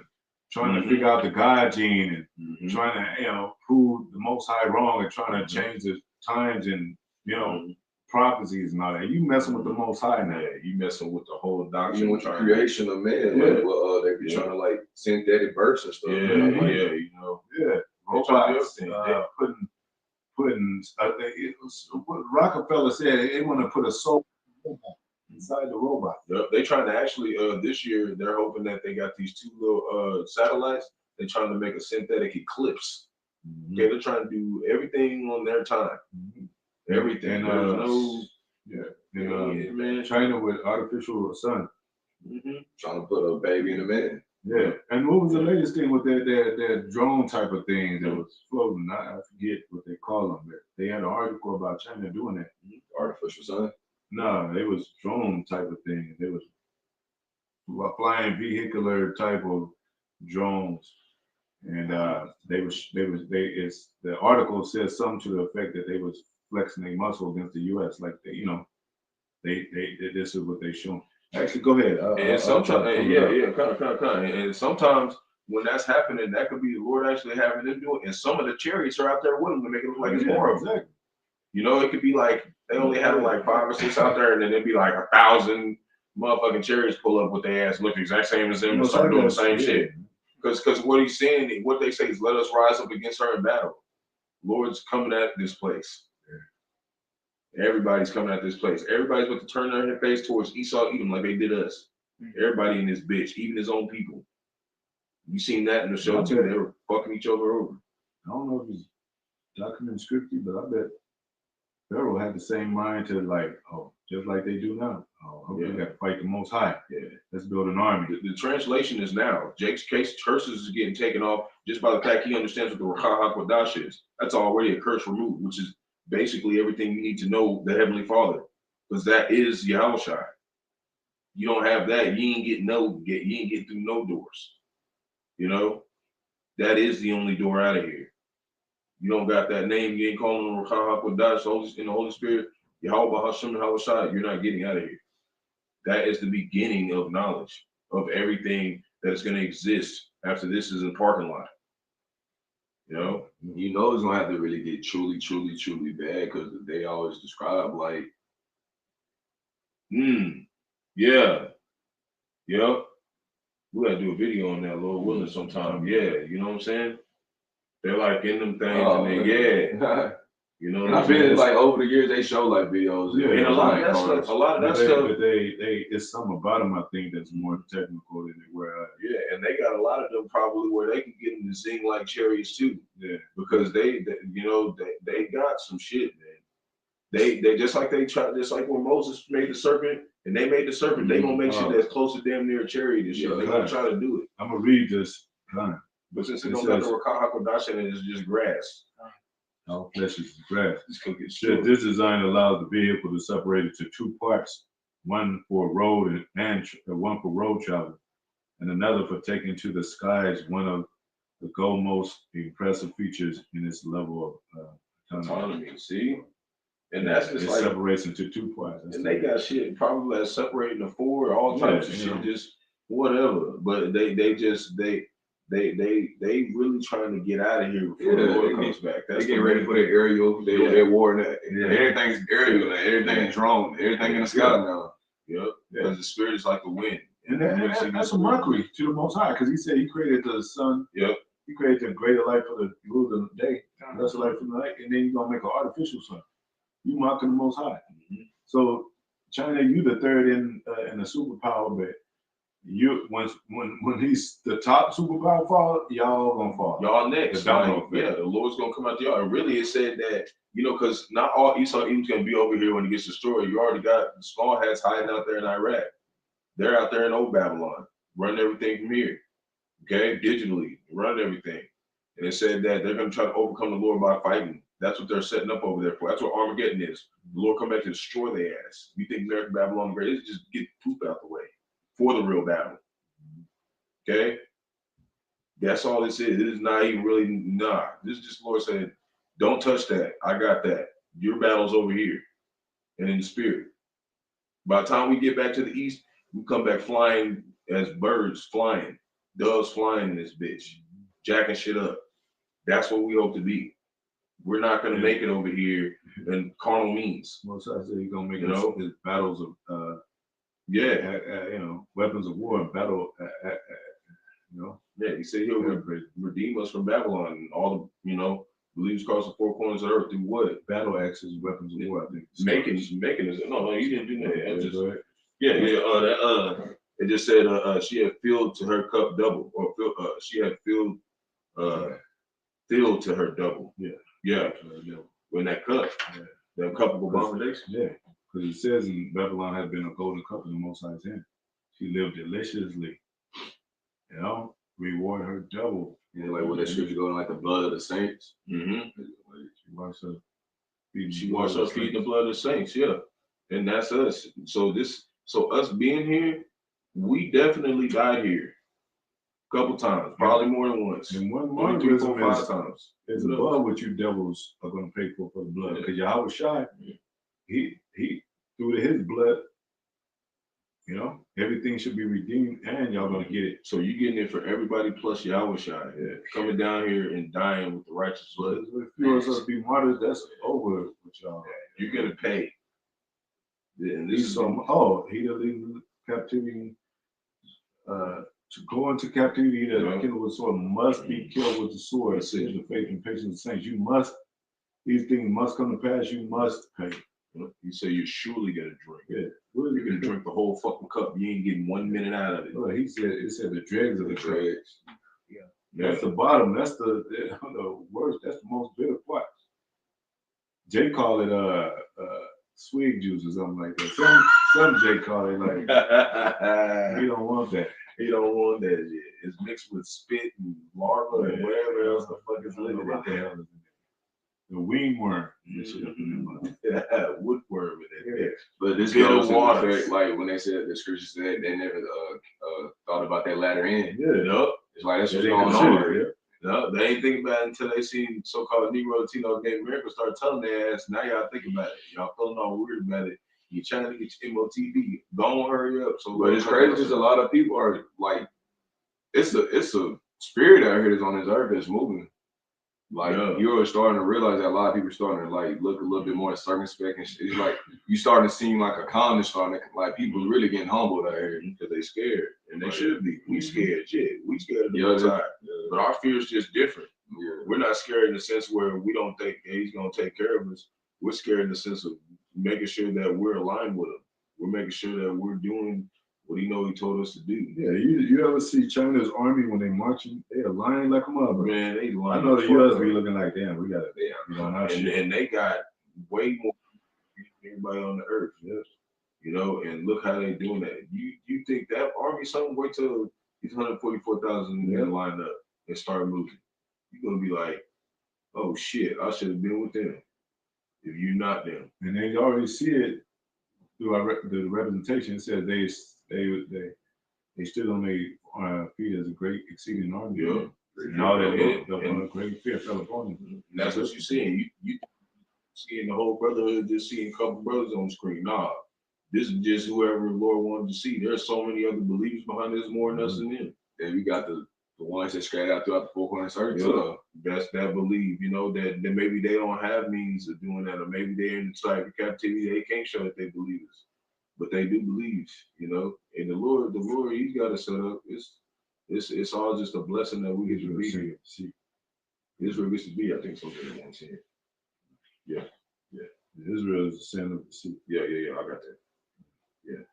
trying to figure out the God gene and trying to, prove the Most High wrong and trying to change the times and, prophecies and all that. You messing with the Most High now. Yeah, you messing with the whole doctrine. Even with the creation of man, they be trying to synthetic births and stuff. Yeah. robots, putting. What Rockefeller said they want to put a soul inside the robot. Yep, they trying to actually this year they're hoping that they got these 2 little satellites. They're trying to make a synthetic eclipse. Okay, they're trying to do everything on their time. Everything. And China with artificial sun. Trying to put a baby in a man. Yeah, and what was the latest thing with that drone type of thing that was floating? I forget what they call them, but they had an article about China doing that. Artificial sun? No, it was drone type of thing. They was flying vehicular type of drones, and the article says something to the effect that they was flexing their muscle against the U.S. Like they this is what they shown. Actually, go ahead. And sometimes, and sometimes when that's happening, that could be the Lord actually having them do it. And some of the chariots are out there with them to make it look like it's more of them. Exactly. You know, it could be like they only have like 5 or 6 out there, and then it'd be like 1,000 motherfucking chariots pull up with their ass look the exact same as them and start doing the same shit. Because what he's saying, what they say is, let us rise up against her in battle. Lord's coming at this place. Everybody's coming at this place. Everybody's going to turn their face towards Esau, even like they did us. Everybody in this bitch, even his own people. You seen that in the show too? They were fucking each other over. I don't know if it's documented scripted, but I bet Pharaoh had the same mind to just like they do now. We got to fight the Most High. Yeah, let's build an army. The translation is now. Jake's curses is getting taken off just by the fact he understands what the Qadash is. That's already a curse removed, which is basically everything you need to know the Heavenly Father, because that is Yahawashi. You don't have that, you ain't get through no doors. You know, that is the only door out of here. You don't got that name, you ain't calling on Qadash in the Holy Spirit, Yahawah, Bahasham, and Halal, you're not getting out of here. That is the beginning of knowledge of everything that is going to exist after this is in the parking lot. You know it's gonna have to really get truly bad, because they always describe like, yep. We gotta do a video on that, Lord willing, sometime. Yeah, you know what I'm saying? They're like in them things, you know. I've been like over the years they show like videos. And a lot of that stuff. But it's something about them I think that's more technical than they were. Yeah, and they got a lot of them probably where they can get them to sing like chariots too. Yeah, because they got some shit, man. They just like when Moses made the serpent and they made the serpent, they gonna make sure that's close to damn near a chariot and shit. They're gonna try to do it. I'm gonna read this. But since it don't got the Qadash in it, it's just grass. All flesh is grass. This design allows the vehicle to separate into 2 parts, one for road and one for road travel, and another for taking to the skies. One of the most impressive features in its level of autonomy. See, and that's just like separates into 2 parts. And they got shit probably that's separating the 4, all types of shit, just whatever. But they really trying to get out of here before the Lord comes back. They get ready for the aerial. They're war now. Everything's aerial now. Everything's drone. Everything in the sky now. Yep. Because the spirit is like the wind. And that's a mockery to the Most High, because he said he created the sun. Yep. He created the greater light for the rule of the day, lesser light for the night, and then you're gonna make an artificial sun. You mocking the Most High. So China, you the third in the superpower, but when he's the top superpower fall, y'all gonna fall. Y'all next. The Lord's gonna come out to y'all. And really, it said that, because not all Esau Edom's gonna be over here when he gets destroyed. You already got the small hats hiding out there in Iraq. They're out there in old Babylon, running everything from here. Okay, digitally, running everything. And it said that they're gonna try to overcome the Lord by fighting. That's what they're setting up over there for. That's what Armageddon is. The Lord come back to destroy their ass. You think American Babylon great? It's just get poop out the way for the real battle. Okay? That's all this is. It is not even really, This is just Lord saying, don't touch that. I got that. Your battle's over here and in the spirit. By the time we get back to the east, we come back flying as birds flying, doves flying in this bitch, jacking shit up. That's what we hope to be. We're not going to make it over here in carnal means. Most I say you're going to make it battles of, weapons of war and battle You know. Yeah, he said he'll redeem us from Babylon and all the believers across the four corners of the earth through what? Battle axes, weapons of war. I think. Making us. No, you didn't do that. Just, It just said she had filled to her cup double, or she had filled to her double. Yeah. When that cup, that cup of abomination. Yeah, because it says in Babylon had been a golden cup in the Most High's hand. She lived deliciously. You know, reward her double. Yeah, like what that scripture going like the blood of the saints. Mm-hmm. She washed her feet in the blood of the saints. Yeah, and that's us. So us being here, we definitely died here a couple times, probably more than once. And one 3, 4, reason 5 times. It's above what you devils are going to pay for the blood. Because Yahawashi, he through his blood, everything should be redeemed, and y'all gonna get it. So you getting it for everybody plus Yahawashi, coming down here and dying with the righteous blood. If you want us to be martyrs, that's over with y'all. You're gonna pay. And He that lead captivity, to go into captivity, that killed with sword must be killed with the sword. It says the faith and patience of the saints. These things must come to pass. You must pay. You say you're surely gonna drink. Yeah, you're gonna drink the whole fucking cup. You ain't getting 1 minute out of it. Well, it said the dregs of the dregs. Yeah, that's the bottom. That's the worst. That's the most bitter part. Jay call it swig juice or something like that. Some Jay call it like he don't want that. He don't want that shit. It's mixed with spit and larva and whatever else the fuck is living in there. The wingworm. Woodworm in that. But this goes to the fact, like when they said the scripture said they never thought about that latter end. It's like that's what's going on. No, they ain't think about it until they seen so-called Negro Latino Native Americans start telling their ass. Now y'all think about it. Y'all feeling all weird about it. You trying to get your MOTV. Don't hurry up. So, but it's crazy because a lot of people are like, it's a spirit out here that's on this earth that's moving. Like you're starting to realize that a lot of people are starting to like look a little bit more circumspect, and it's like you starting to seem like a calmness starting to, like people really getting humbled out here because they scared, and they should be. We scared, shit. We scared of the Most High, but our fear is just different. We're not scared in the sense where we don't think he's gonna take care of us. We're scared in the sense of making sure that we're aligned with him. We're making sure that we're doing what he told us to do. Yeah, you ever see China's army when they marching? They aligned like a mother. Man, they aligned. I know the U.S. be looking like, damn, we got it. And they got way more than everybody on the earth. And look how they doing that. You think that army something? Wait till these 144,000 men line up and start moving. You're gonna be like, oh shit, I should have been with them. If you're not them. And they already see it through the representation. It says they stood on their feet as a great exceeding army. And all that great fear fell upon them. And that's what you're seeing. You seeing the whole brotherhood, just seeing a couple brothers on the screen. Nah, this is just whoever the Lord wanted to see. There's so many other believers behind this more than us than them. And we got the ones that scattered out throughout the four corners of the earth. That's that believe, that maybe they don't have means of doing that, or maybe they're in the type of captivity they can't show that they believe us, but they do believe, And the Lord, He's got it set up. It's all just a blessing that we get to be here. Israel gets to be, I think, something that wants here. Yeah. Israel is the center of the sea. Yeah, I got that. Yeah.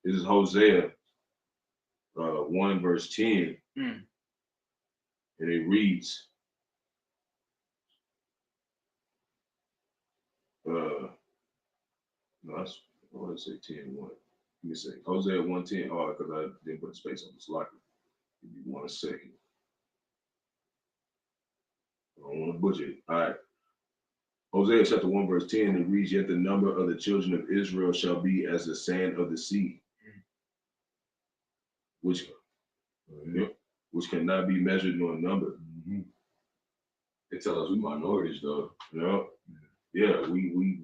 This is Hosea 1 verse 10. And it reads, I want to say 10:1. Let me say Hosea 1:10. Oh, because I didn't put a space on this locker. Give me 1 second. I don't want to butcher it. All right. Hosea chapter 1 verse 10. It reads, yet the number of the children of Israel shall be as the sand of the sea, which cannot be measured nor numbered. They tell us we minorities though. Yeah, we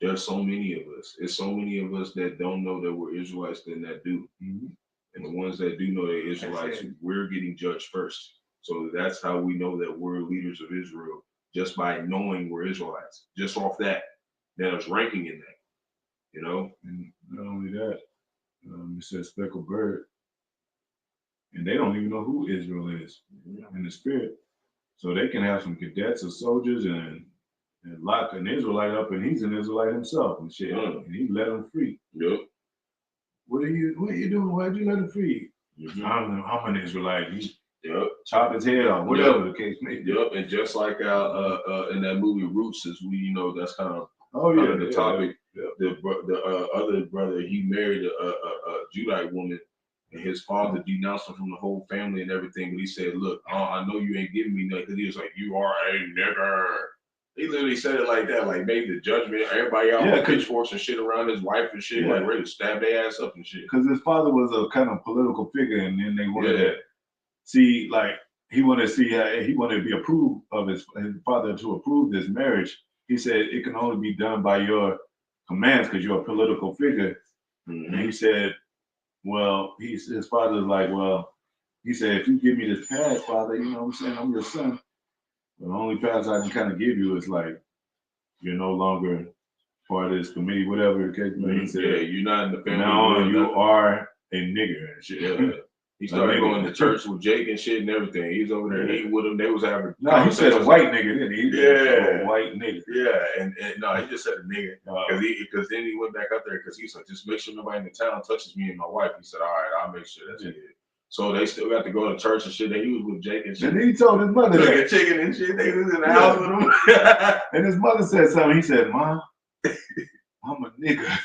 there's so many of us. There's so many of us that don't know that we're Israelites than that do. And the ones that do know they're Israelites, we're getting judged first. So that's how we know that we're leaders of Israel, just by knowing we're Israelites. Just off that, there's ranking in that. And not only that, it says speckled bird. and they don't even know who Israel is in the spirit. So they can have some cadets or soldiers and lock an Israelite up, and he's an Israelite himself and shit, and he let him free. Yep. What are you doing? Why'd you let him free? I'm an Israelite. Yep. Chop his head off, whatever the case may be. Yep. And just like in that movie Roots, as we that's kind of the topic. The other brother, he married a Judite woman, and his father denounced him from the whole family and everything. But he said, "Look, I know you ain't giving me nothing." Because he was like, "You are a nigger." He literally said it like that, like made the judgment. Everybody out with pitchforks and shit around his wife and shit, like ready to stab their ass up and shit. Because his father was a kind of political figure, and then they wanted to see, like, he wanted to see how he wanted to be approved of his father to approve this marriage. He said it can only be done by your commands because you're a political figure. And he said, well, his father's like, well, he said, if you give me this pass, father, you know what I'm saying, I'm your son. The only pass I can kind of give you is like, you're no longer part of this committee, whatever the case may be. He said, you're not in the family. Now you are a nigger and shit. Yeah. He started going to church with Jake and shit and everything. He was over there eating with him. They was having. No, he said a white nigga, didn't he? A white nigga. Yeah, and no, he just said a nigga because then he went back up there because he said, just make sure nobody in the town touches me and my wife. He said, all right, I'll make sure that's it. So they still got to go to church and shit. And he was with Jake and shit. And he told his mother that chicken and shit. They was in the house with him. And his mother said something. He said, "Mom, I'm a nigga."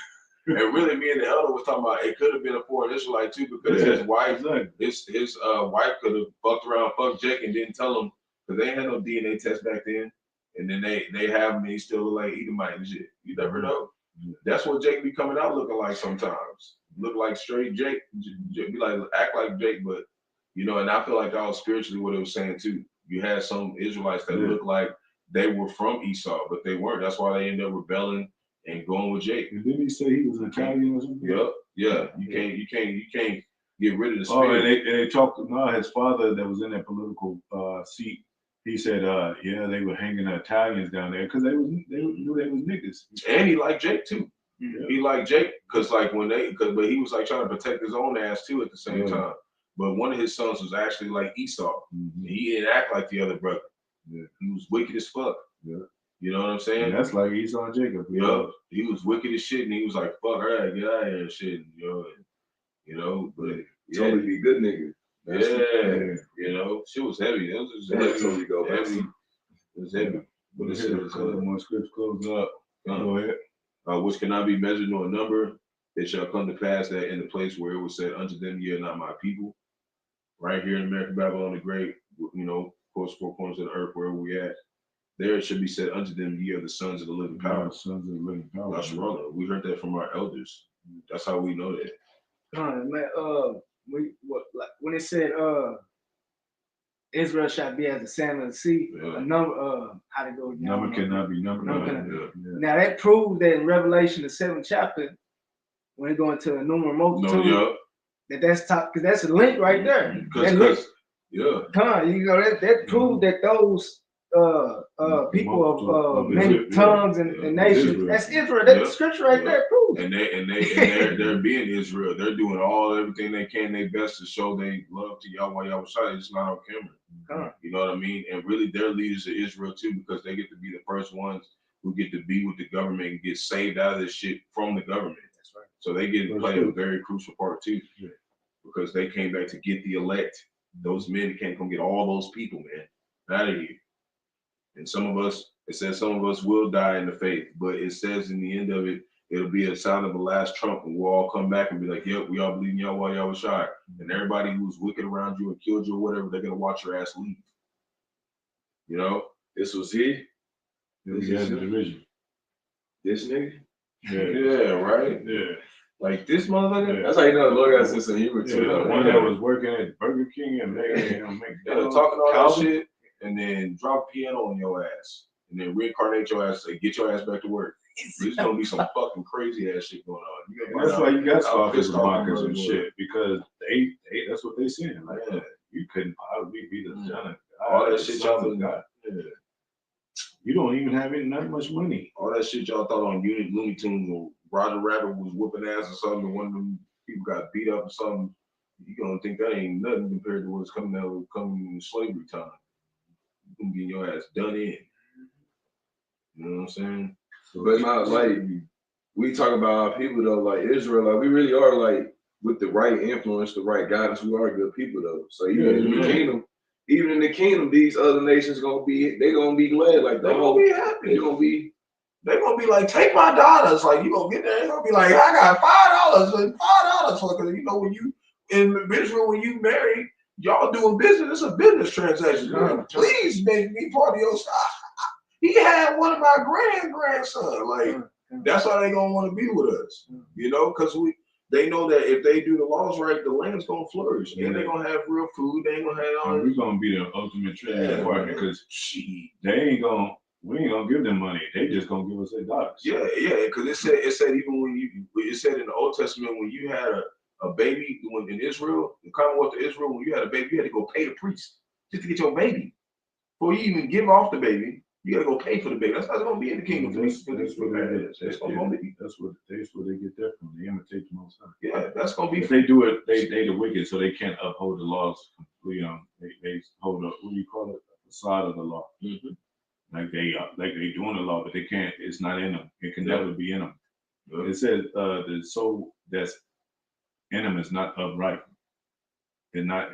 And really, me and the elder was talking about it could have been a foreign Israelite too because his wife, his wife could have fucked around, fucked Jake, and didn't tell him because they ain't had no DNA test back then. And then they have him, and he still look like Edomite and shit. You never know. That's what Jake be coming out looking like sometimes. Look like straight Jake, be like act like Jake, but and I feel like that was spiritually what it was saying too. You had some Israelites that looked like they were from Esau, but they weren't. That's why they ended up rebelling and going with Jake. And didn't he say he was Italian or something? Yep. Yeah. You can't get rid of the spirit. Oh, and they talked. No, his father that was in that political seat. He said, they were hanging the Italians down there because they knew they was niggas. And he liked Jake too. Yeah. He liked Jake because like but he was like trying to protect his own ass too at the same time. But one of his sons was actually like Esau. He didn't act like the other brother. Yeah. He was wicked as fuck. Yeah. You know what I'm saying? And that's like Esau and Jacob. Yeah. He was wicked as shit, and he was like, "Fuck her, get out of here," and shit. But totally be good nigga. She was heavy. It was just heavy. So you go heavy. It was heavy. But it says, more scripts close up. Go ahead. Which cannot be measured nor a number. It shall come to pass that in the place where it was said unto them, "Ye are not my people." Right here in America, Babylon the Great, of course, 4 corners of the earth, wherever we at, there it should be said unto them, "Ye are the sons of the living power." Sons of the living power. That's wrong. We heard that from our elders. That's how we know that. When it said Israel shall be as the sand of the sea, a number how to go. Number cannot be numbered. Now that proves that in Revelation the 7th chapter, when it go into a numerous multitude, that's top because that's a link right there. That proved that those people of many tongues and nations. That's Israel. That's scripture right there. Proves. And they're being Israel. They're doing everything they can, their best to show they love to Yahawah, Yahawashi. It's not on camera. You know what I mean? And really, they're leaders of Israel too because they get to be the first ones who get to be with the government and get saved out of this shit from the government. That's right. So they get to play a very crucial part too, because they came back to get the elect. Those men can't come get all those people, man, out of here. And some of us, it says some of us will die in the faith, but it says in the end of it, it'll be a sound of the last trump, and we'll all come back and be like, "Yep, we all believe in Yahawah, Yahawashi." And everybody who's wicked around you and killed you or whatever, they're gonna watch your ass leave. This was he. This is the division. This nigga. Yeah, right. Yeah. Like this motherfucker. Yeah. That's how you know the Lord got sense of humor too. The one that was working at Burger King and making talking all that shit, and then drop piano on your ass, and then reincarnate your ass, say, "Get your ass back to work." There's gonna be some fucking crazy ass shit going on. And that's why you got scoffers and mockers and shit, because they that's what they saying. Like, you couldn't probably be the son of God. All that shit y'all been got. You don't even have that much money. All that shit y'all thought on Looney Tunes or Roger Rabbit was whooping ass or something, and one of them people got beat up or something. You gonna think that ain't nothing compared to what's coming in slavery time. You gonna get your ass done in. You know what I'm saying? But not like we talk about our people though, like Israel, like we really are like with the right influence, the right guidance, we are good people though. So even in the kingdom, these other nations they gonna be glad, like they gonna be happy. They gonna be like, take my daughters. Like you gonna get there, they gonna be like, I got $5 for because you know when you in Israel when you marry, y'all doing business. It's a business transaction. Please make me part of your stuff. He had one of my grandson. Like that's how they gonna want to be with us, you know, because they know that if they do the laws right, the land's gonna flourish, and they're gonna have real food. They ain't gonna have. We're gonna be the ultimate trading partner because we ain't gonna give them money. They just gonna give us their dollars. Yeah, because it said even it said in the Old Testament when you had a baby in Israel, the Commonwealth of Israel, when you had a baby, you had to go pay the priest just to get your baby. Before you even give off the baby, you gotta go pay for the baby. That's how it's gonna be in the kingdom. That's where they get that from. They imitate the Most High. Yeah, that's gonna be. If they do it, they the wicked, so they can't uphold the laws. You know, they hold up. What do you call it? The side of the law. Like they doing the law, but they can't. It's not in them. It can never be in them. It says the soul that's in them is not upright. It's not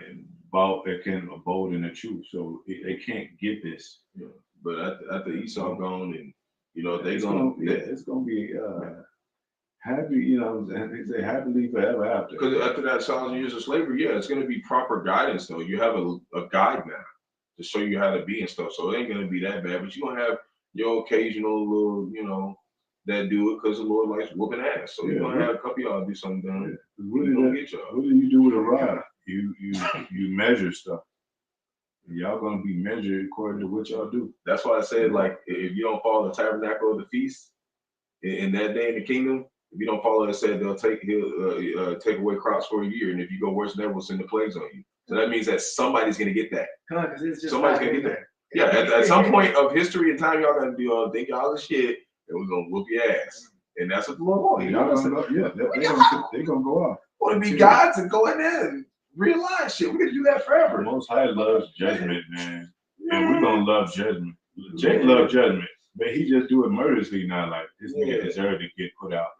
about. It can abode in the truth. So they can't get this. Yeah. But after Esau gone, and you know it's gonna be happy. You know, they say happily forever after. Because after that 1,000 years of slavery, yeah, it's gonna be proper guidance though. You have a guide now to show you how to be and stuff. So it ain't gonna be that bad. But you're gonna have your occasional little, you know, that do it because the Lord likes whooping ass. So you're gonna have a couple of y'all do something done. What do you do with a rod? You measure stuff. Y'all gonna be measured according to what y'all do. That's why I said, like, if you don't follow the tabernacle of the feast in that day in the kingdom, if you don't follow it, said he'll take away crops for a year, and if you go worse than that, we'll send the plagues on you. So that means that somebody's gonna get that. Somebody's gonna get that. Yeah, at some point of history and time, y'all gonna do think y'all the shit, and we're gonna whoop your ass. And that's what the Lord wants. They're gonna go off. Want to be gods and go in there and realize shit. We can do that forever. The Most High loves judgment, man. And we're gonna love judgment. Jake loves judgment, but he just do it murderously now. Like this nigga deserved to get put out.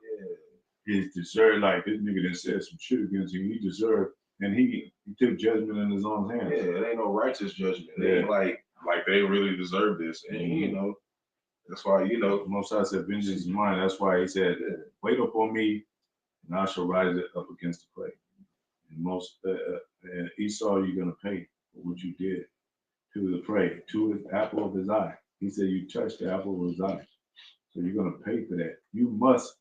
He deserved, like this nigga done said some shit against him. He deserved, and he took judgment in his own hands. Yeah, it ain't no righteous judgment. It ain't like they really deserve this. And you know, that's why the Most High said, "Vengeance is mine." That's why he said, "Wait upon me, and I shall rise it up against the prey." And Esau, you're gonna pay for what you did to the prey, to his apple of his eye. He said you touched the apple of his eye, so you're gonna pay for that. You must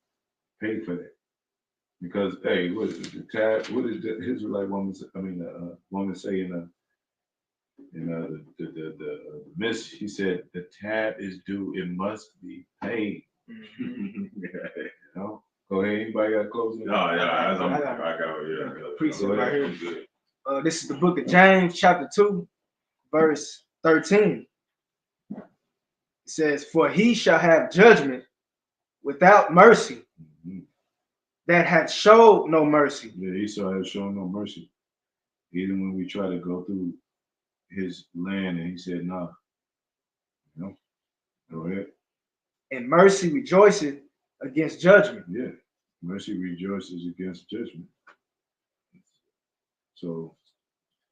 pay for that because what is the tab? What is the Israelite woman? Woman say in the miss. He said the tab is due. It must be paid. You know. Go ahead. Anybody got closing? I got precept right here. This is the book of James, chapter 2, verse 13. It says, "For he shall have judgment without mercy, that hath showed no mercy." Yeah, Esau has shown no mercy. Even when we try to go through his land, and he said, "Nah." Go ahead. And mercy rejoiceth against judgment. Yeah, mercy rejoices against judgment. So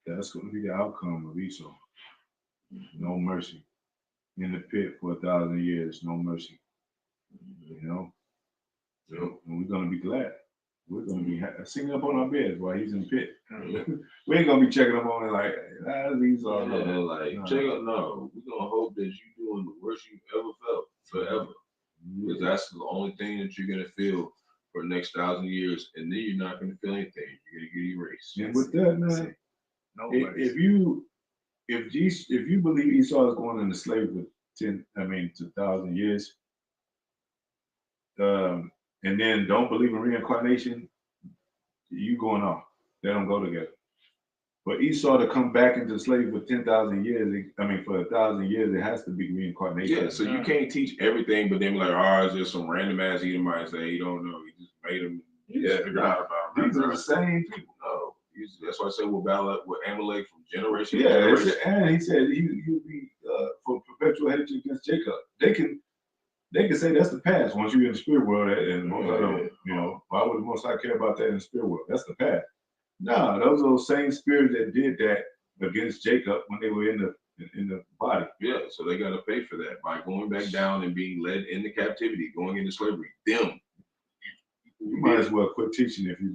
that's going to be the outcome of Esau. No mercy. In the pit for 1,000 years, no mercy. And we're going to be glad. We're going to be singing up on our beds while he's in the pit. We ain't going to be checking up on it like, Esau. Check up. No, we're going to hope that you're doing the worst you've ever felt forever. Because that's the only thing that you're going to feel for the next 1,000 years, and then you're not going to feel anything. You're going to get erased. And with that, man, if you believe Esau is going into slavery for 1,000 years, and then don't believe in reincarnation, you going off. They don't go together. But Esau to come back into slavery for 10,000 years, for 1,000 years, it has to be reincarnation. Yeah, so you can't teach everything, but then be like, it's just some random ass Edomites that you don't know. He just made them. Figure out about these are the same people. No, That's why I said we'll battle with Amalek from generation to Yeah, generation. and he said he'll be for perpetual hatred against Jacob. They can say that's the past once you're in the spirit world, and most of them, why would the Most High care about that in the spirit world? That's the past. No, those are those same spirits that did that against Jacob when they were in the body. Yeah, so they got to pay for that by going back down and being led into captivity, going into slavery. Them. You might as well quit teaching if you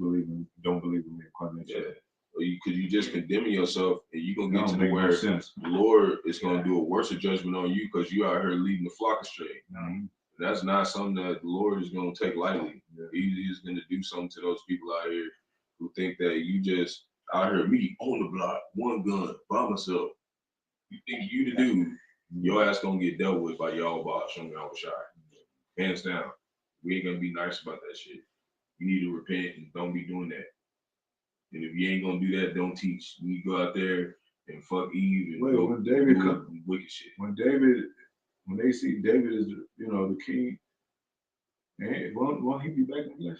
don't believe in reincarnation. Yeah. Because you just condemning yourself, and you're going to get to the where the Lord is going to do a worse judgment on you because you out here leading the flock astray. Mm-hmm. That's not something that the Lord is going to take lightly. Yeah. He's going to do something to those people out here who think that you just out here, me on the block, one gun, by myself. You think you the dude, your ass going to get dealt with by Yahawah, Bahasham, Yahawashi. Hands down. We ain't going to be nice about that shit. You need to repent and don't be doing that. And if you ain't gonna do that, don't teach. You go out there and fuck Eve and when David wicked shit. When they see David as the king, won't he be back in the flesh?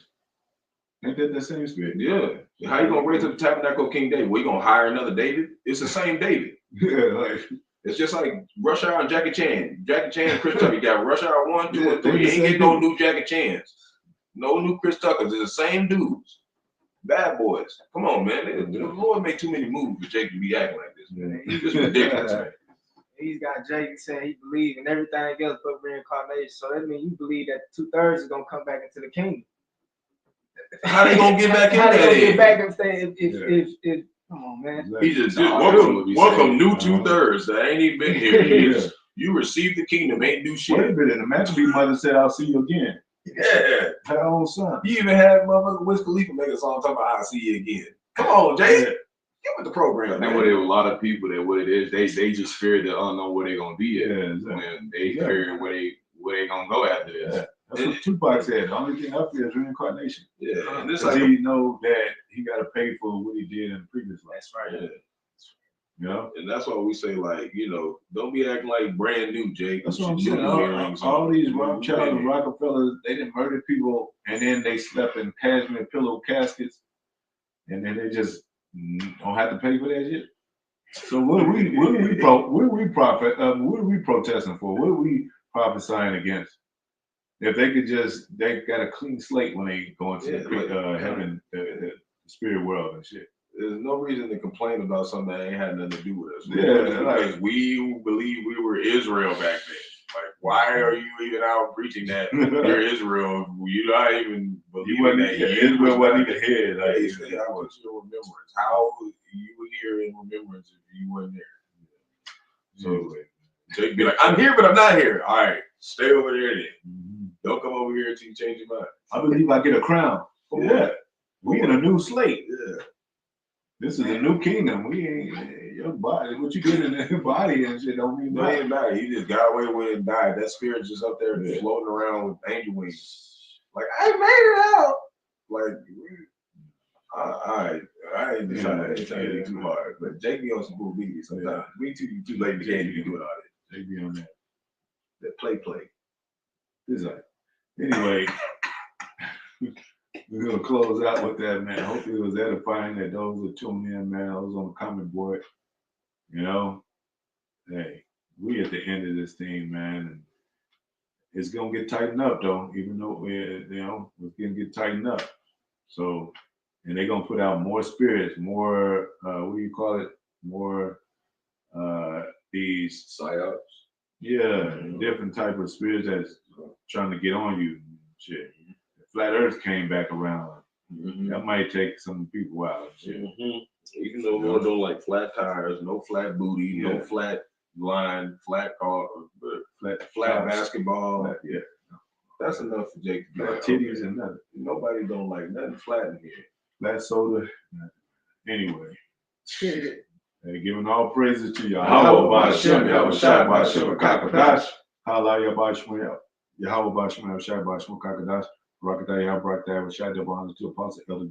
Ain't that the same spirit? Yeah. How you gonna raise up the tabernacle of King David? We gonna hire another David? It's the same David. Yeah, it's just like Rawchaa and Jackie Chan. Jackie Chan and Chris Tucker got Rawchaa 1, 2, and 3. You ain't getting no new Jackie Chans. No new Chris Tuckers. It's the same dudes. Bad boys. Come on, man. The Lord made too many moves for Jake to be acting like this, man. He's just ridiculous, man. He's got Jake saying he believes in everything else but reincarnation. So that means you believe that 2/3 is gonna come back into the kingdom. How they gonna get back in How there? they gonna get back if come on, man. He just welcome new 2/3 that ain't even been here. You received the kingdom, ain't do shit. Wait a minute, the Maccabee mother said, "I'll see you again." Yeah, her own son. You even had motherfucker Wiz Khalifa make a song talking about "I'll see you again." Come on, Jay. Get with the program. Then with a lot of people that what it is, they just fear the unknown where they gonna be at. When they fear where they gonna go after this. Yeah. That's what Tupac said. The only thing I fear is reincarnation. Yeah, and this like he know that he got to pay for what he did in the previous life. That's right. Yeah. And that's why we say, like, don't be acting like brand new, Jake. That's what I'm saying. All these Rawchaa and Rockefellers, they didn't murder people and then they slept in cashmere pillow caskets and then they just don't have to pay for that shit. So what are we protesting for? What are we prophesying against? If they could they got a clean slate when they go into heaven, the spirit world and shit. There's no reason to complain about something that ain't had nothing to do with us. Because we believe we were Israel back then. Like, why are you even out preaching that you're Israel? You're not even believing that Israel wasn't even here. Like, I was your remembrance. How you were here in remembrance if you weren't there? So Jake be like, I'm here, but I'm not here. All right, stay over there then. Mm-hmm. Don't come over here until you change your mind. I believe I get a crown. We in a new slate. Yeah. This is a new kingdom. We ain't your body. What you get in your body and shit don't mean nothing. No, he just got away with it and died. That spirit's just up there floating around with angel wings. Like, I made it out. Like, I ain't trying to be too hard. But Jake be on some cool beats sometimes. We too late in the game to be doing all that. Jake be on that. That play. It's like, anyway. We're gonna close out with that, man. Hopefully it was edifying that those that tuned in, man. Those on the comment board. Hey, we at the end of this thing, man, and it's gonna get tightened up though, even though it's gonna get tightened up. So, and they're gonna put out more spirits, more what do you call it? More these psyops. Yeah, different type of spirits that's trying to get on you. Shit. Flat Earth came back around. Mm-hmm. That might take some people out. Mm-hmm. Even though Lord don't like flat tires, no flat booty, no flat line, flat car, flat basketball. That's enough for Jake to be flat like, titties and nothing. Nobody don't like nothing flat in here. Flat soda. Anyway. Hey, giving all praises to Yahawah, Bahasham, Yahawashi, Qadash. Halal, Yahawah, Bahasham, Yahawashi, Qadash. Barak, Barak, Yahawashi, to Apostle, Elder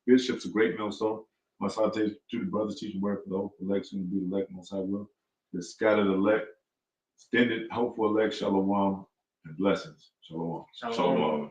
Bishops, a great millstone. My salutation to the brothers teaching word for the hopeful election to be the elect, most high will. The scattered elect, extended hopeful elect, shalom, and blessings. Shalom. Shalom.